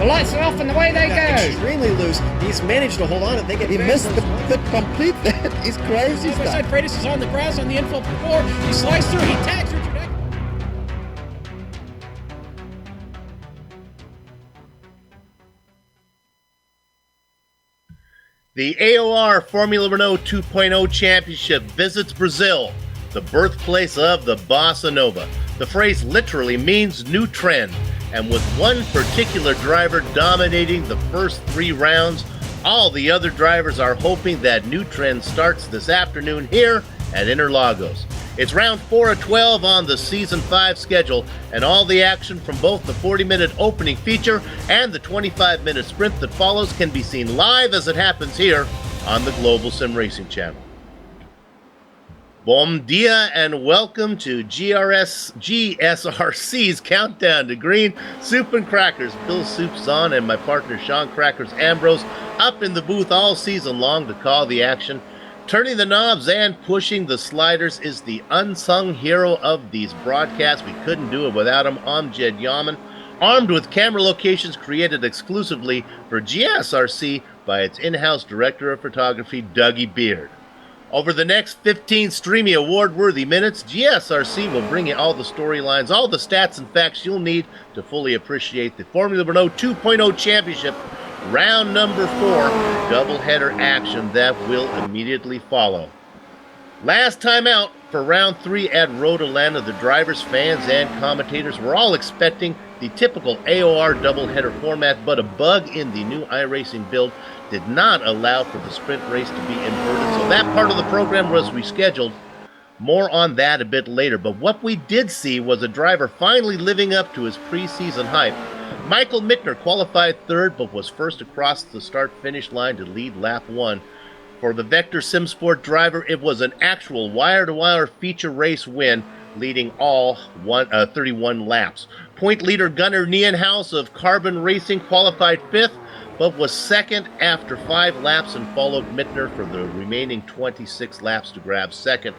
lights are off and away they go. Extremely loose. He's managed to hold on. I think he missed the complete. He's crazy. Side Freitas is on the grass on the infield before. He slides through. He tags Richard Eck. The AOR Formula Renault 2.0 Championship visits Brazil, the birthplace of the Bossa Nova. The phrase literally means new trend, and with one particular driver dominating the first 3 rounds, all the other drivers are hoping that new trend starts this afternoon here at Interlagos. It's round 4 of 12 on the Season 5 schedule, and all the action from both the 40-minute opening feature and the 25-minute sprint that follows can be seen live as it happens here on the Global Sim Racing Channel. Bom dia and welcome to GSRC's Countdown to Green. Soup and Crackers, Bill Soup Zahn and my partner Sean Crackers Ambrose up in the booth all season long to call the action. Turning the knobs and pushing the sliders is the unsung hero of these broadcasts. We couldn't do it without him, Amjad Yaman, armed with camera locations created exclusively for GSRC by its in-house director of photography, Dougie Beard. Over the next 15 Streamy award-worthy minutes, GSRC will bring you all the storylines, all the stats and facts you'll need to fully appreciate the Formula Renault 2.0 Championship round number 4 doubleheader action that will immediately follow. Last time out for round 3 at Road Atlanta, the drivers, fans, and commentators were all expecting the typical AOR doubleheader format, but a bug in the new iRacing build did not allow for the sprint race to be inverted, so that part of the program was rescheduled. More on that a bit later, but what we did see was a driver finally living up to his preseason hype. Michael Mittner qualified 3rd, but was first across the start-finish line to lead lap 1. For the Vector SimSport driver, it was an actual wire-to-wire feature race win, leading all 31 laps. Point leader Gunnar Nienhaus of Carbon Racing qualified 5th, but was 2nd after 5 laps and followed Mittner for the remaining 26 laps to grab 2nd.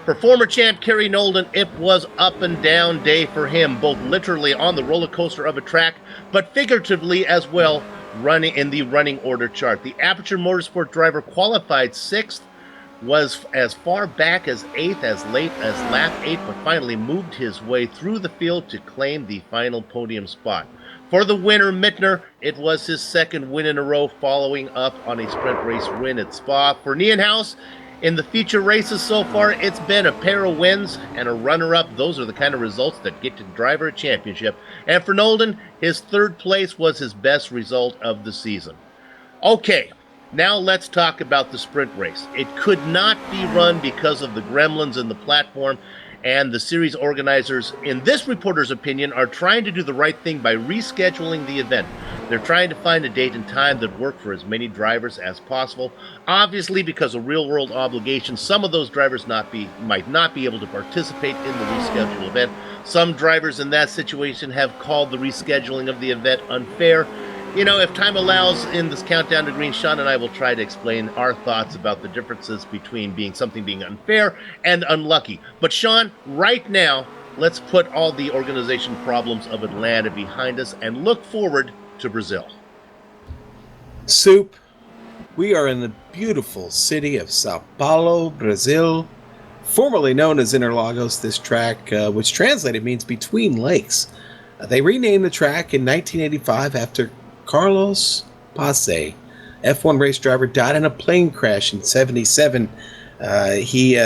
For former champ Kerry Nolden, it was up and down day for him, both literally on the roller coaster of a track, but figuratively as well, running in the running order chart. The Aperture Motorsport driver qualified 6th, was as far back as 8th as late as lap 8, but finally moved his way through the field to claim the final podium spot. For the winner, Mittner, it was his 2nd win in a row, following up on a sprint race win at Spa. For Nienhaus, in the feature races so far, it's been a pair of wins and a runner-up. Those are the kind of results that get the driver a championship. And for Nolden, his 3rd place was his best result of the season. Okay, now let's talk about the sprint race. It could not be run because of the gremlins in the platform, and the series organizers, in this reporter's opinion, are trying to do the right thing by rescheduling the event. They're trying to find a date and time that work for as many drivers as possible. Obviously, because of real-world obligations, some of those drivers might not be able to participate in the rescheduled event. Some drivers in that situation have called the rescheduling of the event unfair. You know, if time allows in this Countdown to Green, Sean and I will try to explain our thoughts about the differences between something being unfair and unlucky. But Sean, right now, let's put all the organization problems of Atlanta behind us and look forward to Brazil. Soup, we are in the beautiful city of Sao Paulo, Brazil, formerly known as Interlagos. This track, which translated means between lakes. They renamed the track in 1985 after Carlos Pace, F1 race driver, died in a plane crash in 1977. He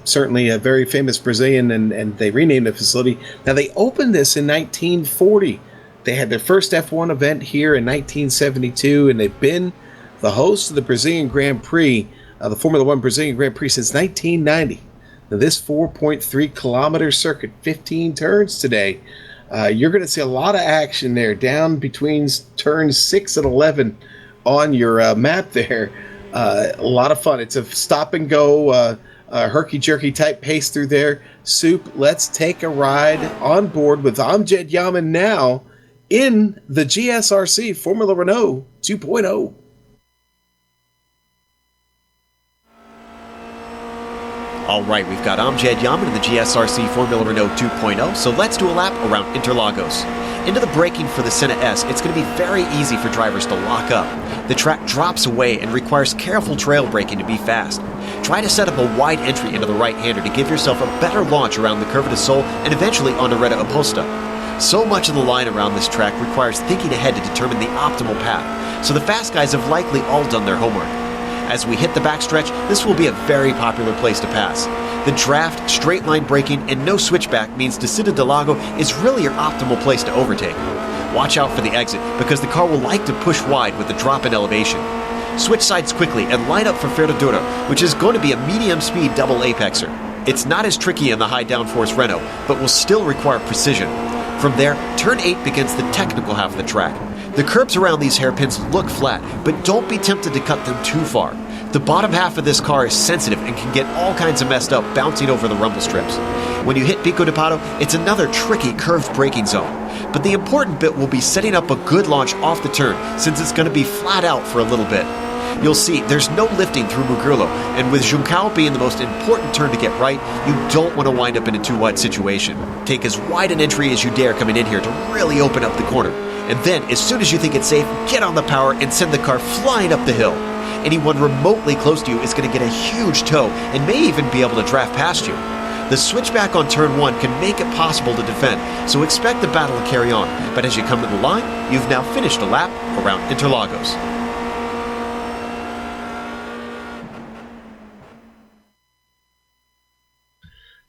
certainly a very famous Brazilian, and they renamed the facility. Now, they opened this in 1940. They had their first F1 event here in 1972, and they've been the host of the Brazilian Grand Prix, the Formula One Brazilian Grand Prix, since 1990. Now, this 4.3-kilometer circuit, 15 turns today, you're going to see a lot of action there down between turns 6 and 11 on your map there. A lot of fun. It's a stop-and-go, herky-jerky type pace through there. Soup, let's take a ride on board with Amjad Yaman now in the GSRC Formula Renault 2.0. All right, we've got Amjad Yaman in the GSRC Formula Renault 2.0, so let's do a lap around Interlagos. Into the braking for the Senna S, it's going to be very easy for drivers to lock up. The track drops away and requires careful trail braking to be fast. Try to set up a wide entry into the right-hander to give yourself a better launch around the Curva del Sol and eventually onto Reta Oposta. So much of the line around this track requires thinking ahead to determine the optimal path, so the fast guys have likely all done their homework. As we hit the backstretch, this will be a very popular place to pass. The draft, straight line braking, and no switchback means Descida del Lago is really your optimal place to overtake. Watch out for the exit, because the car will like to push wide with the drop in elevation. Switch sides quickly and line up for Ferradura, which is going to be a medium-speed double apexer. It's not as tricky in the high downforce Renault, but will still require precision. From there, turn 8 begins the technical half of the track. The curbs around these hairpins look flat, but don't be tempted to cut them too far. The bottom half of this car is sensitive and can get all kinds of messed up bouncing over the rumble strips. When you hit Pico de Pato, it's another tricky curved braking zone. But the important bit will be setting up a good launch off the turn, since it's going to be flat out for a little bit. You'll see there's no lifting through Mugello, and with Juncal being the most important turn to get right, you don't want to wind up in a too wide situation. Take as wide an entry as you dare coming in here to really open up the corner. And then, as soon as you think it's safe, get on the power and send the car flying up the hill. Anyone remotely close to you is going to get a huge tow and may even be able to draft past you. The switchback on turn 1 can make it possible to defend, so expect the battle to carry on. But as you come to the line, you've now finished a lap around Interlagos.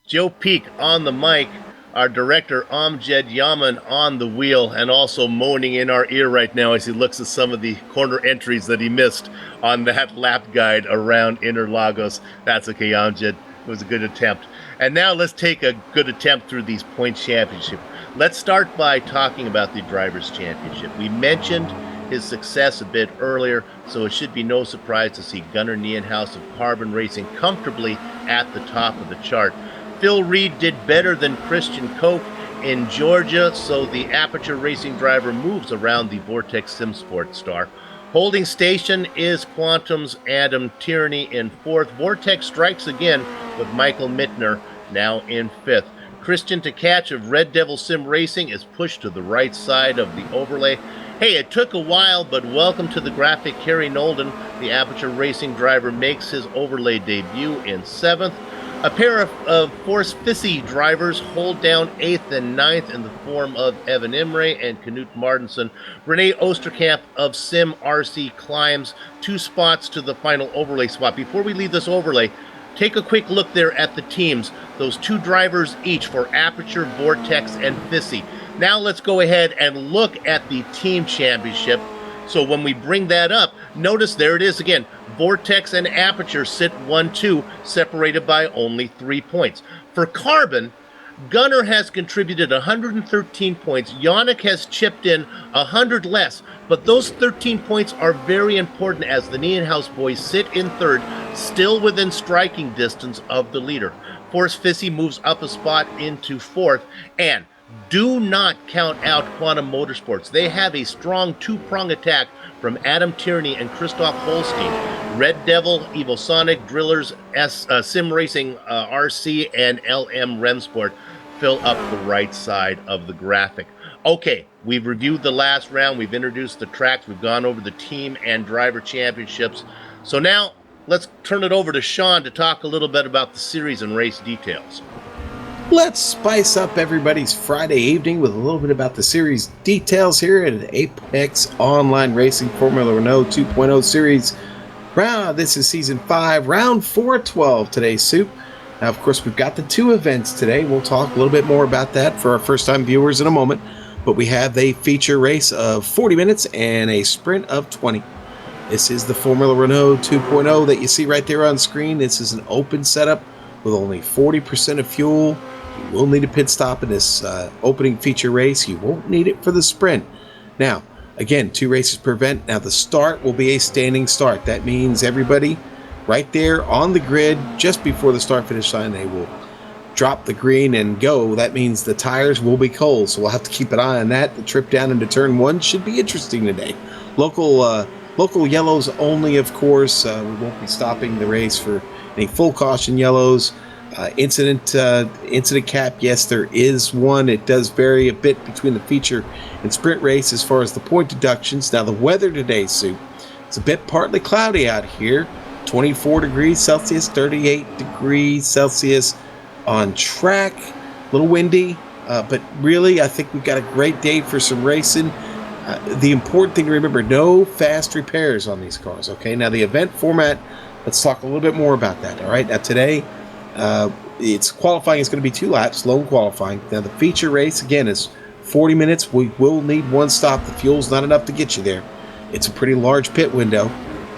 Joe Peak on the mic, our director Amjad Yaman on the wheel, and also moaning in our ear right now as he looks at some of the corner entries that he missed on that lap guide around Interlagos. That's okay, Amjad. It was a good attempt. And now let's take a good attempt through these points championship. Let's start by talking about the Drivers' Championship. We mentioned his success a bit earlier, so it should be no surprise to see Gunnar Nienhuis of Carbon Racing comfortably at the top of the chart. Phil Reed did better than Christian Koch in Georgia, so the Aperture Racing driver moves around the Vortex SimSport star. Holding station is Quantum's Adam Tierney in 4th. Vortex strikes again with Michael Mittner now in 5th. Christian Tkach of Red Devil Sim Racing is pushed to the right side of the overlay. Hey, it took a while, but welcome to the graphic. Kerry Nolden, the Aperture Racing driver, makes his overlay debut in 7th. A pair of Force Fissy drivers hold down 8th and 9th in the form of Evan Imre and Knut Martinson. Renee Osterkamp of Sim RC climbs 2 spots to the final overlay spot. Before we leave this overlay, take a quick look there at the teams. Those 2 drivers each for Aperture, Vortex, and Fissy. Now let's go ahead and look at the team championship. So when we bring that up, notice there it is again. Vortex and Aperture sit 1-2, separated by only 3 points. For Carbon, Gunnar has contributed 113 points. Yannick has chipped in 100 less, but those 13 points are very important as the Nienhuis boys sit in 3rd, still within striking distance of the leader. Force Fissy moves up a spot into 4th, and do not count out Quantum Motorsports. They have a strong 2-prong attack from Adam Tierney and Christoph Holstein. Red Devil, Evosonic, Drillers, Sim Racing RC, and LM Remsport fill up the right side of the graphic. Okay, we've reviewed the last round. We've introduced the tracks. We've gone over the team and driver championships. So now let's turn it over to Sean to talk a little bit about the series and race details. Let's spice up everybody's Friday evening with a little bit about the series details here at Apex Online Racing Formula Renault 2.0 Series. This is Season 5, Round 412, today's Soup. Now, of course, we've got the 2 events today. We'll talk a little bit more about that for our first-time viewers in a moment. But we have a feature race of 40 minutes and a sprint of 20. This is the Formula Renault 2.0 that you see right there on screen. This is an open setup with only 40% of fuel. You will need a pit stop in this opening feature race. You won't need it for the sprint. Now, again, 2 races per event. Now, the start will be a standing start. That means everybody right there on the grid just before the start-finish line, they will drop the green and go. That means the tires will be cold, so we'll have to keep an eye on that. The trip down into Turn 1 should be interesting today. Local yellows only, of course. We won't be stopping the race for any full caution yellows. Incident cap, yes, there is one. It does vary a bit between the feature and sprint race as far as the point deductions. Now, the weather today, Sue, it's a bit partly cloudy out here. 24 degrees Celsius, 38 degrees Celsius on track. A little windy, but really, I think we've got a great day for some racing. The important thing to remember, no fast repairs on these cars, okay? Now, the event format, let's talk a little bit more about that, all right? Now, today, it's qualifying is going to be 2 laps, lone qualifying. Now, the feature race, again, is 40 minutes. We will need one stop. The fuel's not enough to get you there. It's a pretty large pit window.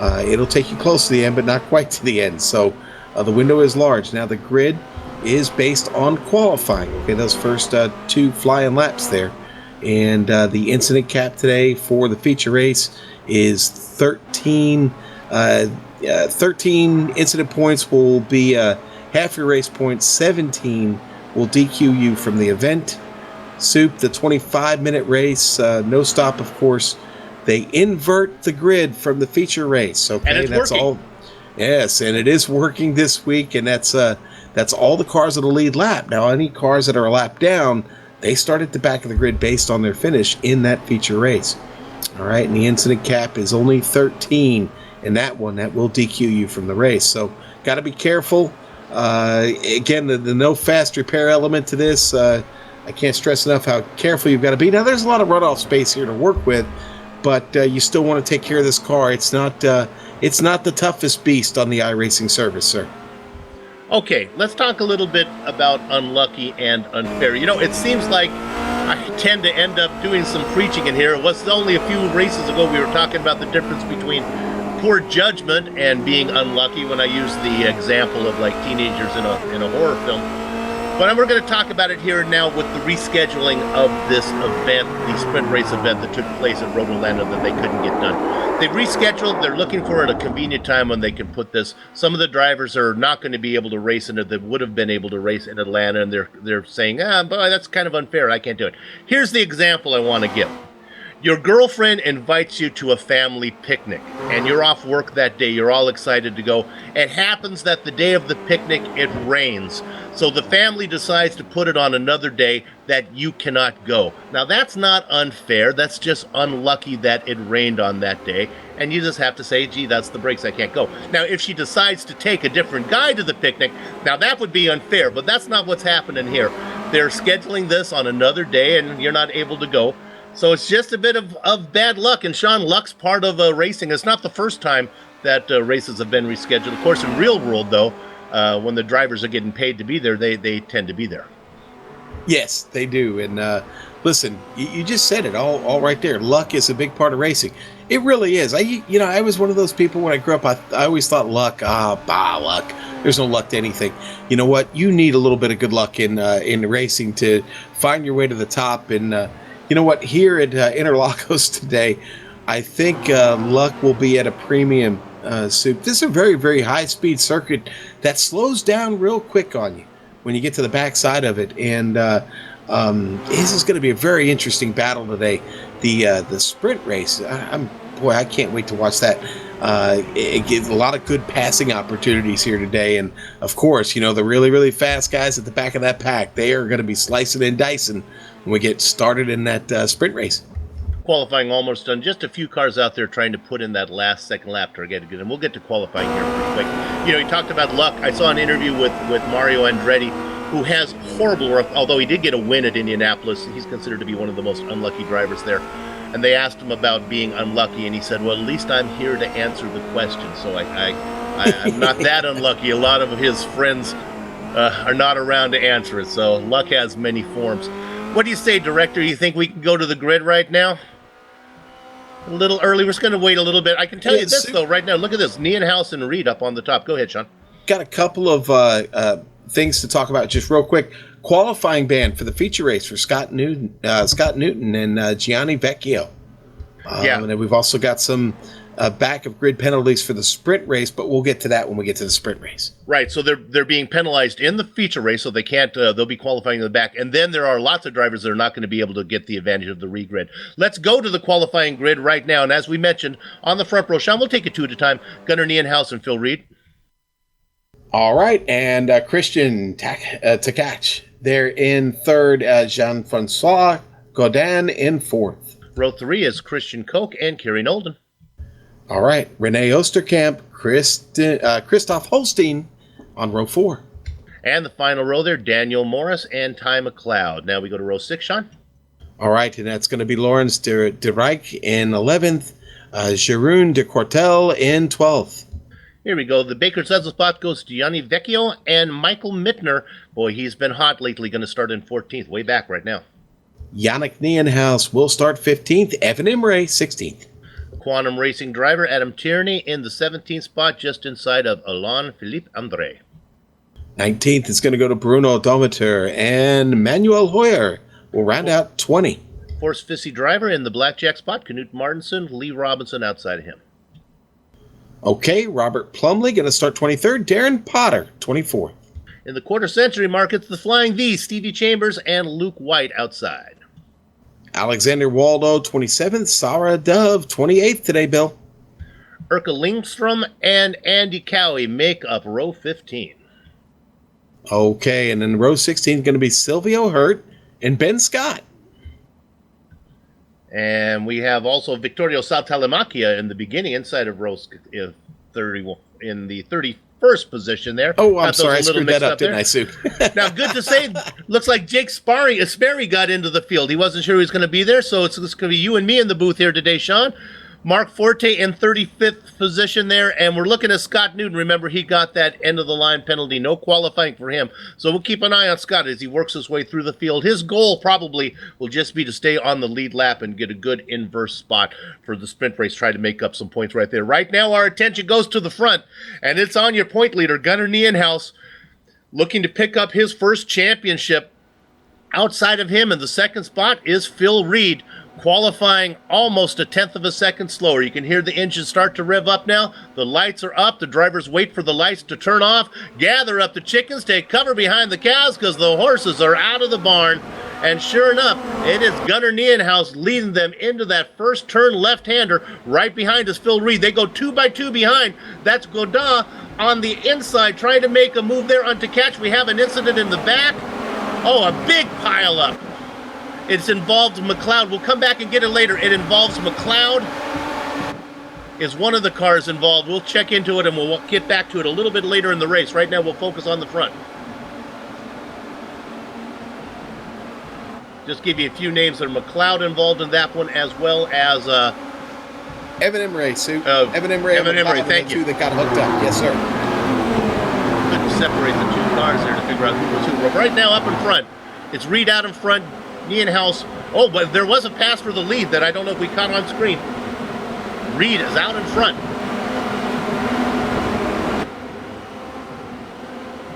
It'll take you close to the end, but not quite to the end. So the window is large. Now, the grid is based on qualifying. Okay, those first 2 flying laps there. And the incident cap today for the feature race is 13. 13 incident points will be half your race points. 17 will DQ you from the event. Soup, the 25-minute race, no stop, of course. They invert the grid from the feature race. Okay, and it's that's working. all. Yes, and it is working this week, and that's all the cars of the lead lap. Now, any cars that are a lap down, they start at the back of the grid based on their finish in that feature race. All right, and the incident cap is only 13, and that will DQ you from the race. So, got to be careful. Again, the no fast repair element to this, I can't stress enough how careful you've got to be. Now, there's a lot of runoff space here to work with, but you still want to take care of this car. It's not the toughest beast on the iRacing service, sir. Okay, let's talk a little bit about unlucky and unfair. You know, it seems like I tend to end up doing some preaching in here. It was only a few races ago we were talking about the difference between poor judgment and being unlucky when I used the example of like teenagers in a horror film. But we're going to talk about it here and now with the rescheduling of this event, the sprint race event that took place at Road Orlando that they couldn't get done. They've rescheduled. They're looking for a convenient time when they can put this. Some of the drivers are not going to be able to race in it that would have been able to race in Atlanta, and they're saying, boy, that's kind of unfair. I can't do it. Here's the example I want to give. Your girlfriend invites you to a family picnic, and you're off work that day. You're all excited to go. It happens that the day of the picnic, it rains. So the family decides to put it on another day that you cannot go. Now, that's not unfair. That's just unlucky that it rained on that day. And you just have to say, gee, that's the breaks. I can't go. Now, if she decides to take a different guy to the picnic, now that would be unfair. But that's not what's happening here. They're scheduling this on another day, and you're not able to go. So it's just a bit of bad luck. And Sean, luck's part of racing. It's not the first time that races have been rescheduled. Of course, in real world, though, when the drivers are getting paid to be there, they tend to be there. Yes, they do. And listen, you just said it all right there. Luck is a big part of racing. It really is. I was one of those people when I grew up. I always thought luck. Luck. There's no luck to anything. You know what? You need a little bit of good luck in racing to find your way to the top. And you know what? Here at Interlagos today, I think luck will be at a premium. Soup. This is a very, very high-speed circuit that slows down real quick on you when you get to the backside of it. And this is going to be a very interesting battle today. The sprint race, I can't wait to watch that. It gives a lot of good passing opportunities here today. And, of course, you know, the really, really fast guys at the back of that pack, they are going to be slicing and dicing when we get started in that sprint race. Qualifying almost done. Just a few cars out there trying to put in that last second lap to get it good. And we'll get to qualifying here pretty quick. You know, he talked about luck. I saw an interview with Mario Andretti, who has horrible luck, although he did get a win at Indianapolis. He's considered to be one of the most unlucky drivers there. And they asked him about being unlucky, and he said, well, at least I'm here to answer the question. So I'm not that unlucky. A lot of his friends are not around to answer it. So luck has many forms. What do you say, Director? You think we can go to the grid right now? A little early. We're just going to wait a little bit. I can tell you this, though, right now. Look at this. Nienhuis and Reed up on the top. Go ahead, Sean. Got a couple of things to talk about just real quick. Qualifying ban for the feature race for Scott Newton and Gianni Vecchio. And then we've also got some back of grid penalties for the sprint race, but we'll get to that when we get to the sprint race. Right, so they're being penalized in the feature race, so they can't. They'll be qualifying in the back, and then there are lots of drivers that are not going to be able to get the advantage of the regrid. Let's go to the qualifying grid right now, and as we mentioned on the front row, Sean, we'll take it two at a time. Gunnar Nienhuis and Phil Reed. All right, and Christian Tkach. They're in third. Jean-Francois Godin in fourth. Row 3 is Christian Koch and Kerry Nolden. All right, Renee Osterkamp, Christoph Holstein on row 4. And the final row there, Daniel Morris and Ty McLeod. Now we go to row 6, Sean. All right, and that's going to be Lawrence de Rijk in 11th, Jeroen de Cortel in 12th. Here we go. The Baker's Dozen spot goes to Yanni Vecchio and Michael Mittner. Boy, he's been hot lately. Going to start in 14th. Way back right now. Yannick Nienhuis will start 15th. Evan Imre, 16th. Quantum Racing driver Adam Tierney in the 17th spot, just inside of Alain Philippe André. 19th is going to go to Bruno Dometer, and Manuel Hoyer will round out 20. Force Fissy driver in the blackjack spot, Knut Martinson, Lee Robinson outside of him. Okay, Robert Plumley going to start 23rd. Darren Potter, 24th. In the quarter century markets, the Flying V, Stevie Chambers and Luke White outside. Alexander Waldo, 27th. Sarah Dove, 28th today, Bill. Urka Lindstrom and Andy Cowie make up row 15. Okay, and then row 16 is going to be Silvio Hurt and Ben Scott. And we have also Victorio Saltalamacchia in the beginning, inside of row 31, in the 31st position there. Oh, I'm Got those sorry, a I little screwed mixed that up, up there. didn't I, Sue? Now, good to say, looks like Jake Sperry got into the field. He wasn't sure he was going to be there, so it's going to be you and me in the booth here today, Sean. Mark Forte in 35th position there, and we're looking at Scott Newton. Remember, he got that end-of-the-line penalty. No qualifying for him. So we'll keep an eye on Scott as he works his way through the field. His goal probably will just be to stay on the lead lap and get a good inverse spot for the sprint race, try to make up some points right there. Right now, our attention goes to the front, and it's on your point leader, Gunnar Nienhuis, looking to pick up his first championship. Outside of him in the second spot is Phil Reed, qualifying almost a tenth of a second slower. You can hear the engine start to rev up now. The lights are up. The drivers wait for the lights to turn off. Gather up the chickens. Take cover behind the cows because the horses are out of the barn. And sure enough, it is Gunnar Nienhuis leading them into that first turn left-hander. Right behind is Phil Reed. They go 2 by 2 behind. That's Godin on the inside trying to make a move there on Tkach. We have an incident in the back. Oh, a big pile-up. It's involved McLeod. We'll come back and get it later. It involves McLeod. Is one of the cars involved? We'll check into it and we'll get back to it a little bit later in the race. Right now we'll focus on the front. Just give you a few names. There's McLeod involved in that one, as well as Evan Imre, Sue. Evan Imre, thank you. Two that got hooked up. Yes, sir. Couldn't separate the two cars there to figure out who was who. But right now up in front, it's Reed out in front. Nienhuis. Oh, but there was a pass for the lead that I don't know if we caught on screen. Reed is out in front.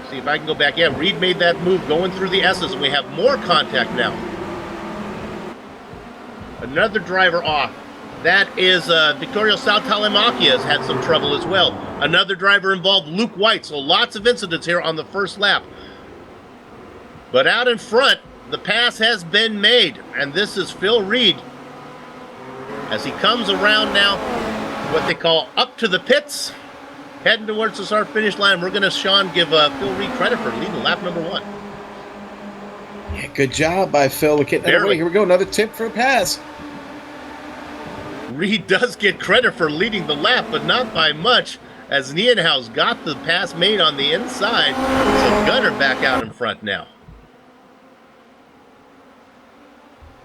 See if I can go back. Yeah, Reed made that move going through the S's, and we have more contact now. Another driver off. That is Victorio Saltalamacchia has had some trouble as well. Another driver involved, Luke White. So lots of incidents here on the first lap. But out in front, the pass has been made, and this is Phil Reed as he comes around now, what they call up to the pits, heading towards the start finish line. We're going to, Sean, give Phil Reed credit for leading lap number 1. Yeah, good job by Phil to get that away. Here we go, another tip for a pass. Reed does get credit for leading the lap, but not by much, as Nienhuis got the pass made on the inside. So Gunnar back out in front now.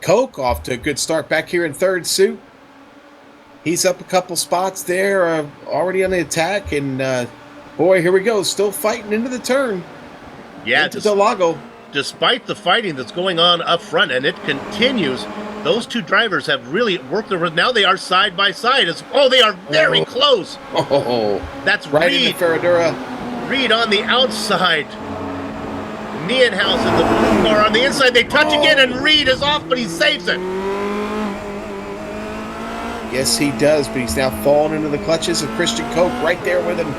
Koch off to a good start back here in third, Sue. He's up a couple spots there, already on the attack, and boy, here we go, still fighting into the turn. Yeah, into Interlagos. Despite the fighting that's going on up front, and it continues, those two drivers have really worked their. Now they are side by side. They are very close. Oh, that's right Reed. In the Ferradura. Reed on the outside. Nienhuis in the blue car on the inside. They touch again, and Reed is off, but he saves it. Yes, he does, but he's now fallen into the clutches of Christian Koch right there with him.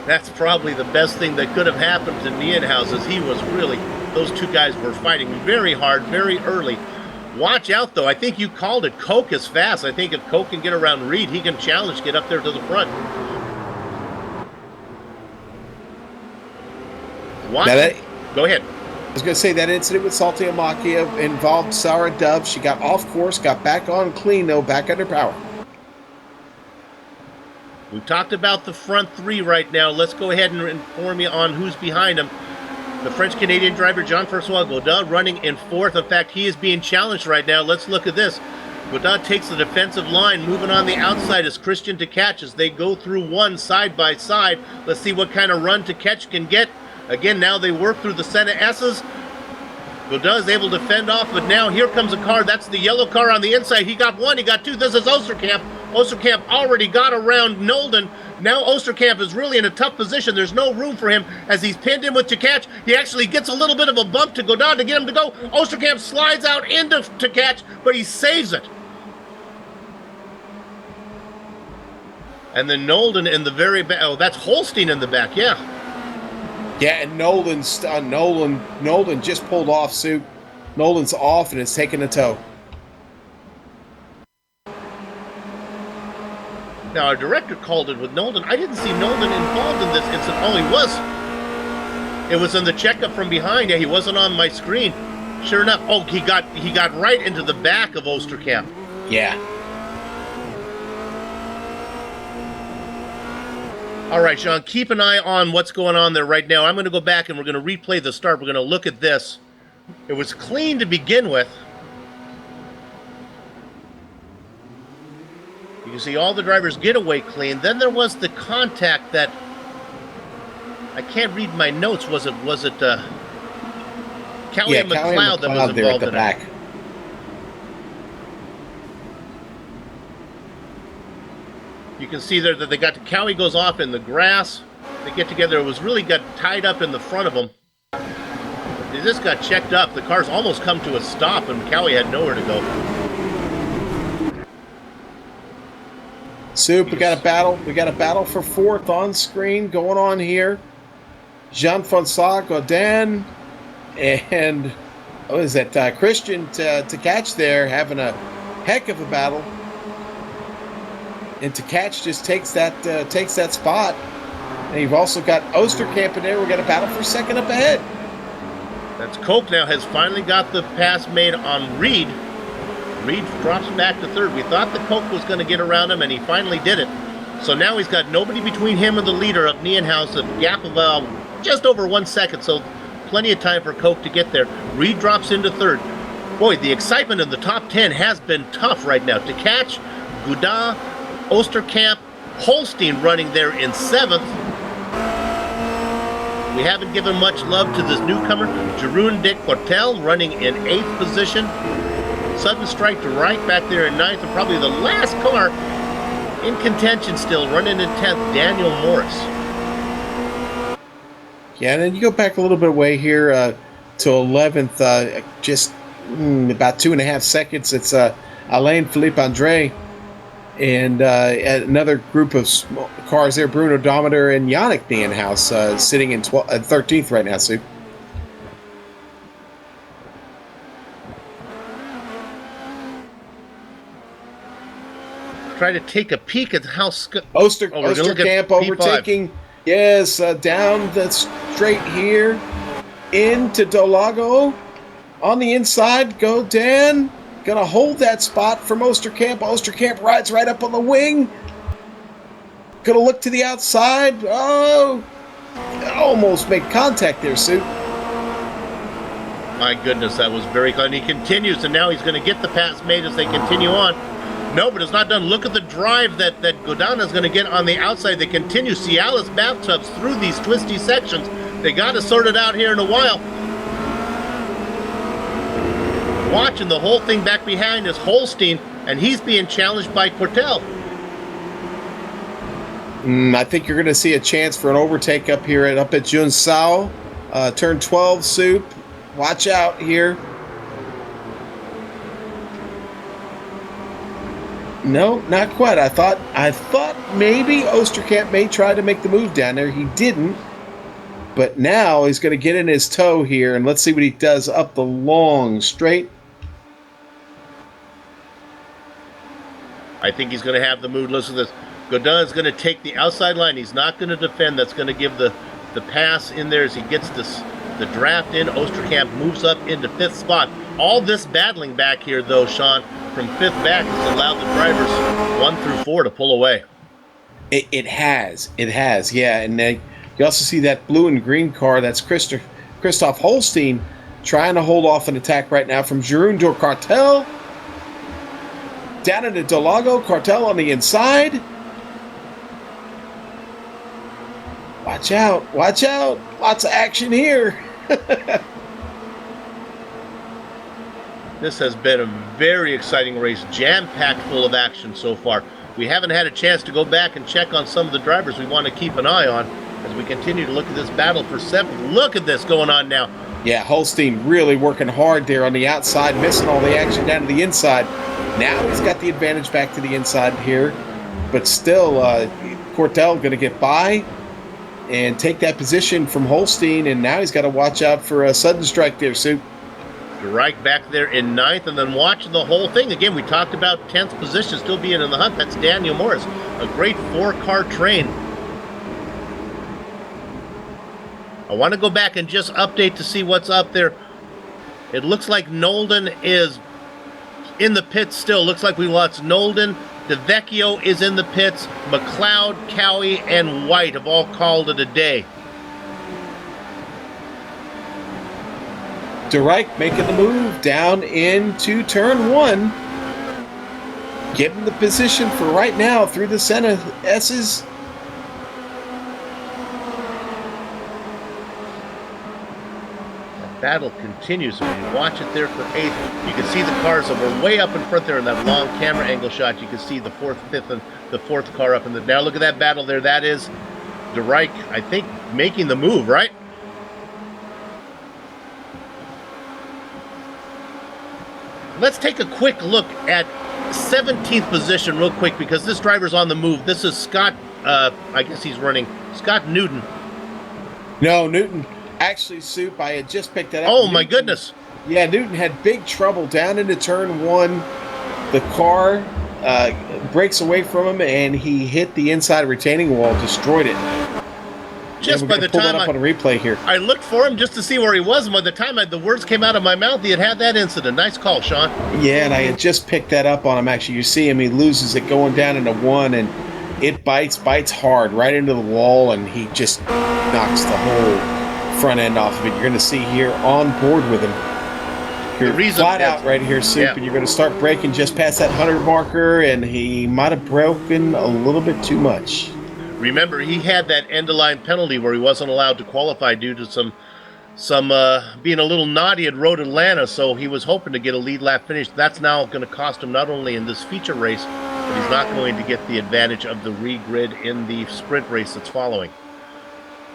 That's probably the best thing that could have happened to Nienhuis, as he was really, those two guys were fighting very hard, very early. Watch out, though. I think you called it. Koch is fast. I think if Koch can get around Reed, he can challenge, get up there to the front. Watch. Now that- Go ahead. I was going to say that incident with Salty Amakia involved Sarah Dove. She got off course, got back on clean, though, back under power. We've talked about the front three right now. Let's go ahead and inform you on who's behind them. The French-Canadian driver, Jean-François Godin, running in fourth. In fact, he is being challenged right now. Let's look at this. Godin takes the defensive line, moving on the outside as Christian to catch as they go through one side by side. Let's see what kind of run to catch can get. Again, now they work through the Senna S's. Godin is able to fend off, but now here comes a car. That's the yellow car on the inside. He got one, he got two. This is Osterkamp. Osterkamp already got around Nolden. Now Osterkamp is really in a tough position. There's no room for him as he's pinned in with Tkach. He actually gets a little bit of a bump to Godin to get him to go. Osterkamp slides out into Tkach, but he saves it. And then Nolden in the very back. Oh, that's Holstein in the back, yeah. Yeah, and Nolan just pulled off, Sue. Nolan's off and it's taking a tow. Now, our director called it with Nolden. I didn't see Nolden involved in this incident. Oh, he was. It was in the checkup from behind. Yeah, he wasn't on my screen. Sure enough. Oh, he got right into the back of Osterkamp. Yeah. All right, Sean, keep an eye on what's going on there right now. I'm going to go back and we're going to replay the start. We're going to look at this. It was clean to begin with. You can see all the drivers get away clean. Then there was the contact that I can't read my notes. Was it Callie Yeah, McLeod that was there at involved the in back. it? You can see there that they got Cowie goes off in the grass. They get together. It was really got tied up in the front of them. They just got checked up. The cars almost come to a stop, and Cowie had nowhere to go. Soup, we got a battle. We got a battle for fourth on screen going on here. Jean-François Godin and Christian to catch there, having a heck of a battle. And Tkach just takes that spot. And you've also got Osterkamp in there. We've got a battle for second up ahead. That's Koch now has finally got the pass made on Reed. Reed drops back to third. We thought that Koch was going to get around him, and he finally did it. So now he's got nobody between him and the leader of Nienhaus, a gap of just over 1 second, so plenty of time for Koch to get there. Reed drops into third. Boy, the excitement in the top 10 has been tough right now. Tkach, Godin, Osterkamp, Holstein running there in seventh. We haven't given much love to this newcomer, Jeroen de Quartel, running in eighth position. Sudden strike to right back there in ninth, and probably the last car in contention still, running in 10th, Daniel Morris. Yeah, and then you go back a little bit away here to 11th, just about 2.5 seconds. It's Alain Philippe Andre and another group of cars there, Bruno Dometer and Yannick Nienhaus, sitting in 13th right now, Sue. Try to take a peek at how Osterkamp overtaking. Yes, down the straight here into Dolago. On the inside, Godin. Gonna hold that spot from Osterkamp. Osterkamp rides right up on the wing. Gonna look to the outside. Oh, almost made contact there, Sue. My goodness, that was very close. And he continues, and now he's going to get the pass made as they continue on. No, but it's not done. Look at the drive that Godin is going to get on the outside. They continue Cialis bathtubs through these twisty sections. They got to sort it out here in a while. Watching the whole thing back behind is Holstein, and he's being challenged by Quartel. I think you're going to see a chance for an overtake up here up at Junsao. Turn 12, Soup. Watch out here. No, not quite. I thought maybe Osterkamp may try to make the move down there. He didn't. But now he's going to get in his toe here, and let's see what he does up the long straight. I think he's going to have the mood. Listen to this. Godin is going to take the outside line. He's not going to defend. That's going to give the the pass in there as he gets the draft in. Osterkamp moves up into 5th spot. All this battling back here, though, Sean, from 5th back has allowed the drivers 1 through 4 to pull away. It has, yeah. And you also see that blue and green car. That's Christoph Holstein trying to hold off an attack right now from Jeroen Door Cartel. Down into Delago, Cartel on the inside. Watch out, watch out. Lots of action here. This has been a very exciting race, jam-packed full of action so far. We haven't had a chance to go back and check on some of the drivers we want to keep an eye on as we continue to look at this battle for 7th. Look at this going on now. Yeah, Holstein really working hard there on the outside, missing all the action down to the inside. Now he's got the advantage back to the inside here, but still Cortel going to get by and take that position from Holstein, and now he's got to watch out for a sudden strike there, Soup. Right back there in 9th, and then watching the whole thing. Again, we talked about 10th position still being in the hunt. That's Daniel Morris. A great 4-car train. I want to go back and just update to see what's up there. It looks like Nolden is in the pits still. Looks like we lost Nolden. DeVecchio is in the pits. McLeod, Cowie, and White have all called it a day. De Rijk making the move down into turn 1. Getting the position for right now through the center S's. Battle continues. When you watch it there for 8th, you can see the cars that were way up in front there in that long camera angle shot. You can see the 4th, 5th, and the 4th car up in the. Now look at that battle there. That is De Rijk, I think, making the move, right? Let's take a quick look at 17th position real quick because this driver's on the move. This is Scott, I guess he's running, Scott Newton. No, Newton. Actually, Soup, I had just picked that up. Oh, Newton, my goodness. Yeah, Newton had big trouble down into turn 1. The car breaks away from him, and he hit the inside retaining wall, destroyed it. Just by the time up on a replay here. I looked for him just to see where he was, and by the time the words came out of my mouth, he had that incident. Nice call, Sean. Yeah, and I had just picked that up on him, actually. You see him, he loses it going down into 1, and it bites hard right into the wall, and he just knocks the whole front end off of it. You're going to see here on board with him. You're flat out right here, Soup, yeah. And you're going to start braking just past that 100 marker, and he might have broken a little bit too much. Remember, he had that end-of-line penalty where he wasn't allowed to qualify due to some being a little naughty at Road Atlanta, so he was hoping to get a lead lap finish. That's now going to cost him not only in this feature race, but he's not going to get the advantage of the regrid in the sprint race that's following.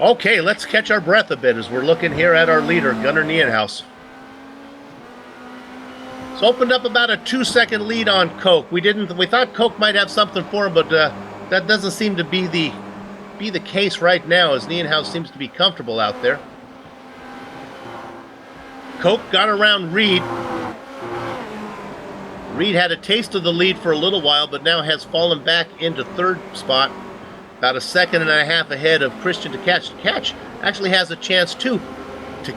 Okay, let's catch our breath a bit as we're looking here at our leader, Gunnar Nienhaus. It's opened up about a 2-second lead on Koch. We thought Koch might have something for him, but that doesn't seem to be the case right now, as Nienhaus seems to be comfortable out there. Koch got around Reed. Reed had a taste of the lead for a little while, but now has fallen back into 3rd spot. About a 1.5 seconds ahead of Christian to catch actually has a chance to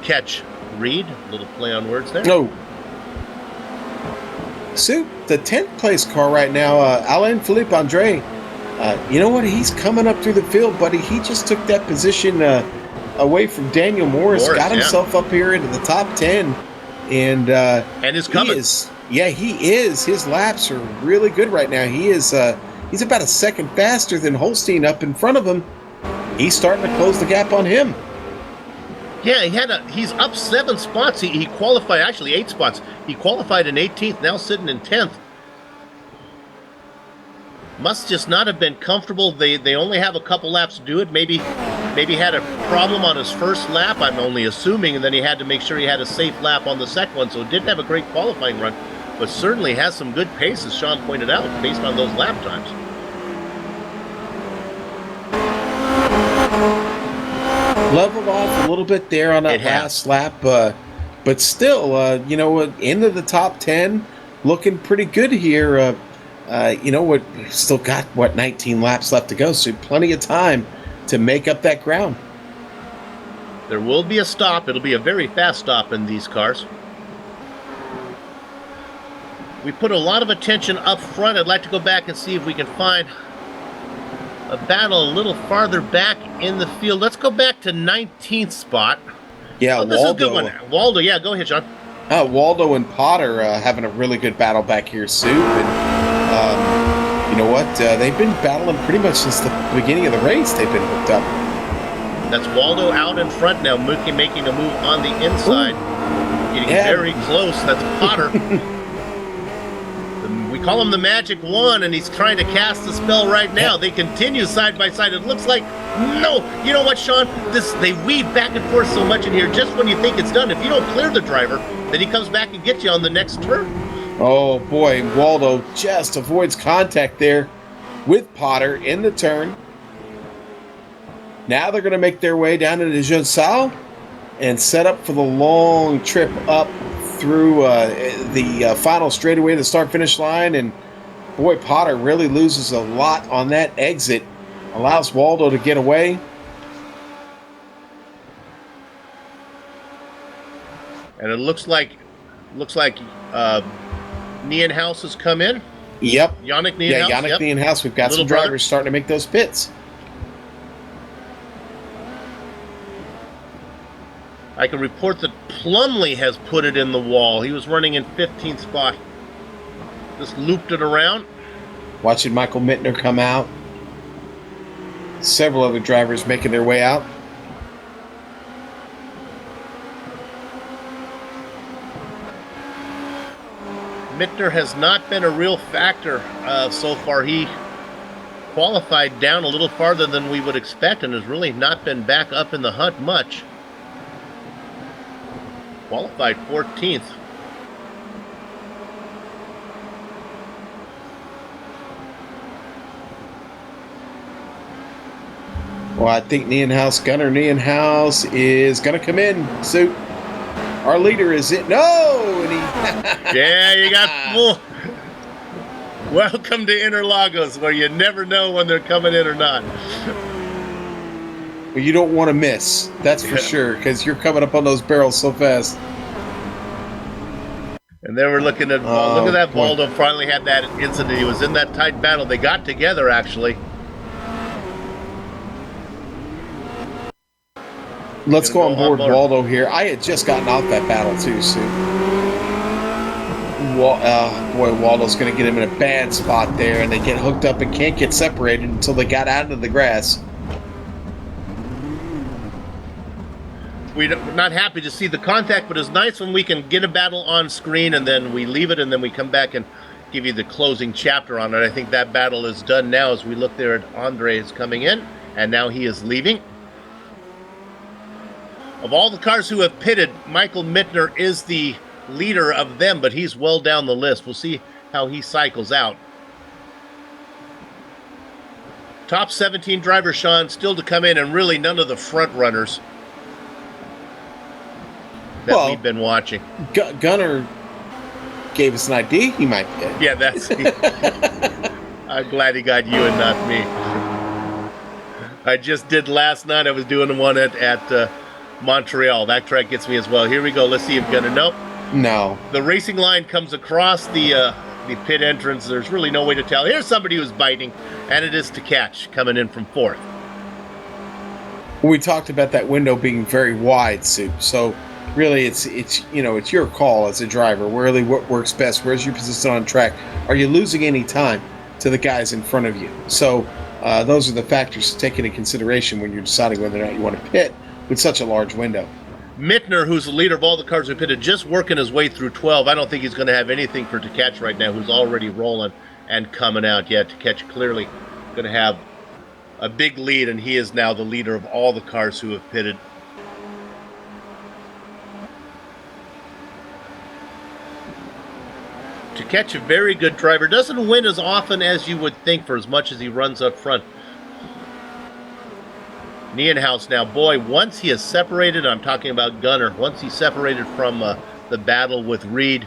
catch Reed. A little play on words there. No. Soup, the 10th place car right now, Alain Philippe Andre. You know what? He's coming up through the field, buddy. He just took that position away from Daniel Morris, got himself up here into the top 10, and is coming. He is. His laps are really good right now. He's about a second faster than Holstein up in front of him. He's starting to close the gap on him. Yeah, he's up 7 spots. He qualified, actually 8 spots. He qualified in 18th, now sitting in 10th. Must just not have been comfortable. They only have a couple laps to do it. Maybe had a problem on his first lap, I'm only assuming, and then he had to make sure he had a safe lap on the second one, so didn't have a great qualifying run, but certainly has some good pace, as Sean pointed out, based on those lap times. Leveled off a little bit there on that last lap, but still, into the top 10, looking pretty good here. Still got 19 laps left to go, so plenty of time to make up that ground. There will be a stop. It'll be a very fast stop in these cars. We put a lot of attention up front. I'd like to go back and see if we can find a battle a little farther back in the field. Let's go back to 19th spot. Yeah, oh, this Waldo. is a good one. Waldo, yeah, go ahead, Sean. Waldo and Potter having a really good battle back here, Soup. And you know what? They've been battling pretty much since the beginning of the race. They've been hooked up. That's Waldo out in front now, making a move on the inside. Ooh. Getting very close. That's Potter. We call him the Magic Wand, and he's trying to cast the spell right now. They continue side by side. It looks like, no. You know what, Sean? They weave back and forth so much in here. Just when you think it's done, if you don't clear the driver, then he comes back and gets you on the next turn. Oh, boy. Waldo just avoids contact there with Potter in the turn. Now they're going to make their way down into Jeunsal and set up for the long trip up through the final straightaway to the start-finish line. And boy, Potter really loses a lot on that exit. Allows Waldo to get away. And it looks like Nienhuis has come in. Yep. Yannick Nienhuis. Yeah, Yannick Nienhuis. We've got some drivers starting to make those pits. I can report that Plumley has put it in the wall. He was running in 15th spot. Just looped it around. Watching Michael Mittner come out. Several other drivers making their way out. Mittner has not been a real factor so far. He qualified down a little farther than we would expect and has really not been back up in the hunt much. Qualified 14th. Well, I think Gunnar Nienhuis is going to come in. So our leader is it. No! And he yeah, you got full. Welcome to Interlagos, where you never know when they're coming in or not. Well, you don't want to miss. That's for sure, because you're coming up on those barrels so fast. And then we're looking at look at that. Waldo finally had that incident. He was in that tight battle. They got together, actually. Let's go on board Waldo here. I had just gotten off that battle too, Sue. Boy, Waldo's going to get him in a bad spot there, and they get hooked up and can't get separated until they got out into the grass. We're not happy to see the contact, but it's nice when we can get a battle on screen and then we leave it and then we come back and give you the closing chapter on it. I think that battle is done now as we look there at Andres coming in, and now he is leaving. Of all the cars who have pitted, Michael Mittner is the leader of them, but he's well down the list. We'll see how he cycles out. Top 17 driver Sean still to come in, and really none of the front runners that we've been watching. Gunnar gave us an idea he might pit. Yeah, that's. I'm glad he got you and not me. I just did last night. I was doing one at Montreal. That track gets me as well. Here we go. Let's see if Gunnar. Nope. No. The racing line comes across the pit entrance. There's really no way to tell. Here's somebody who's biting, and it is to catch coming in from fourth. We talked about that window being very wide, Soup. So really, it's your call as a driver. Really, what works best? Where's your position on track? Are you losing any time to the guys in front of you? So those are the factors to take into consideration when you're deciding whether or not you want to pit with such a large window. Mittner, who's the leader of all the cars who pitted, just working his way through 12. I don't think he's going to have anything for to catch right now, who's already rolling and coming out yet. To catch clearly going to have a big lead, and he is now the leader of all the cars who have pitted. To catch a very good driver. Doesn't win as often as you would think for as much as he runs up front. Nienhuis now, boy, once he is separated, I'm talking about Gunnar, once he's separated from the battle with Reed,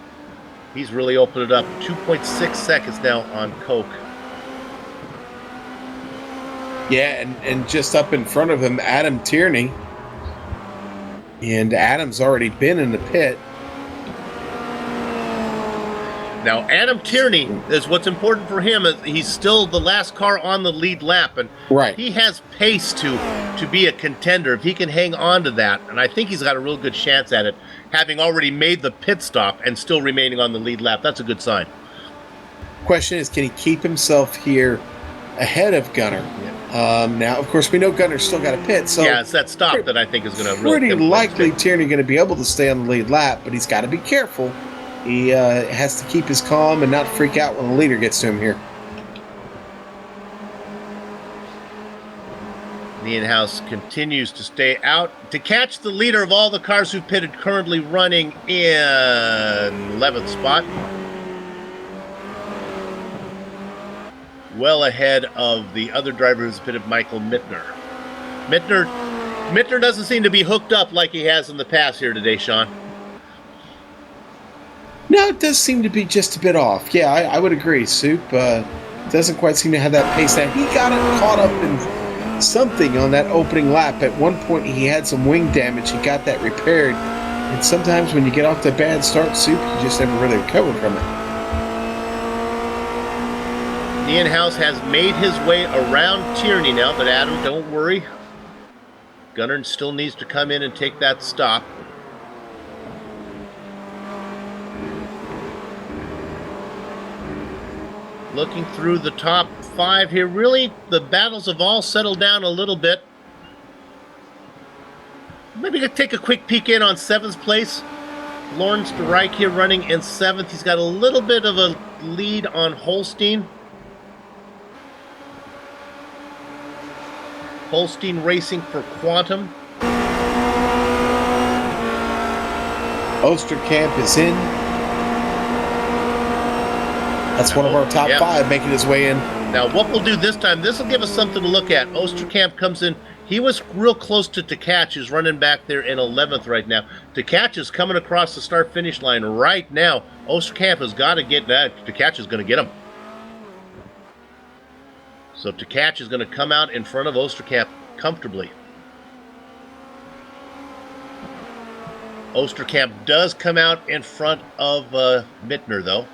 he's really opened it up. 2.6 seconds now on Coke. Yeah, and just up in front of him, Adam Tierney. And Adam's already been in the pit. Now, Adam Tierney is what's important for him. Is he's still the last car on the lead lap, and Right. he has pace to be a contender if he can hang on to that. And I think he's got a real good chance at it, having already made the pit stop and still remaining on the lead lap. That's a good sign. Question is, can he keep himself here ahead of Gunner? Now, of course, we know Gunner's still got a pit, so Yeah, it's that stop that I think is going to really pretty come close likely to. Tierney going to be able to stay on the lead lap, but he's got to be careful. He has to keep his calm and not freak out when the leader gets to him here. Nienhuis continues to stay out to catch the leader of all the cars who pitted, currently running in 11th spot. Well ahead of the other driver who's pitted, Michael Mittner. Mittner doesn't seem to be hooked up like he has in the past here today, Sean. No, it does seem to be just a bit off. Yeah, I would agree. Soup doesn't quite seem to have that pace. Now, he got it caught up in something on that opening lap. At one point, he had some wing damage. He got that repaired. And sometimes when you get off the bad start, Soup, you just never really recover from it. Nienhuis has made his way around Tierney now, but Adam, don't worry. Gunnar still needs to come in and take that stop. Looking through the top 5 here, really the battles have all settled down a little bit. Maybe to take a quick peek in on 7th place. Lawrence de Rijk here running in 7th. He's got a little bit of a lead on Holstein. Holstein racing for Quantum. Osterkamp is in. That's one of our top 5 making his way in. Now, what we'll do this time, this will give us something to look at. Osterkamp comes in. He was real close to Tkach, who's running back there in 11th right now. Tkach is coming across the start-finish line right now. Osterkamp has got to get that. Tkach is going to get him. So Tkach is going to come out in front of Osterkamp comfortably. Osterkamp does come out in front of Mittner, though.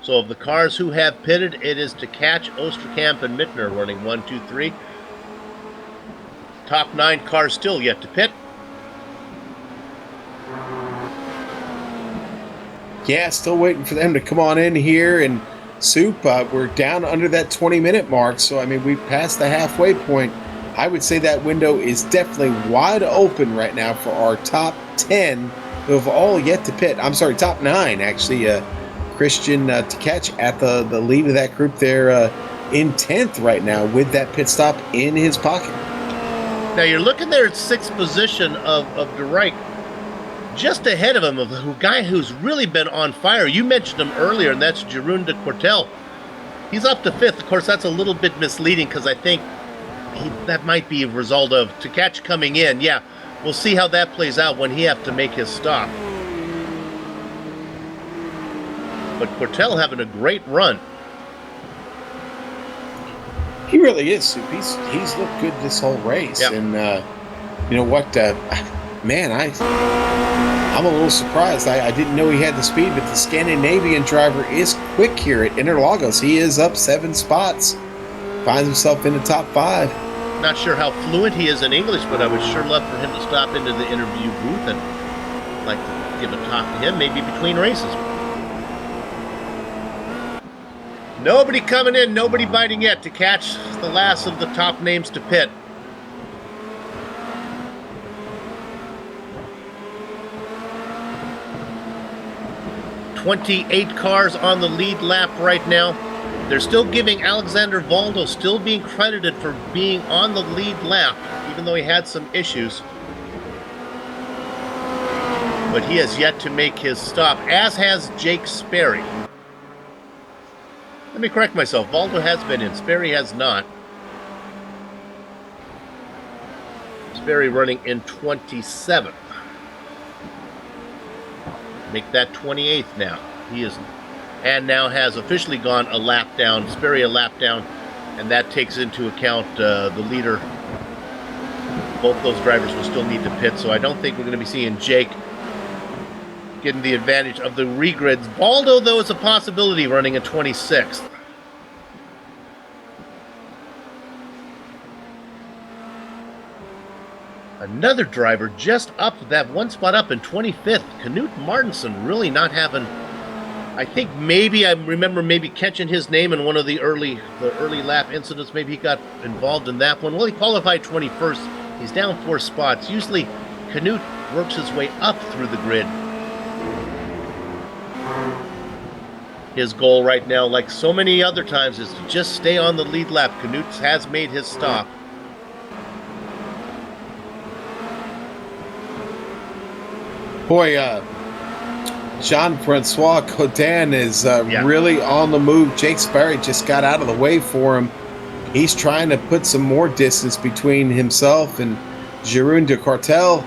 So of the cars who have pitted, it is Tkach, Osterkamp, and Mittner running 1, 2, 3. Top 9 cars still yet to pit. Yeah, still waiting for them to come on in here. And Soup, we're down under that 20-minute mark. So, I mean, we've passed the halfway point. I would say that window is definitely wide open right now for our top 10 who have all yet to pit. I'm sorry, top 9, actually. Christian Tkach at the lead of that group there in 10th right now with that pit stop in his pocket. Now you're looking there at 6th position of de Rijk. Just ahead of him, of a guy who's really been on fire. You mentioned him earlier, and that's Jeroen de Kortel. He's up to 5th. Of course, that's a little bit misleading because I think that might be a result of Tkach coming in. Yeah, we'll see how that plays out when he has to make his stop. But Kortel having a great run. He really is, Soup. He's looked good this whole race. Yep. And you know what? Man, I'm a little surprised. I didn't know he had the speed, but the Scandinavian driver is quick here at Interlagos. He is up 7 spots. Finds himself in the top 5. Not sure how fluent he is in English, but I would sure love for him to stop into the interview booth and like to give a talk to him, maybe between races. Nobody coming in, nobody biting yet to catch the last of the top names to pit. "28 cars on the lead lap right now. They're still giving Alexander Valdo, still being credited for being on the lead lap, even though he had some issues. But he has yet to make his stop, as has Jake Sperry. Let me correct myself. Valdo has been in. Sperry has not. Sperry running in 27th. Make that 28th now. He is and now has officially gone a lap down, Sperry a lap down, and that takes into account the leader. Both those drivers will still need to pit, so I don't think we're going to be seeing Jake getting the advantage of the regrids. Baldo, though, is a possibility, running a 26th. Another driver just up that one spot up in 25th. Knut Martinson really not having. I think maybe I remember maybe catching his name in one of the early lap incidents. Maybe he got involved in that one. Well, he qualified 21st. He's down 4 spots. Usually, Knut works his way up through the grid. His goal right now, like so many other times, is to just stay on the lead lap. Knut has made his stop. Boy, Jean-Francois Codin is really on the move. Jake Sperry just got out of the way for him. He's trying to put some more distance between himself and Jeroen de Cortel.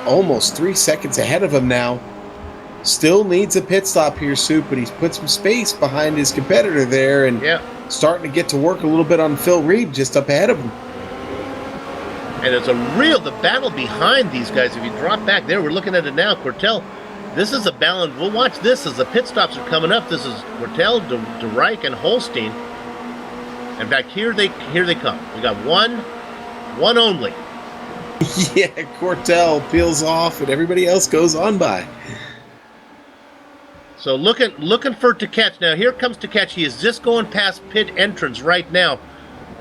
Almost 3 seconds ahead of him now. Still needs a pit stop here, Soup, but he's put some space behind his competitor there and starting to get to work a little bit on Phil Reed just up ahead of him. And it's the battle behind these guys. If you drop back there, we're looking at it now. Cortel, this is a balance. We'll watch this as the pit stops are coming up. This is Cortel, De Rijk, and Holstein. In fact, here they come. We got one only. Yeah, Cortel peels off and everybody else goes on by. So looking for Tkach. Now here comes Tkach. He is just going past pit entrance right now.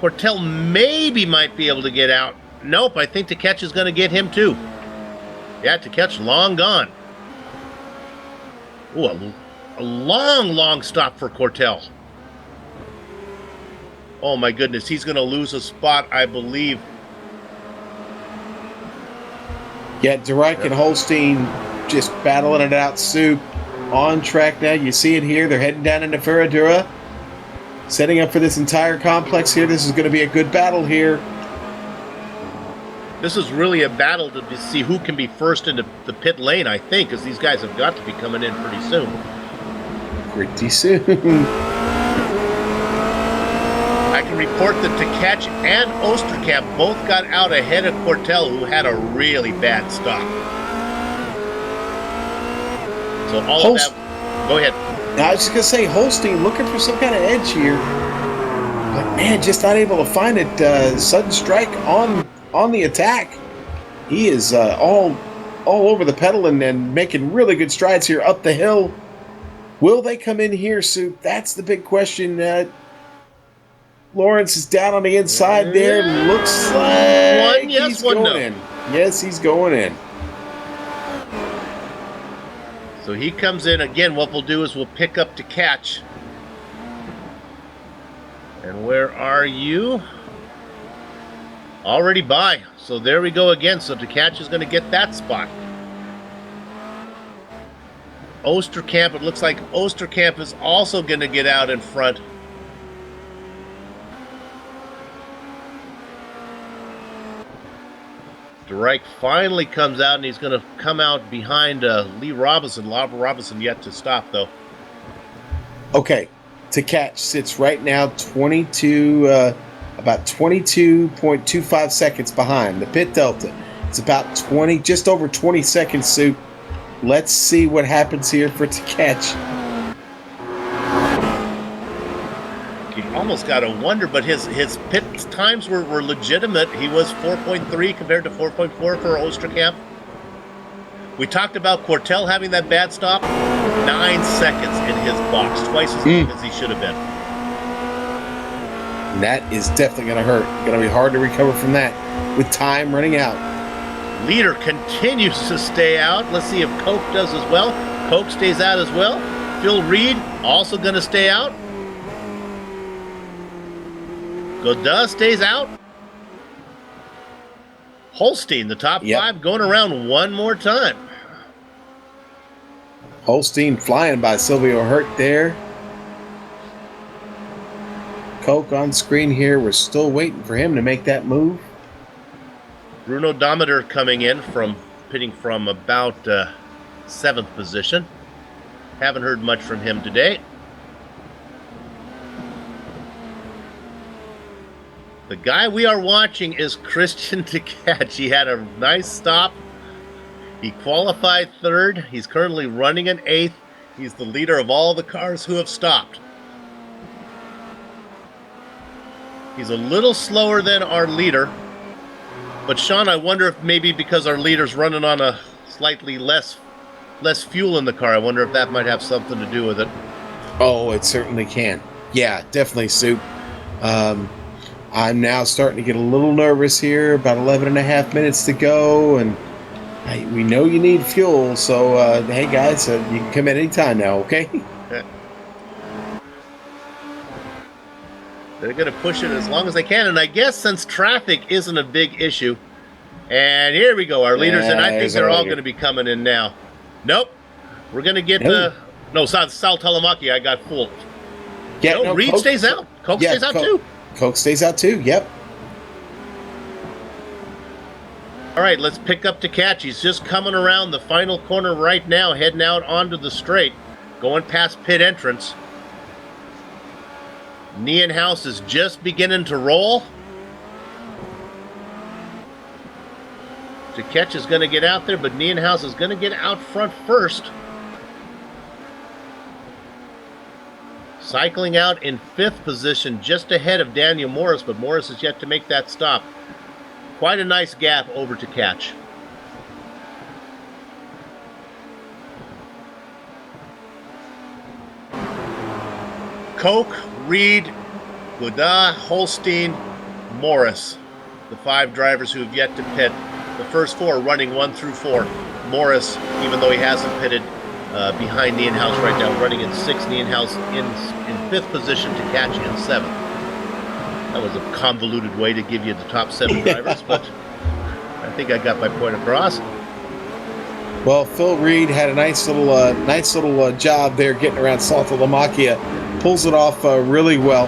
Cortel maybe might be able to get out. Nope, I think Tkach is going to get him too. Yeah, Tkach long gone. Ooh, a long stop for Cortel. Oh my goodness, he's going to lose a spot, I believe. Yeah, De Rijk and Holstein just battling it out, Soup. On track now. You see it here. They're heading down into Ferradura. Setting up for this entire complex here. This is going to be a good battle here. This is really a battle to see who can be first into the pit lane, I think, because these guys have got to be coming in pretty soon. Pretty soon. I can report that Tkach and Oosterkamp both got out ahead of Cortel, who had a really bad stop. So all of that. Go ahead. I was just going to say, Holstein looking for some kind of edge here. But man, just not able to find it. Sudden strike on the attack. He is all over the pedal and making really good strides here up the hill. Will they come in here, Soup? That's the big question. Lawrence is down on the inside there. Looks like he's going in. Yes, he's going in. So he comes in again. What we'll do is we'll pick up Tkach. And where are you? Already by. So there we go again. So Tkach is going to get that spot. Oosterkamp, it looks like Oosterkamp is also going to get out in front. De Rijk finally comes out, and he's going to come out behind Lee Robinson. Robinson yet to stop, though. Okay, Tkach sits right now about 22.25 seconds behind the pit delta. It's about just over 20 seconds, Soup. Let's see what happens here for Tkach. You almost got to wonder, but his pit times were legitimate. He was 4.3 compared to 4.4 for Oosterkamp. We talked about Cortel having that bad stop. 9 seconds in his box, twice as long as he should have been. And that is definitely going to hurt. Going to be hard to recover from that with time running out. Leader continues to stay out. Let's see if Koch does as well. Koch stays out as well. Phil Reed also going to stay out. Godin stays out. Holstein, the top five, going around one more time. Holstein flying by Silvio Hurt there. Koch on screen here. We're still waiting for him to make that move. Bruno Dometer coming in pitting from about 7th position. Haven't heard much from him today. The guy we are watching is Christian Tkach. He had a nice stop. He qualified third. He's currently running an 8th. He's the leader of all the cars who have stopped. He's a little slower than our leader. But Sean, I wonder if maybe because our leader's running on a slightly less fuel in the car, I wonder if that might have something to do with it. Oh, it certainly can. Yeah, definitely, Soup. I'm now starting to get a little nervous here. About 11 and a half minutes to go, and we know you need fuel, so hey guys, you can come in anytime now, okay? They're going to push it as long as they can, and I guess since traffic isn't a big issue, and here we go, our leaders, and I think they're all going to be coming in now. Nope, we're going to get Sal Talamaki, I got fooled. Yeah, no, Reed stays out. Coke stays out too. Coke stays out too, yep. All right, let's pick up Tkach. He's just coming around the final corner right now, heading out onto the straight, going past pit entrance. Nienhuis is just beginning to roll. Tkach is going to get out there, but Nienhuis is going to get out front first. Cycling out in 5th position, just ahead of Daniel Morris, but Morris is yet to make that stop. Quite a nice gap over Tkach. Koch, Reed, Godin, Holstein, Morris. The 5 drivers who have yet to pit. The first 4 running 1 through 4. Morris, even though he hasn't pitted, behind Nienhuis right now, running in 6th. Nienhuis in 5th position, Tkach in 7th. That was a convoluted way to give you the top 7 drivers, but I think I got my point across. Well, Phil Reed had a nice little job there getting around Saltalamacchia. Pulls it off really well.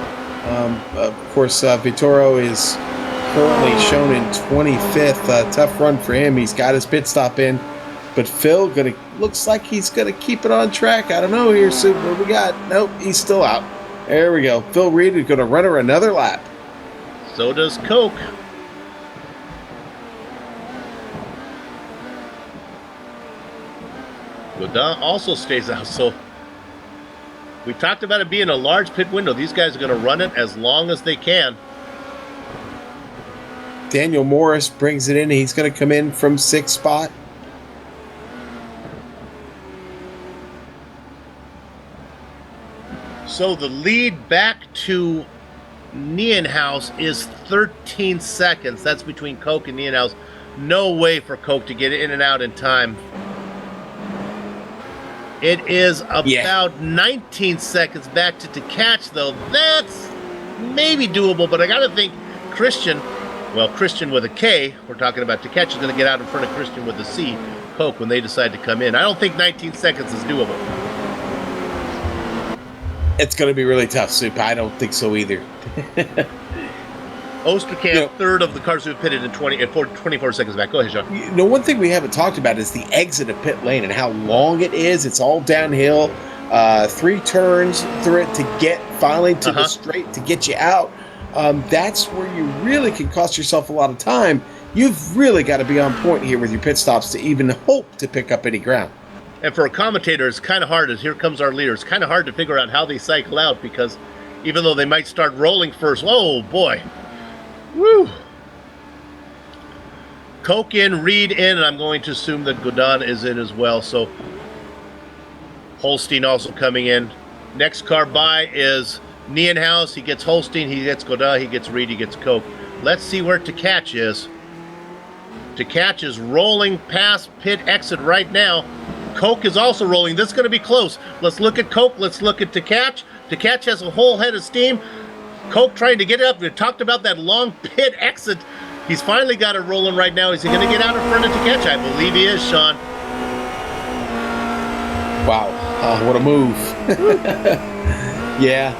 Of course, Vittoro is currently shown in 25th. Tough run for him. He's got his pit stop in, but Phil looks like he's gonna keep it on track. I don't know here, Sue. What we got? Nope, he's still out. There we go. Phil Reed is gonna run her another lap. So does Koch. Godin also stays out, so we talked about it being a large pit window. These guys are going to run it as long as they can. Daniel Morris brings it in. He's going to come in from 6th spot. So the lead back to Nienhuis is 13 seconds. That's between Koch and Nienhuis. No way for Koch to get in and out in time. It is about 19 seconds back to Tkach, though. That's maybe doable, but I got to think Christian with a K, we're talking about Tkach, is going to get out in front of Christian with a C, Koch, when they decide to come in. I don't think 19 seconds is doable. It's going to be really tough, Soup. I don't think so either. Osterkamp, third of the cars who have pitted in 24 seconds back. Go ahead, Sean. One thing we haven't talked about is the exit of pit lane and how long it is. It's all downhill. 3 turns through it to get finally to the straight to get you out. That's where you really can cost yourself a lot of time. You've really got to be on point here with your pit stops to even hope to pick up any ground. And for a commentator, it's kind of hard, as here comes our leader, it's kind of hard to figure out how they cycle out, because even though they might start rolling first, oh boy. Woo! Koch in, Reed in, and I'm going to assume that Godin is in as well. So Holstein also coming in. Next car by is Nienhuis. He gets Holstein, he gets Godin, he gets Reed, he gets Koch. Let's see where Tkach is. Tkach is rolling past pit exit right now. Koch is also rolling. This is going to be close. Let's look at Koch. Let's look at Tkach. Tkach has a whole head of steam. Koch trying to get it up. We talked about that long pit exit. He's finally got it rolling right now. Is he going to get out in front of Tkach? I believe he is, Sean. Wow. What a move. Yeah,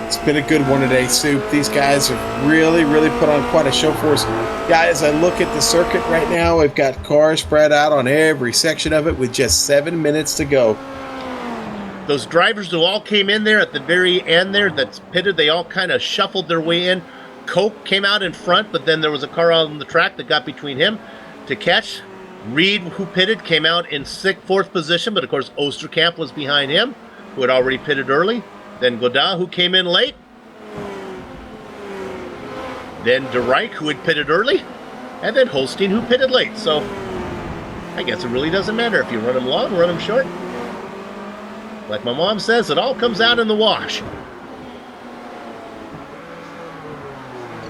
it's been a good one today, Soup. These guys have really put on quite a show for us. Guys, I look at the circuit right now. We've got cars spread out on every section of it with just 7 minutes to go. Those drivers who all came in there at the very end there that's pitted, they all kind of shuffled their way in. Coke came out in front, but then there was a car on the track that got between him to catch. Reed, who pitted, came out in fourth position, but of course Osterkamp was behind him, who had already pitted early. Then Godin, who came in late. Then De Rijk, who had pitted early. And then Holstein, who pitted late. So I guess it really doesn't matter if you run them long, run them short. Like my mom says, it all comes out in the wash.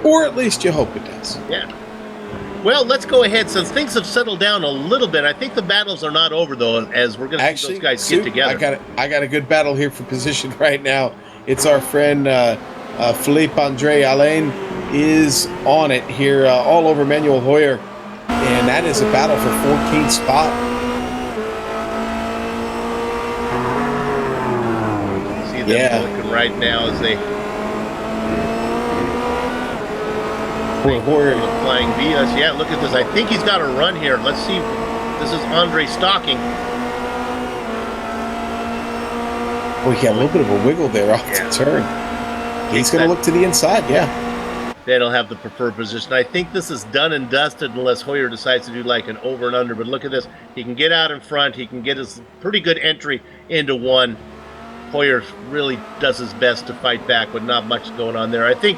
Or at least you hope it does. Yeah. Well, let's go ahead. Since things have settled down a little bit, I think the battles are not over, though, as we're going to see those guys get together. I got a good battle here for position right now. It's our friend Philippe Andre Alain is on it here all over Manuel Hoyer. And that is a battle for 14th spot. They're looking right now as they Hoyer flying via us. Yeah, look at this. I think he's got a run here. Let's see. This is Andre stalking. Oh, he got a little bit of a wiggle there off the turn. He's going to look to the inside, yeah. They'll have the preferred position. I think this is done and dusted unless Hoyer decides to do like an over and under. But look at this. He can get out in front. He can get his pretty good entry into one. Hoyer really does his best to fight back with not much going on there. I think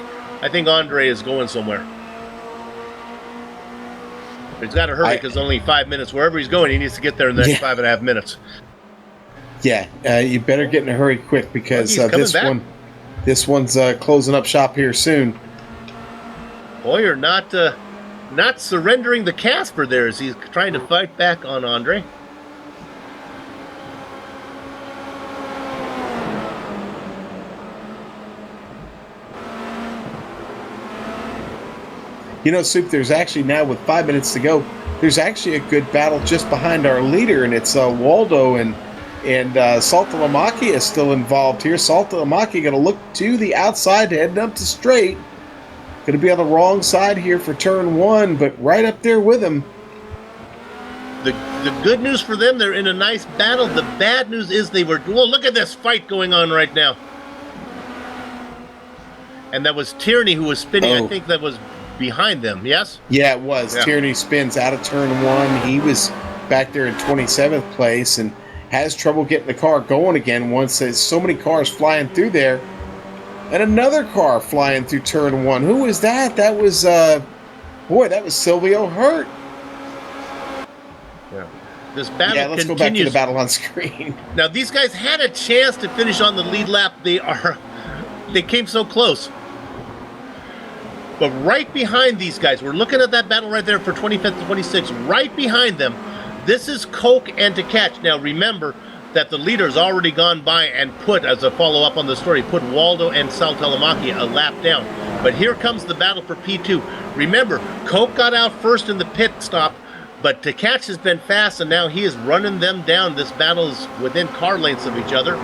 Andre is going somewhere. But he's got to hurry because only 5 minutes. Wherever he's going, he needs to get there in the next 5.5 minutes. Yeah, you better get in a hurry quick because this one's closing up shop here soon. Hoyer not surrendering the Casper there as he's trying to fight back on Andre. You know, Soup, there's actually now, with 5 minutes to go, there's actually a good battle just behind our leader, and it's Waldo and Saltalamacchia is still involved here. Saltalamacchia going to look to the outside, heading up to straight. Going to be on the wrong side here for turn one, but right up there with him. The good news for them, they're in a nice battle. The bad news is well, look at this fight going on right now. And that was Tierney who was spinning. I think that was behind them, yes? Yeah, it was. Yeah. Tierney spins out of turn one. He was back there in 27th place and has trouble getting the car going again once there's so many cars flying through there. And another car flying through turn one. Who was that? That was, that was Silvio Hurt. Yeah. This battle let's continues. Go back to the battle on screen. Now, these guys had a chance to finish on the lead lap. They came so close. But right behind these guys, we're looking at that battle right there for 25th and 26th. Right behind them, this is Koch and to catch. Now, remember that the leader's already gone by and put, as a follow-up on the story, put Waldo and Saltalamacchia a lap down. But here comes the battle for P2. Remember, Koch got out first in the pit stop, but to catch has been fast, and now he is running them down. This battle is within car lengths of each other.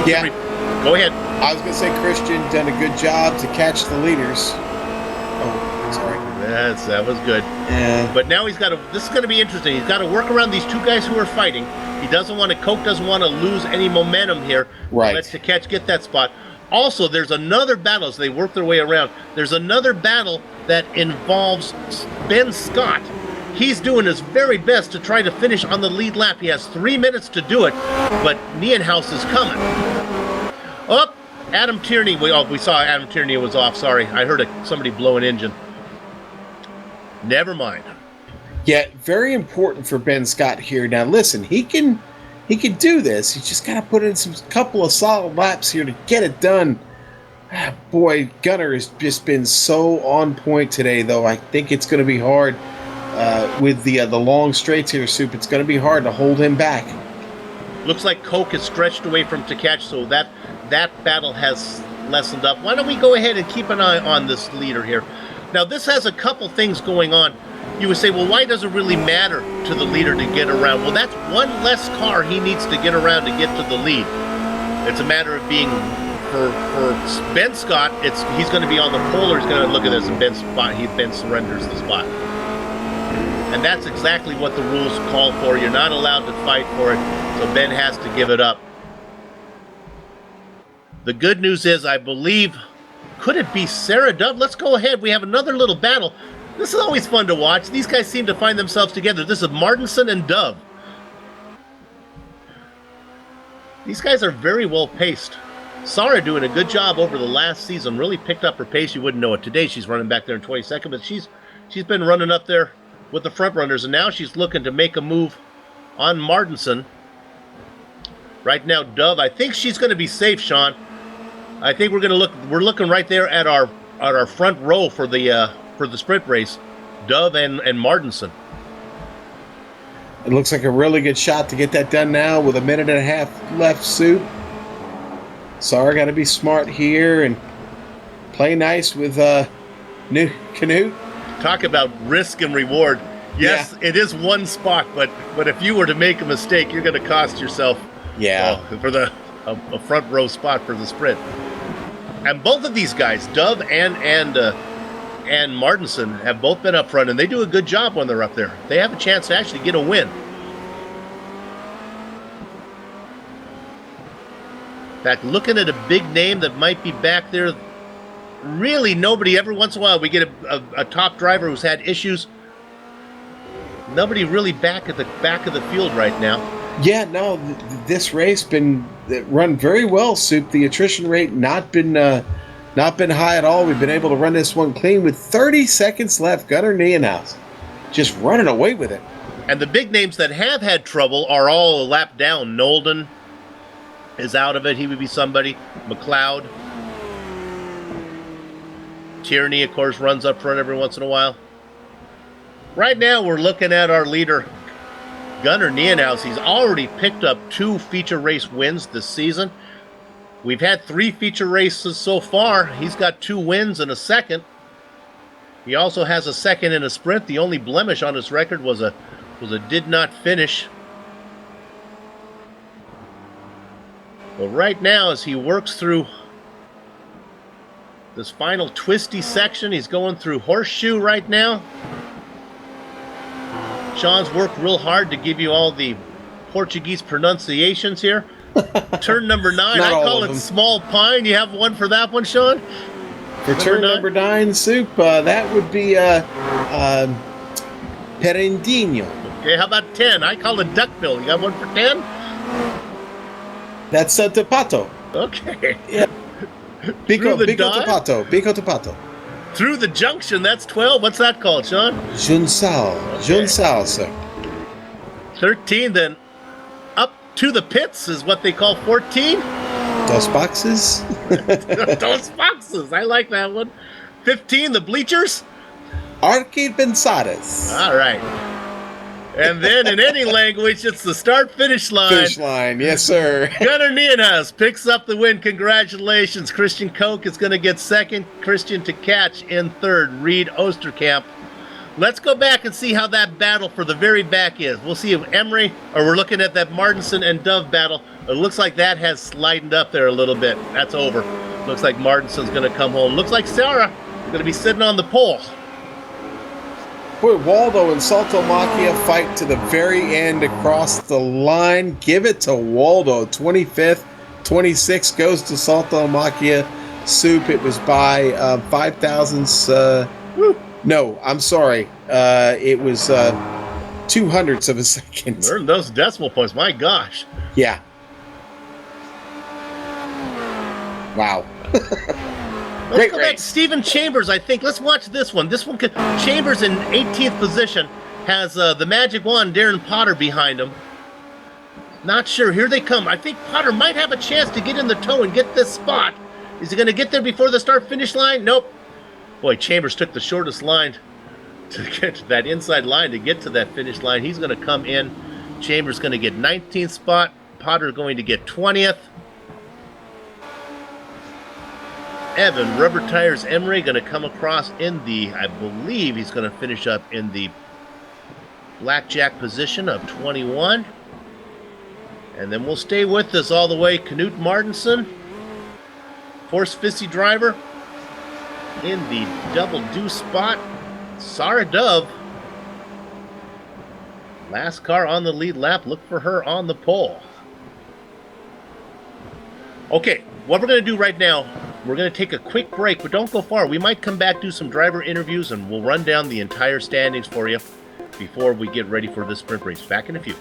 Yeah. Go ahead. I was going to say Christian done a good job to catch the leaders. Oh, sorry. That was good. Yeah. But now this is going to be interesting. He's got to work around these two guys who are fighting. Koch doesn't want to lose any momentum here. Right. Let's to catch, get that spot. Also, there's another battle as they work their way around. There's another battle that involves Ben Scott. He's doing his very best to try to finish on the lead lap. He has 3 minutes to do it, but Nienhaus is coming. Oh, Adam Tierney. We saw Adam Tierney was off. Sorry, I heard somebody blow an engine. Never mind. Yeah, very important for Ben Scott here. Now, listen, he can do this. He's just got to put in some couple of solid laps here to get it done. Boy, Gunnar has just been so on point today, though. I think it's going to be hard. With the long straights here, Soup, it's going to be hard to hold him back. Looks like Koch is stretched away from to catch, so that battle has lessened up. Why don't we go ahead and keep an eye on this leader here? Now, this has a couple things going on. You would say, well, why does it really matter to the leader to get around? Well, that's one less car he needs to get around to get to the lead. It's a matter of being, for Ben Scott, he's going to be on the pole, or he's going to look at this, and Ben surrenders the spot. And that's exactly what the rules call for. You're not allowed to fight for it, so Ben has to give it up. The good news is, I believe, could it be Sarah Dove? Let's go ahead. We have another little battle. This is always fun to watch. These guys seem to find themselves together. This is Martinson and Dove. These guys are very well paced. Sarah doing a good job over the last season. Really picked up her pace. You wouldn't know it today. She's running back there in 22nd, but she's been running up there with the front runners, and now she's looking to make a move on Martinson. Right now, Dove, I think she's going to be safe, Sean. I think we're looking right there at our front row for the sprint race, Dove and Martinson. It looks like a really good shot to get that done now with a minute and a half left, Soup. Sarah got to be smart here and play nice with new Canute. Talk about risk and reward. Yes, yeah. It is one spot, but if you were to make a mistake, you're going to cost yourself for a front row spot for the sprint. And both of these guys, Dove and Martinson, have both been up front, and they do a good job when they're up there. They have a chance to actually get a win. In fact, looking at a big name that might be back there, really nobody. Every once in a while we get a top driver who's had issues. Nobody really back at the back of the field right now. Yeah, no, this race been run very well, Soup. The attrition rate not been high at all. We've been able to run this one clean with 30 seconds left. Gunnar Niehaus just running away with it. And the big names that have had trouble are all a lap down. Nolden is out of it. He would be somebody. McLeod. Tierney, of course, runs up front every once in a while. Right now, we're looking at our leader, Gunnar Niehaus. He's already picked up 2 feature race wins this season. We've had 3 feature races so far. He's got 2 wins and a second. He also has a second in a sprint. The only blemish on his record was a did not finish. Well, right now, as he works through this final twisty section, he's going through Horseshoe right now. Sean's worked real hard to give you all the Portuguese pronunciations here. Turn number 9, I call it Small Pine. You have one for that one, Sean? For turn number 9, Soup, that would be Perendinho. Okay, how about 10? I call it Duckbill. You got one for 10? That's Tepato. Okay. Yeah. Bico Tepato. Through the junction, that's 12. What's that called, Sean? Junsal. Okay. Junsal, sir. 13, then up to the pits is what they call 14. Dos boxes. Dos boxes. I like that one. 15, the bleachers. Arcade Pensadas. All right. And then in any language, it's the start-finish line. Finish line, yes, sir. Gunnar Niehaus picks up the win. Congratulations. Christian Koch is going to get second. Christian Tkach in third. Reed Osterkamp. Let's go back and see how that battle for the very back is. We'll see if Emery, or we're looking at that Martinson and Dove battle. It looks like that has slidened up there a little bit. That's over. Looks like Martinson's going to come home. Looks like Sarah is going to be sitting on the pole. Boy, Waldo and Saltomachia fight to the very end across the line. Give it to Waldo. 25th, 26th goes to Saltomachia. Soup, it was by 5 thousandths. No, I'm sorry. It was 200ths of a second. Learn those decimal points. My gosh. Yeah. Wow. Let's go back. Stephen Chambers, I think. Let's watch this one. This one, Chambers in 18th position has the magic wand, Darren Potter, behind him. Not sure. Here they come. I think Potter might have a chance to get in the toe and get this spot. Is he going to get there before the start-finish line? Nope. Boy, Chambers took the shortest line to get to that inside line to get to that finish line. He's going to come in. Chambers going to get 19th spot. Potter going to get 20th. Evan, Rubber Tires Emery, going to come across in the, I believe he's going to finish up in the blackjack position of 21. And then we'll stay with this all the way. Knut Martinson, Force Fissy driver, in the double deuce spot. Sarah Dove Last car on the lead lap. Look for her on the pole. Okay, what we're going to do right now, we're going to take a quick break, but don't go far. We might come back, do some driver interviews, and we'll run down the entire standings for you before we get ready for the sprint race. Back in a few.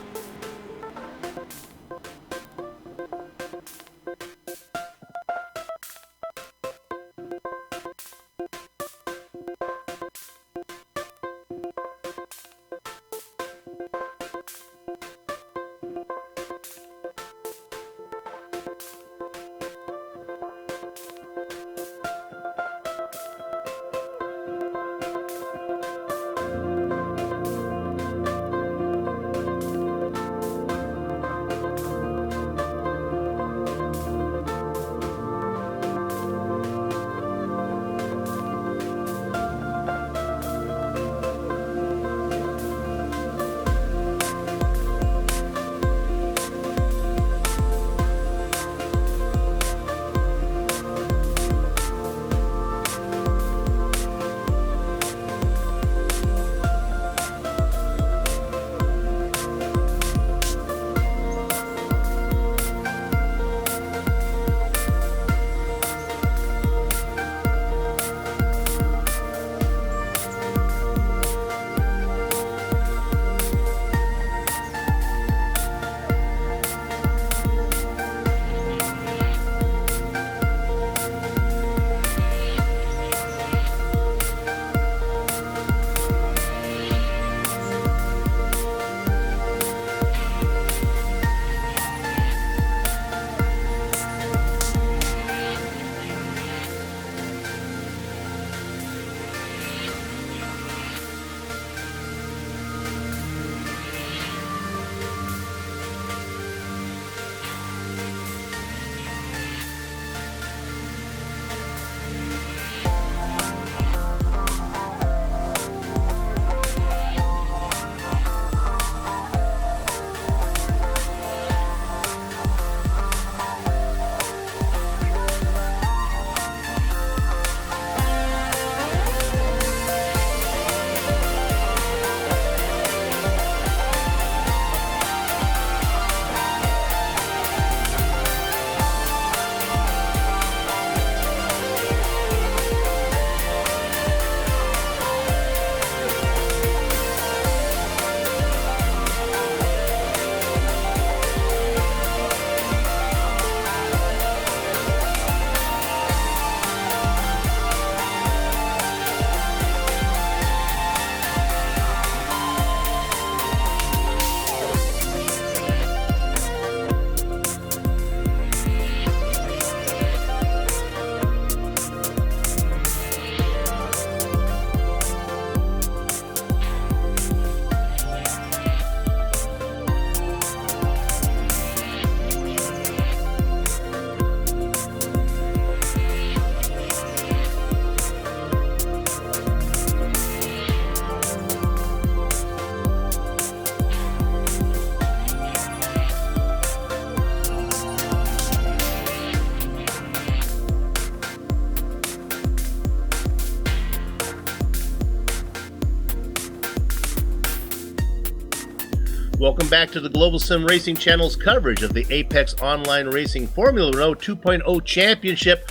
Welcome back to the Global Sim Racing Channel's coverage of the Apex Online Racing Formula Renault 2.0 Championship,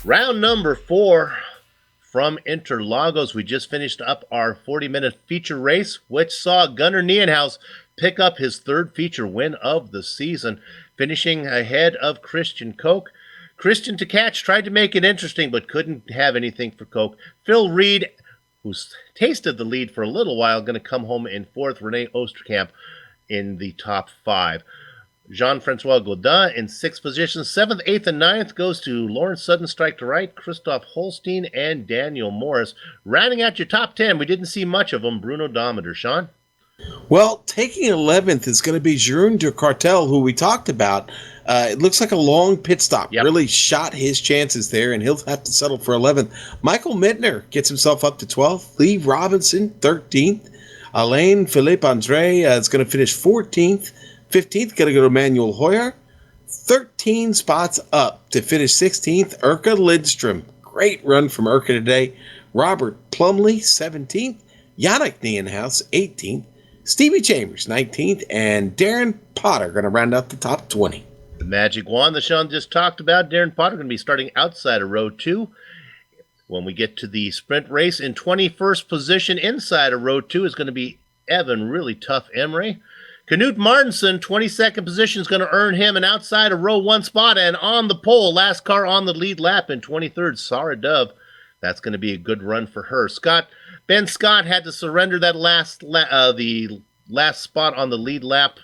round number 4 from Interlagos. We just finished up our 40-minute feature race, which saw Gunnar Nienhaus pick up his third feature win of the season, finishing ahead of Christian Koch. Christian to catch tried to make it interesting, but couldn't have anything for Koch. Phil Reed, who's tasted the lead for a little while, going to come home in fourth. Rene Osterkamp in the top 5. Jean-Francois Gaudin in 6th position. 7th, 8th, and 9th goes to Lawrence Sudden, strike to right, Christoph Holstein, and Daniel Morris. Rounding out your top 10, we didn't see much of them. Bruno Dometer. Sean? Well, taking 11th is going to be Jeroen de Cartel, who we talked about. It looks like a long pit stop. Yep. Really shot his chances there, and he'll have to settle for 11th. Michael Mittner gets himself up to 12th. Lee Robinson, 13th. Alain Philippe Andre is going to finish 14th. 15th, going to go to Manuel Hoyer. 13 spots up to finish 16th. Urka Lidstrom. Great run from Urka today. Robert Plumley, 17th. Yannick Nienhaus, 18th. Stevie Chambers, 19th, and Darren Potter going to round out the top 20. The Magic Wand that Sean just talked about, Darren Potter, going to be starting outside of row 2. When we get to the sprint race, in 21st position inside of row 2 is going to be Evan Really Tough Emery. Knut Martinson, 22nd position, is going to earn him an outside of row 1 spot. And on the pole, last car on the lead lap in 23rd, Sarah Dove. That's going to be a good run for her. Ben Scott had to surrender that the last spot on the lead lap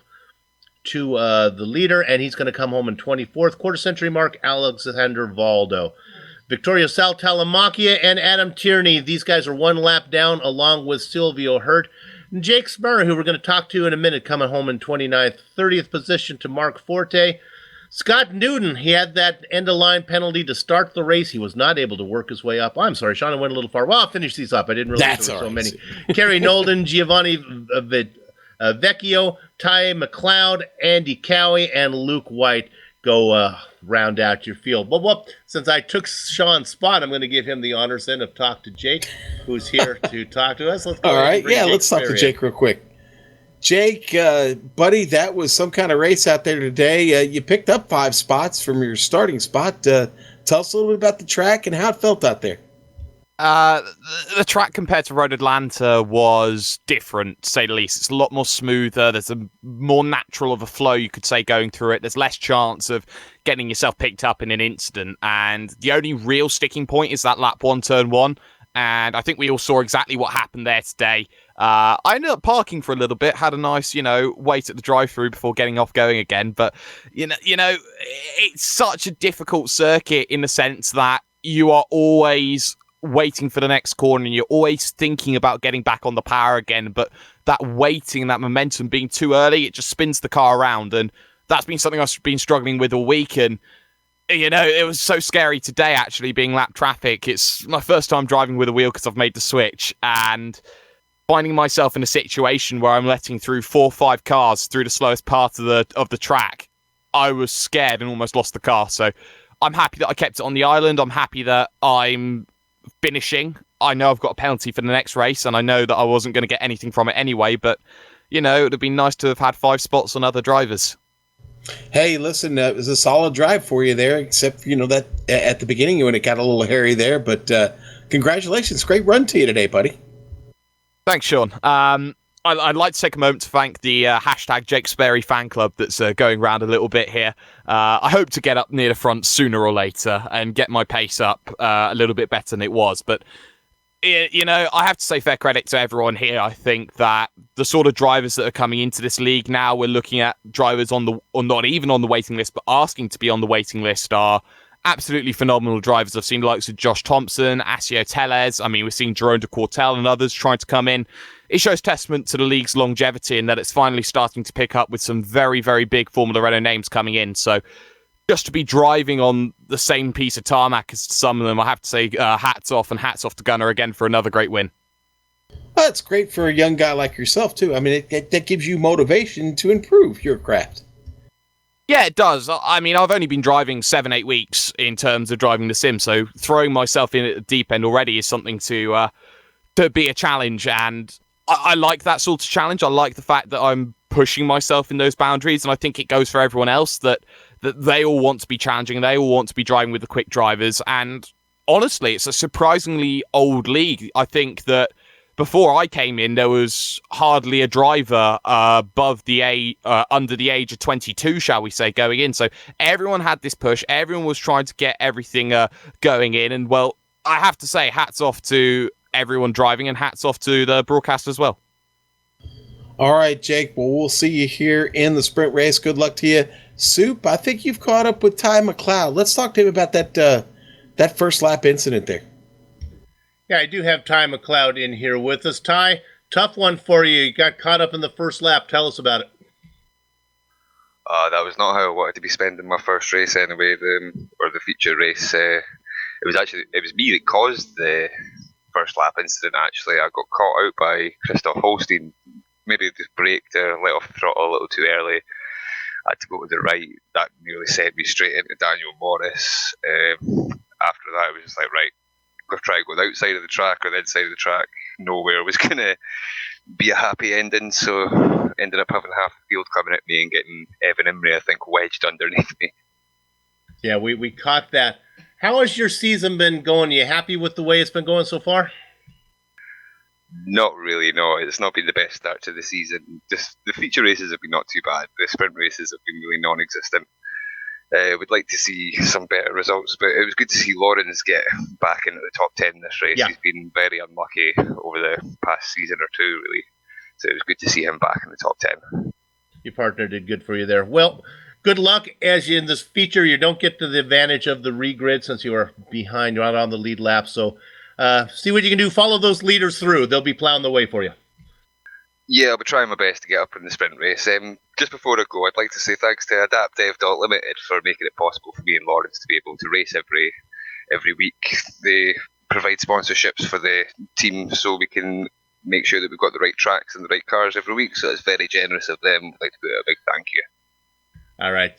to the leader, and he's going to come home in 24th. Quarter century mark, Alexander Valdo. Victoria Saltalamacchia and Adam Tierney, these guys are 1 lap down, along with Silvio Hurt. And Jake Sperry, who we're going to talk to in a minute, coming home in 29th. 30th position to Mark Forte. Scott Newton, he had that end-of-line penalty to start the race. He was not able to work his way up. I'm sorry, Sean, I went a little far. Well, I'll finish these up. I didn't realize there were so many. Kerry Nolden, Giovanni Vecchio, Ty McLeod, Andy Cowie, and Luke White go round out your field. But since I took Sean's spot, I'm going to give him the honors then of talk to Jake, who's here to talk to us. Let's go. All right, let's talk to Jake real quick. Jake, buddy, that was some kind of race out there today. You picked up 5 spots from your starting spot. Tell us a little bit about the track and how it felt out there. The track compared to Road Atlanta was different, to say the least. It's a lot more smoother. There's a more natural of a flow, you could say, going through it. There's less chance of getting yourself picked up in an incident. And the only real sticking point is that lap 1, turn 1. And I think we all saw exactly what happened there today. I ended up parking for a little bit, had a nice, wait at the drive-through before getting off going again. But, it's such a difficult circuit in the sense that you are always waiting for the next corner and you're always thinking about getting back on the power again. But that waiting, that momentum being too early, it just spins the car around. And that's been something I've been struggling with all week. And it was so scary today, actually, being lap traffic. It's my first time driving with a wheel because I've made the switch, and finding myself in a situation where I'm letting through 4 or 5 cars through the slowest part of the track. I was scared and almost lost the car. So I'm happy that I kept it on the island. I'm happy that I'm finishing. I know I've got a penalty for the next race, and I know that I wasn't going to get anything from it anyway, but, it would have been nice to have had 5 spots on other drivers. Hey, listen, it was a solid drive for you there, except, that at the beginning when it got a little hairy there, but congratulations. Great run to you today, buddy. Thanks, Sean. I'd like to take a moment to thank the hashtag Jake Sperry fan club that's going around a little bit here. I hope to get up near the front sooner or later and get my pace up a little bit better than it was, but I have to say fair credit to everyone here. I think that the sort of drivers that are coming into this league now, we're looking at drivers or not even on the waiting list, but asking to be on the waiting list, are absolutely phenomenal drivers. I've seen the likes of Josh Thompson, Asio Teles. I mean, we're seeing Jerome de Quartel and others trying to come in. It shows testament to the league's longevity and that it's finally starting to pick up with some very, very big Formula Renault names coming in. So just to be driving on the same piece of tarmac as some of them, I have to say hats off to Gunnar again for another great win. Well, it's great for a young guy like yourself, too. I mean, that gives you motivation to improve your craft. Yeah, it does. I mean, I've only been driving 7-8 weeks in terms of driving the sim, so throwing myself in at the deep end already is something to be a challenge, and I like that sort of challenge. I like the fact that I'm pushing myself in those boundaries, and I think it goes for everyone else that they all want to be challenging, they all want to be driving with the quick drivers, and honestly, it's a surprisingly old league. I think that before I came in, there was hardly a driver under the age of 22, shall we say, going in. So everyone had this push. Everyone was trying to get everything going in. And, well, I have to say, hats off to everyone driving and hats off to the broadcast as well. All right, Jake. Well, we'll see you here in the sprint race. Good luck to you. Soup, I think you've caught up with Ty McLeod. Let's talk to him about that first lap incident there. Yeah, I do have Ty McLeod in here with us. Ty, tough one for you. You got caught up in the first lap. Tell us about it. That was not how I wanted to be spending my first race anyway, or the feature race. It was me that caused the first lap incident, actually. I got caught out by Christoph Holstein. Maybe just braked or let off the throttle a little too early. I had to go to the right. That nearly sent me straight into Daniel Morris. After that, I was just like, right, go try to go the outside of the track or the inside of the track. Nowhere was going to be a happy ending. So ended up having half the field coming at me and getting Evan Imrie, I think, wedged underneath me. Yeah, we caught that. How has your season been going? You happy with the way it's been going so far? Not really, no. It's not been the best start to the season. Just the feature races have been not too bad. The sprint races have been really non-existent. We'd like to see some better results, but it was good to see Lawrence get back into the top 10 this race. Yeah. He's been very unlucky over the past season or two, really. So it was good to see him back in the top 10. Your partner did good for you there. Well, good luck as you in this feature. You don't get to the advantage of the regrid since you are behind, you're not on the lead lap. So see what you can do. Follow those leaders through. They'll be plowing the way for you. Yeah, I'll be trying my best to get up in the sprint race. Just before I go, I'd like to say thanks to AdaptDev.Limited for making it possible for me and Lawrence to be able to race every week. They provide sponsorships for the team so we can make sure that we've got the right tracks and the right cars every week. So it's very generous of them. I'd like to put a big thank you. All right,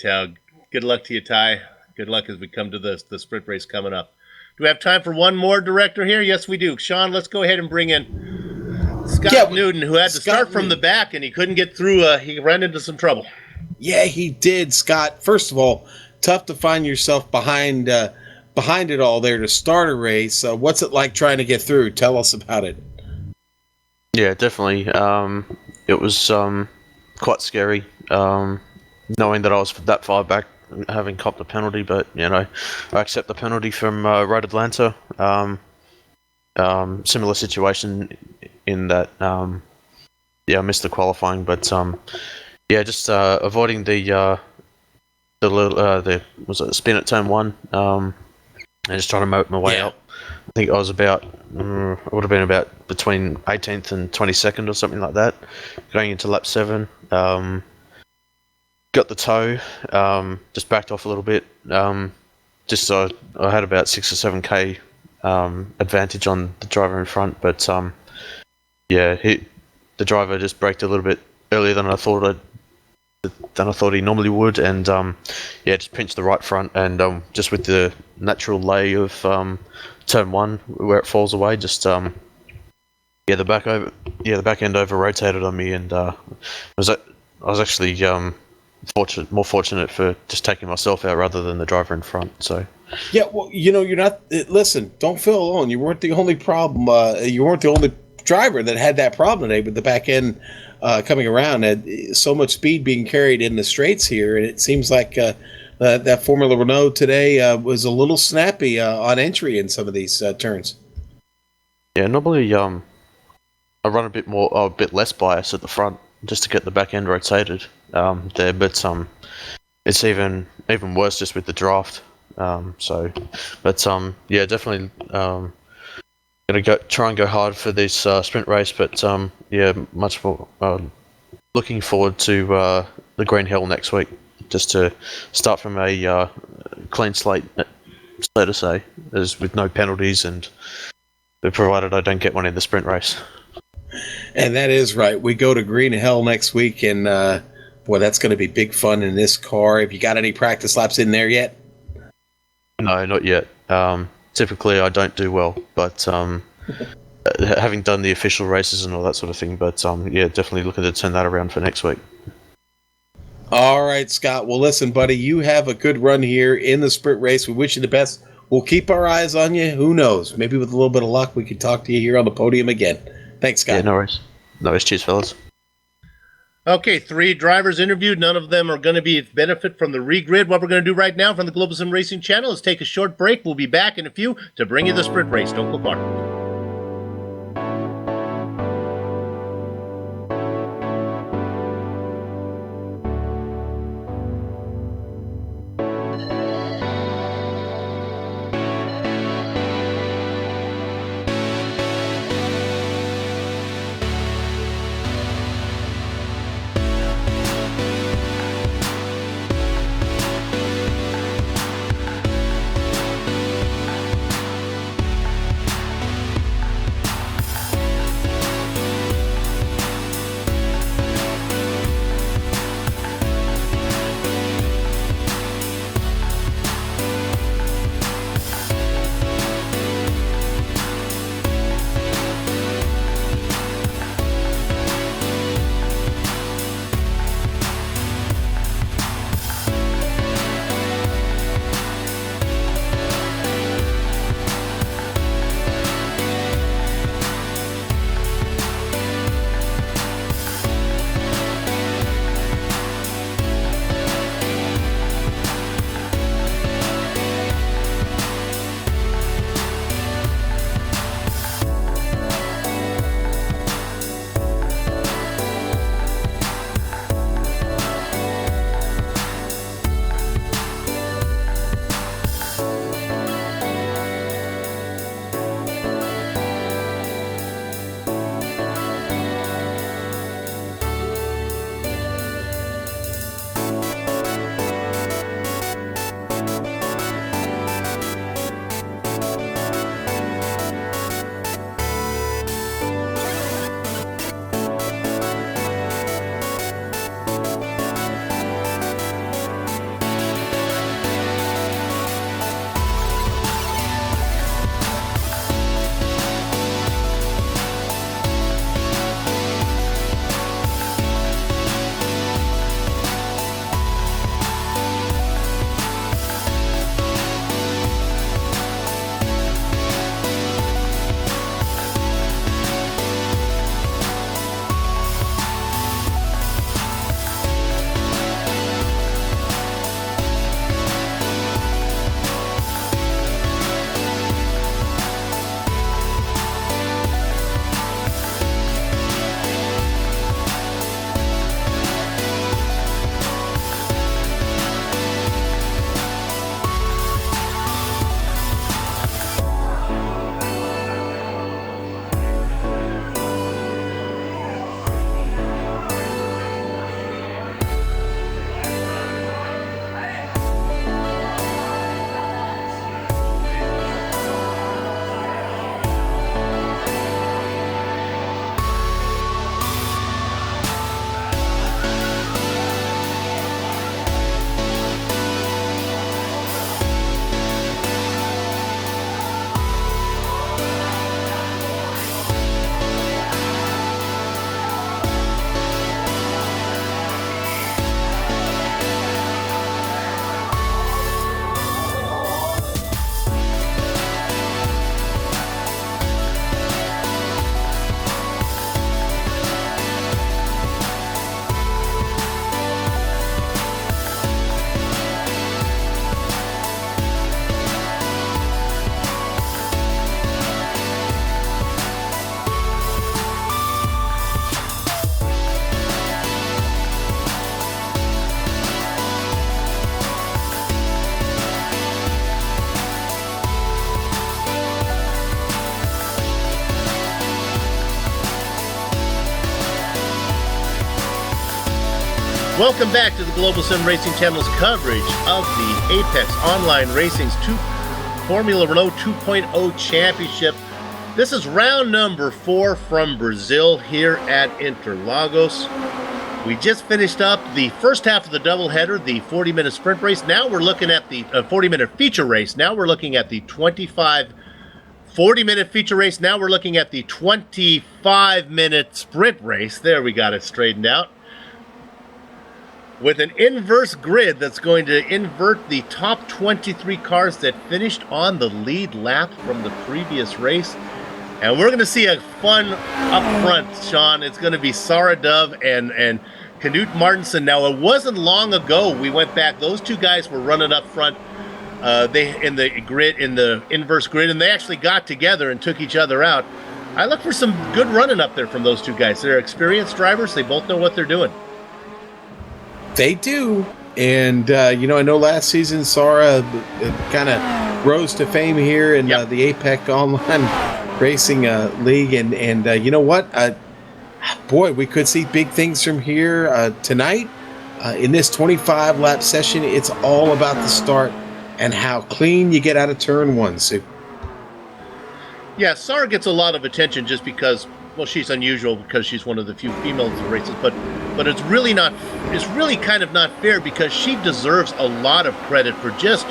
good luck to you, Ty. Good luck as we come to the sprint race coming up. Do we have time for one more director here? Yes, we do. Sean, let's go ahead and bring in Scott Newton, who had to start from the back, and he couldn't get through. He ran into some trouble. Yeah, he did, Scott. First of all, tough to find yourself behind it all there to start a race. What's it like trying to get through? Tell us about it. Yeah, definitely. It was quite scary, knowing that I was that far back, having copped a penalty. But I accept the penalty from Road Atlanta. Similar situation in that, I missed the qualifying, but just avoiding the spin at turn 1, and just trying to moat my way up. I think I was I would have been about between 18th and 22nd or something like that, going into lap 7. Got the tow, just backed off a little bit, just so I had about 6 or 7k advantage on the driver in front, but the driver just braked a little bit earlier than I thought he normally would, and just pinched the right front, and just with the natural lay of turn 1 where it falls away, just the back end over rotated on me, and I was actually more fortunate for just taking myself out rather than the driver in front. So yeah, well, you're not. Listen, don't feel alone. You weren't the only problem. You weren't the only driver that had that problem today with the back end coming around. And so much speed being carried in the straights here, and it seems like that Formula Renault today was a little snappy on entry in some of these turns. Yeah, normally I run a bit less bias at the front just to get the back end rotated there, but it's even worse just with the draft. Definitely gonna try and go hard for this sprint race, but much more looking forward to the Green Hill next week, just to start from a clean slate, so to say, as with no penalties, and provided I don't get one in the sprint race. And that is right. We go to Green Hill next week, and that's going to be big fun in this car. Have you got any practice laps in there yet? No, not yet. Typically, I don't do well, but having done the official races and all that sort of thing, but definitely looking to turn that around for next week. All right, Scott. Well, listen, buddy, you have a good run here in the sprint race. We wish you the best. We'll keep our eyes on you. Who knows? Maybe with a little bit of luck, we can talk to you here on the podium again. Thanks, Scott. Yeah, no worries. No worries. Cheers, fellas. Okay, 3 drivers interviewed. None of them are going to benefit from the regrid. What we're going to do right now from the Global Sim Racing channel is take a short break. We'll be back in a few to bring you the sprint race. Don't go far. Welcome back to the Global Sim Racing Channel's coverage of the Apex Online Racing's Formula Renault 2.0 Championship. This is round number 4 from Brazil here at Interlagos. We just finished up the first half of the doubleheader, the 40-minute sprint race. Now we're looking at the 40-minute feature race. Now we're looking at the 40-minute feature race. Now we're looking at the 25-minute sprint race. There, we got it straightened out. With an inverse grid that's going to invert the top 23 cars that finished on the lead lap from the previous race. And we're going to see a fun up front, Sean. It's going to be Sarah Dove and Knut Martinsen. Now, it wasn't long ago we went back. Those two guys were running up front in the inverse grid, and they actually got together and took each other out. I look for some good running up there from those two guys. They're experienced drivers. They both know what they're doing. They do. And, I know last season Sarah kind of rose to fame here in the APEC Online Racing League. And you know what? Boy, we could see big things from here tonight. In this 25-lap session, it's all about the start and how clean you get out of turn 1, Sue. Yeah, Sarah gets a lot of attention just because, well, she's unusual because she's one of the few females in the races, but it's really kind of not fair because she deserves a lot of credit for just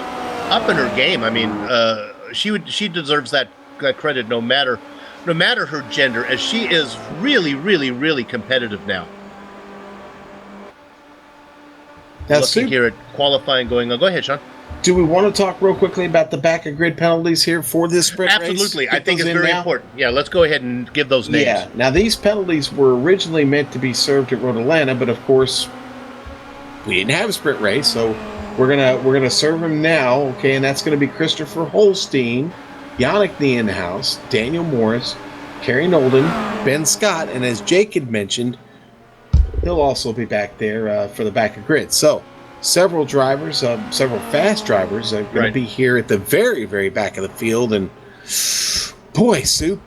upping her game. I mean, she deserves that credit no matter her gender, as she is really, really, really competitive now. Looking here at qualifying going on. Go ahead, Sean. Do we want to talk real quickly about the back of grid penalties here for this sprint race? Absolutely. I think it's very important. Yeah, let's go ahead and give those names. Yeah. Now, these penalties were originally meant to be served at Road Atlanta, but of course, we didn't have a sprint race, so we're gonna serve them now. Okay, and that's going to be Christopher Holstein, Yannick Nienhuis, Daniel Morris, Kerry Nolden, Ben Scott, and as Jake had mentioned, he'll also be back there for the back of grid. So, several drivers, several fast drivers are going to be here at the very, very back of the field. And boy, Soup,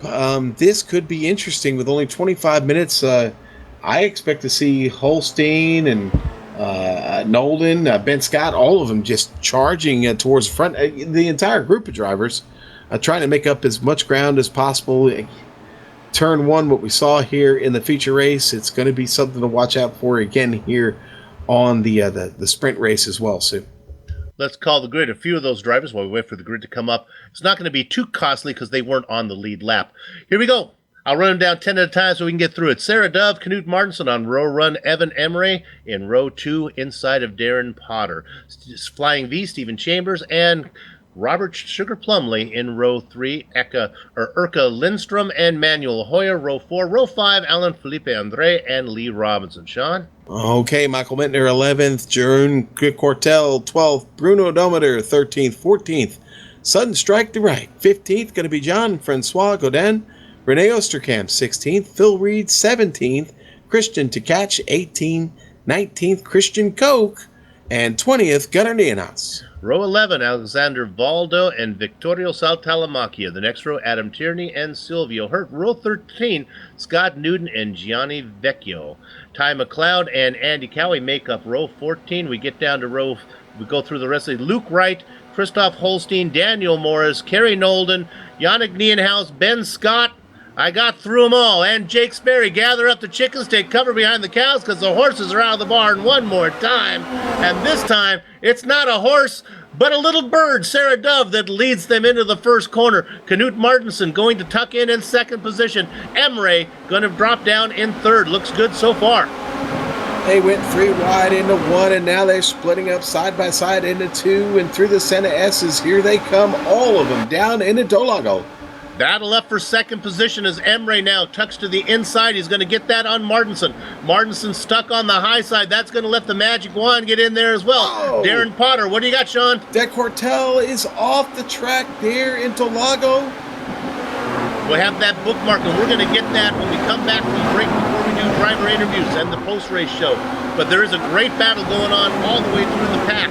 this could be interesting with only 25 minutes. I expect to see Holstein and Nolden, Ben Scott, all of them just charging towards the front. The entire group of drivers trying to make up as much ground as possible. Turn 1, what we saw here in the feature race, it's going to be something to watch out for again here on the sprint race as well, Sue. Let's call the grid. A few of those drivers, while we wait for the grid to come up, it's not going to be too costly because they weren't on the lead lap. Here we go. I'll run them down 10 at a time so we can get through it. Sarah Dove, Knut Martinsen on row 1, Evan Emre in row 2 inside of Darren Potter. Flying V, Stephen Chambers, and Robert Sugar Plumley in row 3, Urka Lindstrom and Manuel Hoyer, row 4, row 5, Alan Felipe Andre and Lee Robinson. Sean? Okay, Michael Mittner 11th, Jern Cortel 12th, Bruno Dometer 13th, 14th, Sudden Strike to right 15th, going to be Jean-Francois Godin, Rene Osterkamp 16th, Phil Reed 17th, Christian Tkach 18th, 19th, Christian Koch, and 20th, Gunnar Nienhuis. Row 11, Alexander Valdo and Victorio Saltalamacchia. The next row, Adam Tierney and Silvio Hurt. Row 13, Scott Newton and Gianni Vecchio. Ty McLeod and Andy Cowie make up row 14. We get down to we go through the rest of it. Luke Wright, Christoph Holstein, Daniel Morris, Kerry Nolden, Yannick Nienhuis, Ben Scott. I got through them all. And Jake Sperry, gather up the chickens, take cover behind the cows because the horses are out of the barn one more time. And this time, it's not a horse, but a little bird, Sarah Dove, that leads them into the first corner. Knut Martinsen going to tuck in second position. Emre going to drop down in third. Looks good so far. They went 3 wide into 1, and now they're splitting up side by side into 2, and through the center S's. Here they come, all of them, down into Dolago. Battle up for second position as Emre now tucks to the inside. He's going to get that on Martinsen. Martinsen stuck on the high side. That's going to let the magic wand get in there as well. Oh. Darren Potter, what do you got, Sean? De Cortel is off the track there in Dolago. We'll have that bookmark, and we're going to get that when we come back from break before we do driver interviews and the post-race show. But there is a great battle going on all the way through the pack.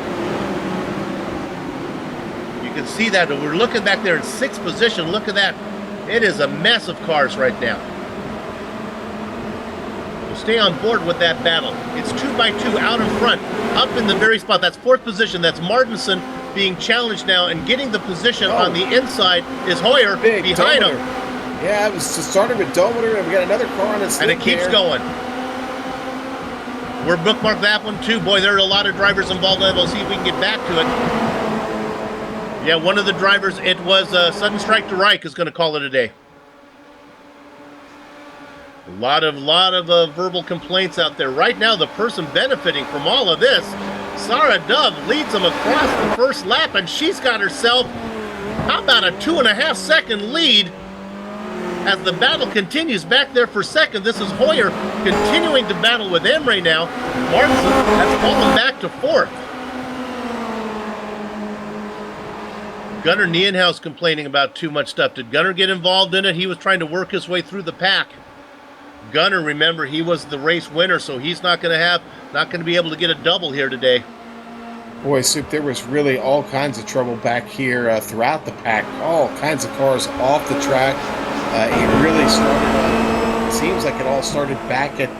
You can see that. We're looking back there in 6th position. Look at that. It is a mess of cars right now. So stay on board with that battle. It's 2 by 2 out in front, up in the very spot. That's 4th position. That's Martinson being challenged now, and getting the position on the inside is Hoyer behind him. Yeah, it was started with Dometer, and we got another car on its and it keeps going. We're bookmarked that one too. Boy, there are a lot of drivers involved. We'll see if we can get back to it. Yeah, one of the drivers, it was Sudden Strike to Reich is going to call it a day. A lot of verbal complaints out there. Right now, the person benefiting from all of this, Sarah Dove, leads them across the first lap, and she's got herself, how about a 2.5 second lead as the battle continues back there for second. This is Hoyer continuing to battle with Emre now. Martinson has fallen back to 4th. Gunnar Nienhaus complaining about too much stuff. Did Gunnar get involved in it? He was trying to work his way through the pack. Gunnar, remember, he was the race winner, so he's not going to be able to get a double here today. Boy, Soup, there was really all kinds of trouble back here throughout the pack. All kinds of cars off the track. It really started, it seems like it all started back at